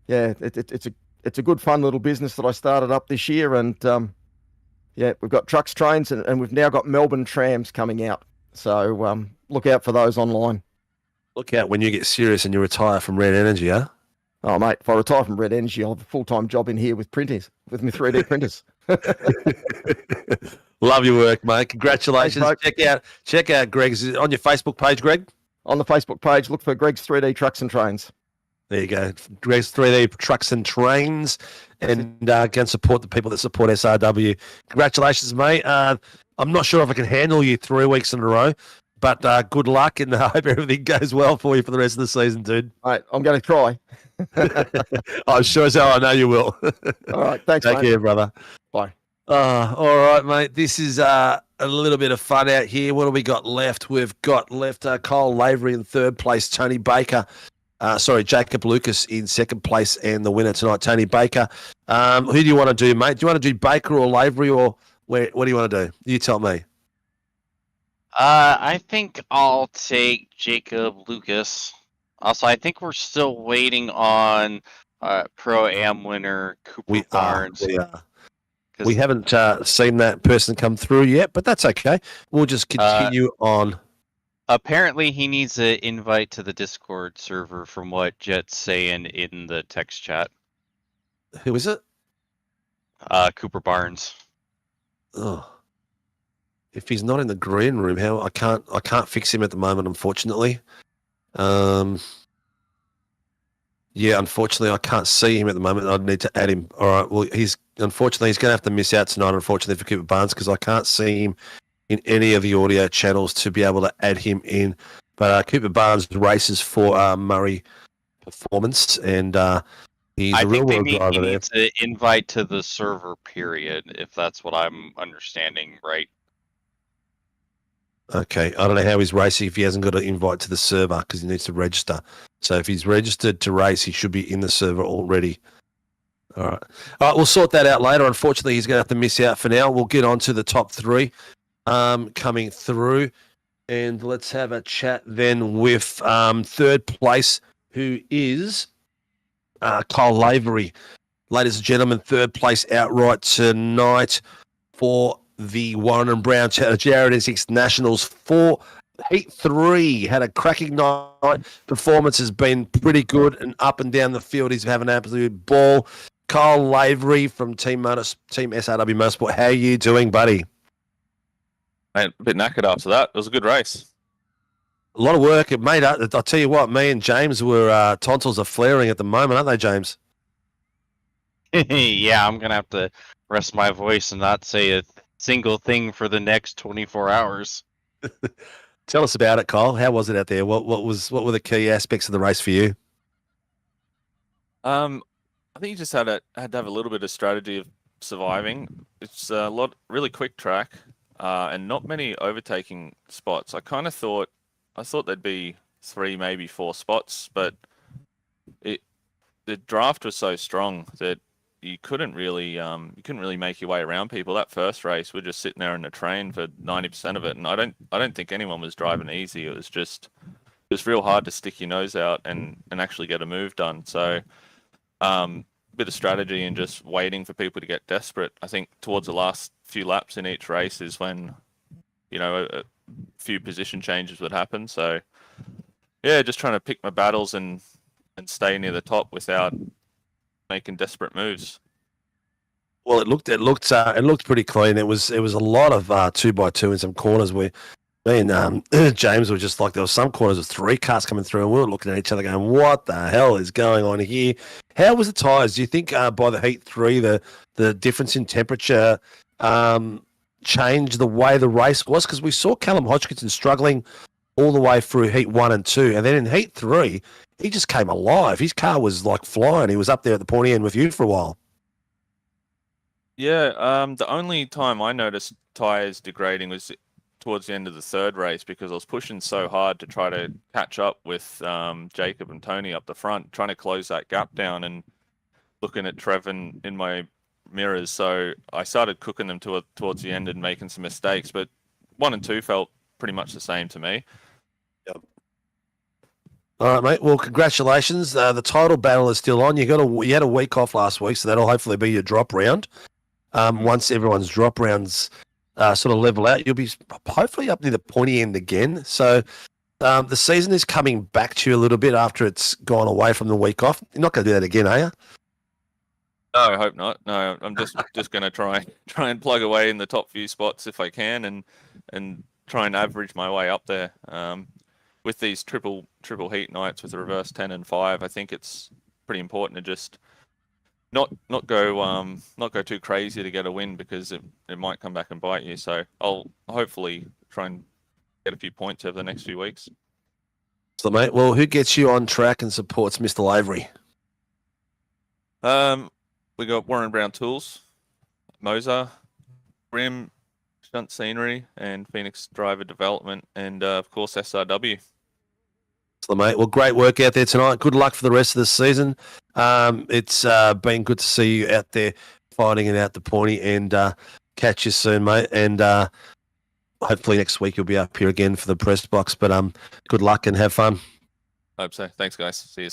it's it's a good, fun little business that I started up this year. And yeah, we've got trucks, trains, and we've now got Melbourne trams coming out. So look out for those online. Look out when you get serious and you retire from Red Energy, huh? Oh, mate, if I retire from Red Energy, I'll have a full-time job in here with printers, with my 3D printers. Love your work, mate. Congratulations. Thanks, check out Greg's on your Facebook page, Greg. On the Facebook page, look for Greg's 3D Trucks and Trains. There you go. Greg's 3D Trucks and Trains, and go and support the people that support SRW. Congratulations, mate. I'm not sure if I can handle you 3 weeks in a row, but good luck, and I hope everything goes well for you for the rest of the season, dude. Mate, I'm going to try. I'm sure as hell I know you will. All right, thanks, Take mate. care, brother. Bye. All right, mate. This is a little bit of fun out here. What do we got left? We've got left Kyle Lavery in third place, Tony Baker. Jacob Lucas in second place, and the winner tonight, Tony Baker. Who do you want to do, mate? Do you want to do Baker or Lavery, or what do you want to do? You tell me. I think I'll take Jacob Lucas. Also, I think we're still waiting on Pro-Am winner Cooper Barnes. We haven't seen that person come through yet, but that's okay. We'll just continue on. Apparently, he needs an invite to the Discord server from what Jet's saying in the text chat. Who is it? Cooper Barnes. Oh. If he's not in the green room, how I can't fix him at the moment, unfortunately. Yeah, unfortunately, I can't see him at the moment. I'd need to add him. All right. Well, he's going to have to miss out tonight, unfortunately, for Cooper Barnes, because I can't see him in any of the audio channels to be able to add him in. But Cooper Barnes races for Murray Performance, and he's a real-world driver there. He needs an invite to the server, period, if that's what I'm understanding, right? Okay, I don't know how he's racing if he hasn't got an invite to the server, because he needs to register. So if he's registered to race, he should be in the server already. All right, we'll sort that out later. Unfortunately, he's going to have to miss out for now. We'll get on to the top three coming through, and let's have a chat then with third place, who is Kyle Lavery. Ladies and gentlemen, third place outright tonight for the Warren and Brown GR86 Nationals for Heat 3. Had a cracking night. Performance has been pretty good and up and down the field. He's having an absolute ball. Kyle Lavery from Team SRW Motorsport. How are you doing, buddy? Mate, a bit knackered after that. It was a good race. A lot of work, mate. I'll tell you what, me and James were tonsils are flaring at the moment, aren't they, James? Yeah, I'm going to have to rest my voice and not say a single thing for the next 24 hours. Tell us about it, Kyle. How was it out there? What were the key aspects of the race for you? I think you just had to have a little bit of strategy of surviving. It's a really quick track, and not many overtaking spots. I thought there'd be 3, maybe 4 spots, but the draft was so strong that you couldn't really make your way around people. That first race, we're just sitting there in the train for 90% of it, and I don't think anyone was driving easy. It was real hard to stick your nose out and actually get a move done. So bit of strategy and just waiting for people to get desperate. I think towards the last few laps in each race is when a few position changes would happen. So yeah, just trying to pick my battles and stay near the top without making desperate moves. Well, it looked pretty clean. It was a lot of 2x2 in some corners where me and James were just like, there was some corners with 3 cars coming through, and we were looking at each other going, what the hell is going on here? How was the tyres? Do you think by the Heat 3 the difference in temperature changed the way the race was? Because we saw Callum Hodgkinson struggling all the way through Heat 1 and 2, and then in Heat 3 he just came alive. His car was like flying. He was up there at the pointy end with you for a while. Yeah, the only time I noticed tyres degrading was towards the end of the third race, because I was pushing so hard to try to catch up with Jacob and Tony up the front, trying to close that gap down and looking at Trevin in my mirrors. So I started cooking them towards the end and making some mistakes, but 1 and 2 felt pretty much the same to me. All right, mate. Well, congratulations. The title battle is still on. You had a week off last week, so that'll hopefully be your drop round. Once everyone's drop rounds sort of level out, you'll be hopefully up near the pointy end again. So the season is coming back to you a little bit after it's gone away from the week off. You're not going to do that again, are you? No, I hope not. No, I'm just going to try and plug away in the top few spots if I can, and try and average my way up there. With these triple heat nights with the reverse 10 and 5, I think it's pretty important to just not go too crazy to get a win, because it might come back and bite you. So I'll hopefully try and get a few points over the next few weeks. So, mate, well, who gets you on track and supports Mr. Lavery? We got Warren Brown Tools, Moser, Grim, Stunt Scenery, and Phoenix Driver Development, and of course SRW. So, mate, well, great work out there tonight. Good luck for the rest of the season. It's been good to see you out there fighting it out the pointy, and catch you soon, mate. And hopefully next week you'll be up here again for the press box. But good luck and have fun. Hope so. Thanks, guys. See you.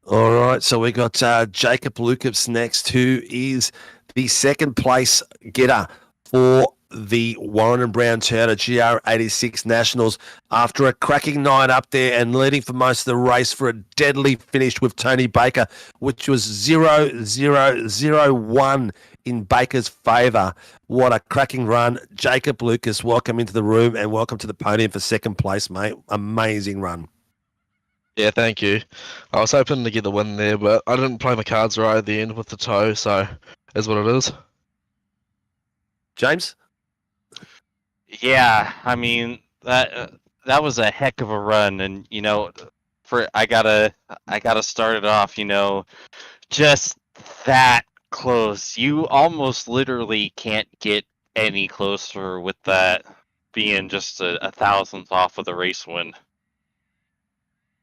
All right, so we got Jacob Lucas next, who is the second place getter for the Warren and Brown Toyota GR86 Nationals after a cracking night up there and leading for most of the race for a deadly finish with Tony Baker, which was 0-0-0-1 in Baker's favour. What a cracking run. Jacob Lucas, welcome into the room and welcome to the podium for second place, mate. Amazing run. Yeah, thank you. I was hoping to get the win there, but I didn't play my cards right at the end with the toe, so is what it is. James? Yeah, I mean that was a heck of a run, and I gotta start it off. Just that close. You almost literally can't get any closer with that being just a thousandth off of the race win.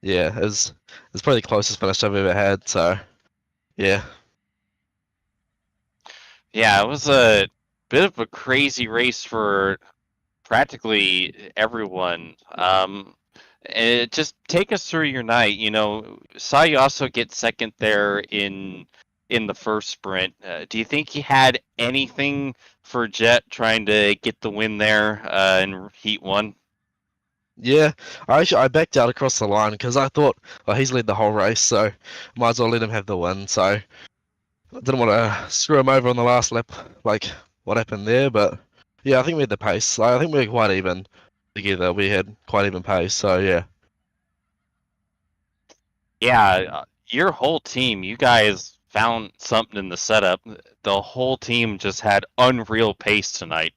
Yeah, it's probably the closest finish I've ever had, so yeah. Yeah, it was a bit of a crazy race for practically everyone. Just take us through your night. Saw you also get second there in the first sprint. Do you think you had anything for Jet trying to get the win there in Heat 1? Yeah, I backed out across the line because I thought, well, he's led the whole race, so might as well let him have the win. So I didn't want to screw him over on the last lap, like what happened there. But yeah, I think we had the pace. I think we were quite even together. We had quite even pace. So yeah. Yeah, your whole team, you guys found something in the setup. The whole team just had unreal pace tonight.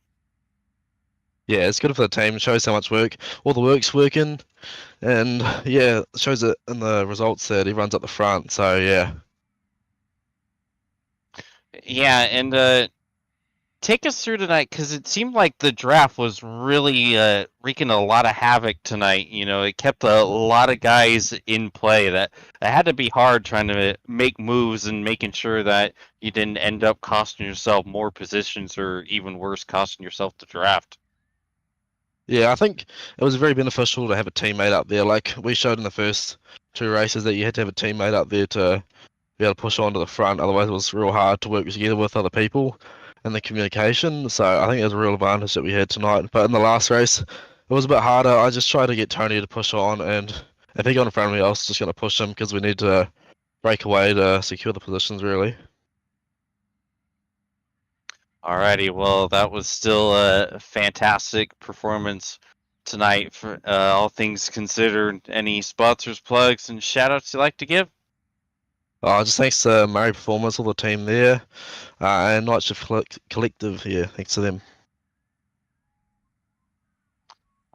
Yeah, it's good for the team. It shows how much work, all the work's working, and yeah, it shows it in the results that everyone's at the front. So yeah. Yeah, and take us through tonight, because it seemed like the draft was really wreaking a lot of havoc tonight. It kept a lot of guys in play. That had to be hard, trying to make moves and making sure that you didn't end up costing yourself more positions, or even worse, costing yourself the draft. Yeah, I think it was very beneficial to have a teammate up there. Like we showed in the first two races that you had to have a teammate up there to be able to push on to the front. Otherwise, it was real hard to work together with other people and the communication. So I think it was a real advantage that we had tonight. But in the last race, it was a bit harder. I just tried to get Tony to push on, and if he got in front of me, I was just going to push him because we need to break away to secure the positions, really. Alrighty, well, that was still a fantastic performance tonight for all things considered. Any sponsors, plugs, and shout-outs you'd like to give? Just thanks to Murray Performance, all the team there, and Night Shift Collective here. Thanks to them.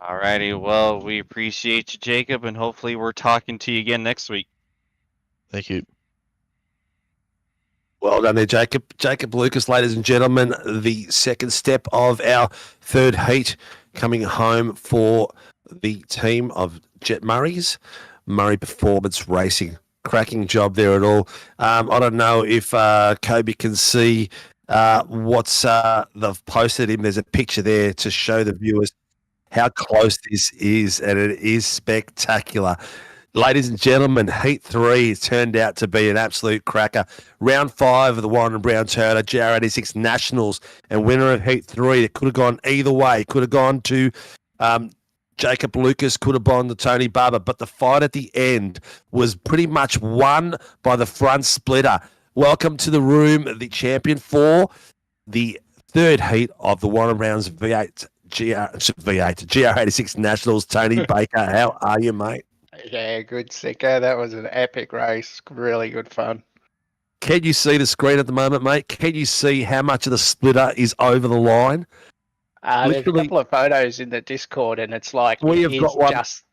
Alrighty, well, we appreciate you, Jacob, and hopefully we're talking to you again next week. Thank you. Well done there, Jacob. Jacob Lucas, ladies and gentlemen, the second step of our third heat coming home for the team of Jet Murray's, Murray Performance Racing. Cracking job there at all. I don't know if Kobe can see what's they've posted him. There's a picture there to show the viewers. how close this is, and it is spectacular. Ladies and gentlemen, Heat 3 turned out to be an absolute cracker. Round 5 of the Warren and Brown Toyota GR86 Nationals, and winner of Heat 3. It could have gone either way. It could have gone to Jacob Lucas, could have gone to Tony Barber, but the fight at the end was pretty much won by the front splitter. Welcome to the room, the champion for the third heat of the Warren Brown's GR86 Nationals, Tony Baker. How are you, mate? Yeah, good, Sinka. That was an epic race. Really good fun. Can you see the screen at the moment, mate? Can you see how much of the splitter is over the line? There's a couple of photos in the Discord, and it's like We have got one. just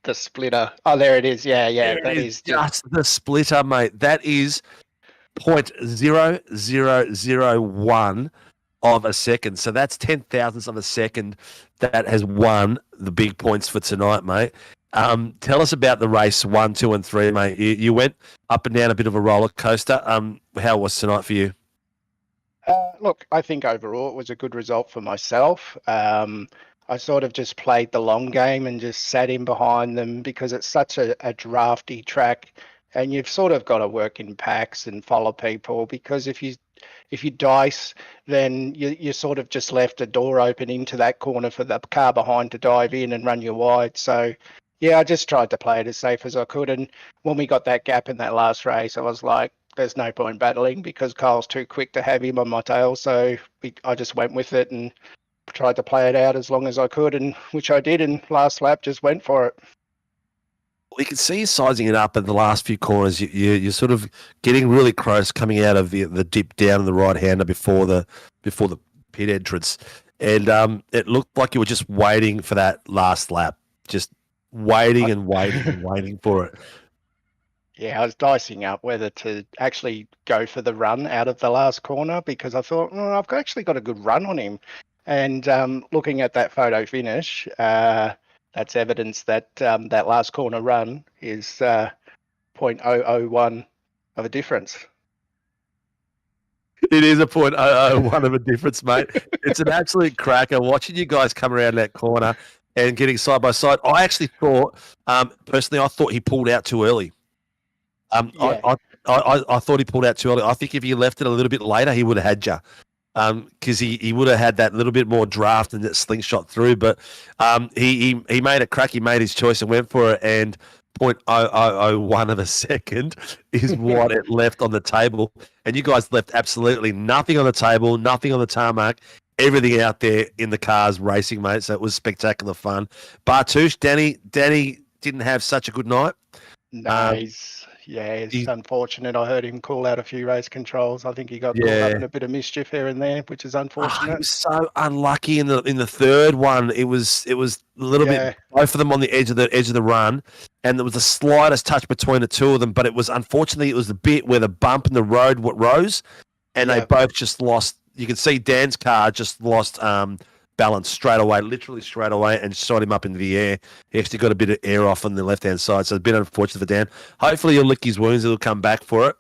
the splitter. Oh, there it is. Yeah, that is just the splitter, mate. That is 0.0001 of a second. So that's 10,000ths of a second that has won the big points for tonight, mate. Tell us about the race 1, 2, and 3, mate. You went up and down a bit of a roller coaster. How was tonight for you? Look, I think overall it was a good result for myself. I sort of just played the long game and just sat in behind them because it's such a drafty track, and you've sort of got to work in packs and follow people, because if you dice, then you sort of just left a door open into that corner for the car behind to dive in and run you wide. So yeah, I just tried to play it as safe as I could. And when we got that gap in that last race, I was like, there's no point battling because Kyle's too quick to have him on my tail. So I just went with it and tried to play it out as long as I could, and which I did. And last lap just went for it. We can see you sizing it up at the last few corners. You're sort of getting really close, coming out of the dip down in the right hander before the pit entrance, and it looked like you were just waiting for that last lap, just waiting and waiting and waiting for it. Yeah, I was dicing up whether to actually go for the run out of the last corner, because I thought, I've actually got a good run on him. And looking at that photo finish, that's evidence that that last corner run is 0.001 of a difference. It is a 0.001 of a difference, mate. It's an absolute cracker watching you guys come around that corner and getting side by side. I actually thought, personally, I thought he pulled out too early. Yeah. I thought he pulled out too early. I think if you left it a little bit later, he would have had you. Because he would have had that little bit more draft and that slingshot through. But he made it crack. He made his choice and went for it. And 0.0001 of a second is what it left on the table. And you guys left absolutely nothing on the table, nothing on the tarmac, everything out there in the cars racing, mate. So it was spectacular fun. Bartouche, Danny didn't have such a good night. No, it's unfortunate. I heard him call out a few race controls. I think he got caught up in a bit of mischief here and there, which is unfortunate. He was so unlucky in the third one. It was a little bit, both of them on the edge of the run, and there was the slightest touch between the two of them. But it was the bit where the bump in the road rose, and they both just lost. You can see Dan's car just lost balance straight away, literally straight away, and shot him up into the air. He actually got a bit of air off on the left-hand side, so it's a bit unfortunate for Dan. Hopefully he'll lick his wounds, he'll come back for it.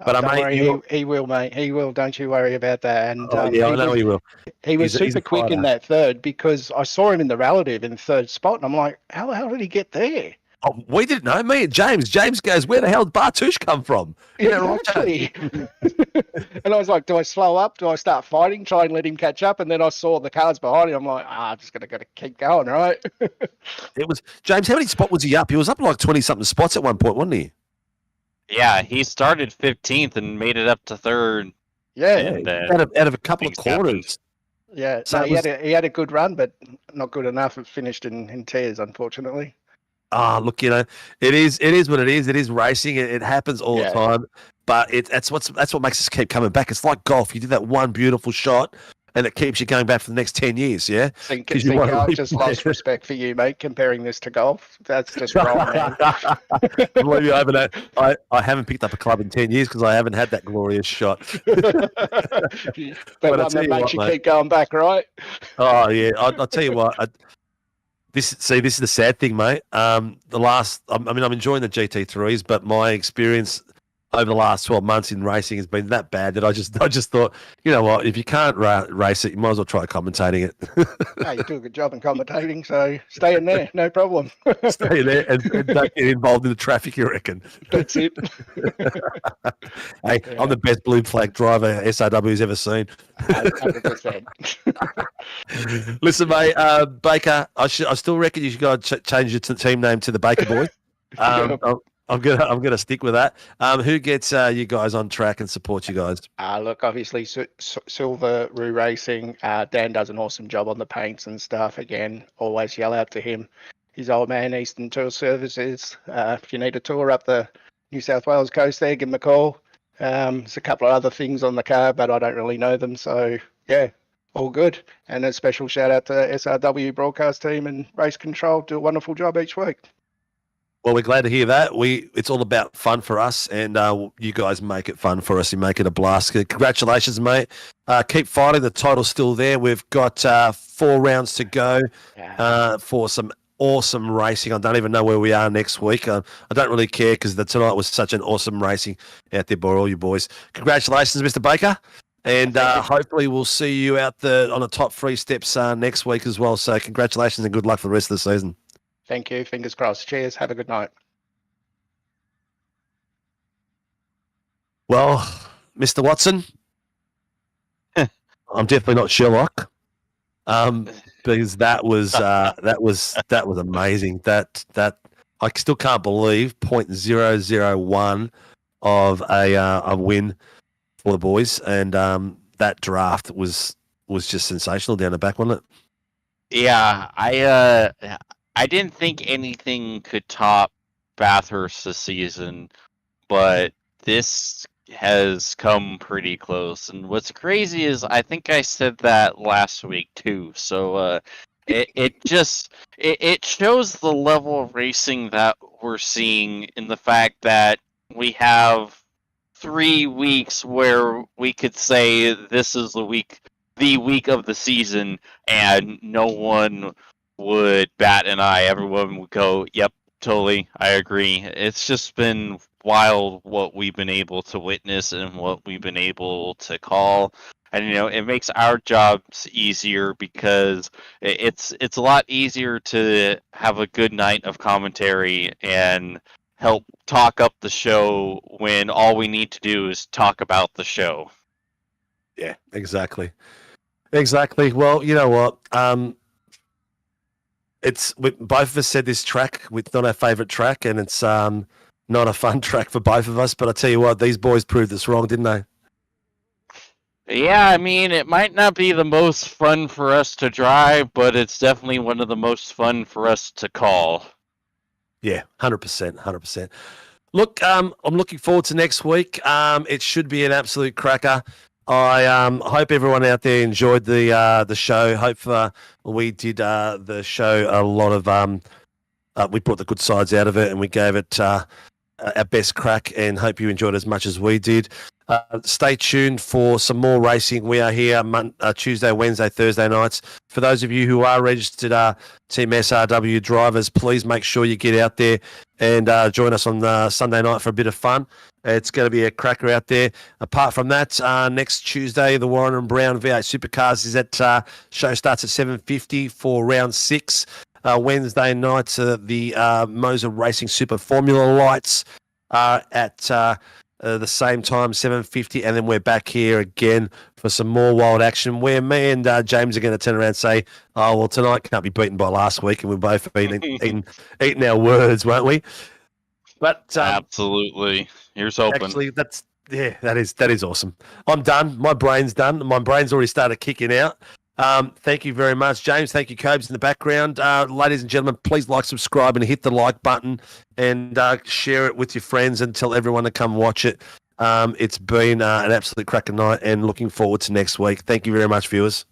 But don't worry, he will, mate. He will. Don't you worry about that. And I know he will. He was super quick in that third, because I saw him in the relative in third spot, and I'm like, how the hell did he get there? Oh, we didn't know. Me and James goes, where the hell did Bartouche come from? Exactly. And I was like, do I slow up? Do I start fighting? Try and let him catch up? And then I saw the cars behind him. I'm like, I'm just going to keep going, right? It was James. How many spots was he up? He was up like 20-something spots at one point, wasn't he? Yeah, he started 15th and made it up to third. Yeah. And, out of a couple of quarters. Yeah, so he had a good run, but not good enough. It finished in tears, unfortunately. Look, it is what it is. It is racing. It happens all the time. But that's what makes us keep coming back. It's like golf. You did that one beautiful shot, and it keeps you going back for the next 10 years, yeah? I've just lost respect for you, mate, comparing this to golf. That's just wrong, man. Believe me, I haven't picked up a club in 10 years because I haven't had that glorious shot. But one that makes you keep going back, right? Oh, yeah. I'll tell you what. This is the sad thing, mate. I'm enjoying the GT3s, but my experience over the last 12 months in racing has been that bad that I just thought, you know what, if you can't race it, you might as well try commentating it. Hey, you do a good job in commentating, so stay in there, no problem. Stay there and don't get involved in the traffic, you reckon? That's it. Hey, I'm the best blue flag driver SRW's ever seen. 100%. Listen, mate, Baker, I still reckon you should go and change your team name to the Baker Boys. I'm gonna stick with that. Who gets you guys on track and supports you guys? Look, obviously, Silver Roo Racing. Dan does an awesome job on the paints and stuff. Again, always yell out to him. His old man, Eastern Tour Services. If you need a tour up the New South Wales coast there, give him a call. There's a couple of other things on the car, but I don't really know them. So, yeah, all good. And a special shout out to SRW broadcast team and race control. Do a wonderful job each week. Well, we're glad to hear that. It's all about fun for us, and you guys make it fun for us. You make it a blast. Congratulations, mate. Keep fighting. The title's still there. We've got 4 rounds to go for some awesome racing. I don't even know where we are next week. I don't really care because tonight was such an awesome racing out there by all you boys. Congratulations, Mr. Baker. And hopefully we'll see you out on the top 3 steps next week as well. So congratulations and good luck for the rest of the season. Thank you. Fingers crossed. Cheers. Have a good night. Well, Mr. Watson, I'm definitely not Sherlock, because that was amazing. That I still can't believe 0.001 of a win for the boys, and that draft was just sensational down the back, wasn't it? Yeah, I didn't think anything could top Bathurst this season, but this has come pretty close. And what's crazy is I think I said that last week too. So it shows the level of racing that we're seeing in the fact that we have 3 weeks where we could say this is the week of the season, and no one would bat an eye. Everyone would go, yep, totally, I agree. It's just been wild what we've been able to witness and what we've been able to call. And, it makes our jobs easier because it's a lot easier to have a good night of commentary and help talk up the show when all we need to do is talk about the show. Yeah, exactly. Well, you know what? Both of us said this track, it's not our favourite track, and it's not a fun track for both of us. But I tell you what, these boys proved us wrong, didn't they? Yeah, I mean, it might not be the most fun for us to drive, but it's definitely one of the most fun for us to call. Yeah, 100%. Look, I'm looking forward to next week. It should be an absolute cracker. I hope everyone out there enjoyed the show. Hope we did the show a lot of we brought the good sides out of it, and we gave it our best crack, and hope you enjoyed as much as we did. Stay tuned for some more racing. We are here Tuesday, Wednesday, Thursday nights. For those of you who are registered Team SRW drivers, please make sure you get out there and join us on Sunday night for a bit of fun. It's going to be a cracker out there. Apart from that, next Tuesday, the Warren and Brown V8 Supercars is at show starts at 7:50 for round 6. Wednesday night, the Moser Racing Super Formula Lights are at the same time, 7:50, and then we're back here again for some more wild action where me and James are going to turn around and say, oh, well, tonight can't be beaten by last week, and we've both been eating our words, won't we? But absolutely. Here's hoping. Actually, that is awesome. I'm done. My brain's done. My brain's already started kicking out. Thank you very much, James. Thank you, Cobes, in the background. Ladies and gentlemen, please like, subscribe, and hit the like button, and share it with your friends and tell everyone to come watch it. It's been an absolute cracker night, and looking forward to next week. Thank you very much, viewers.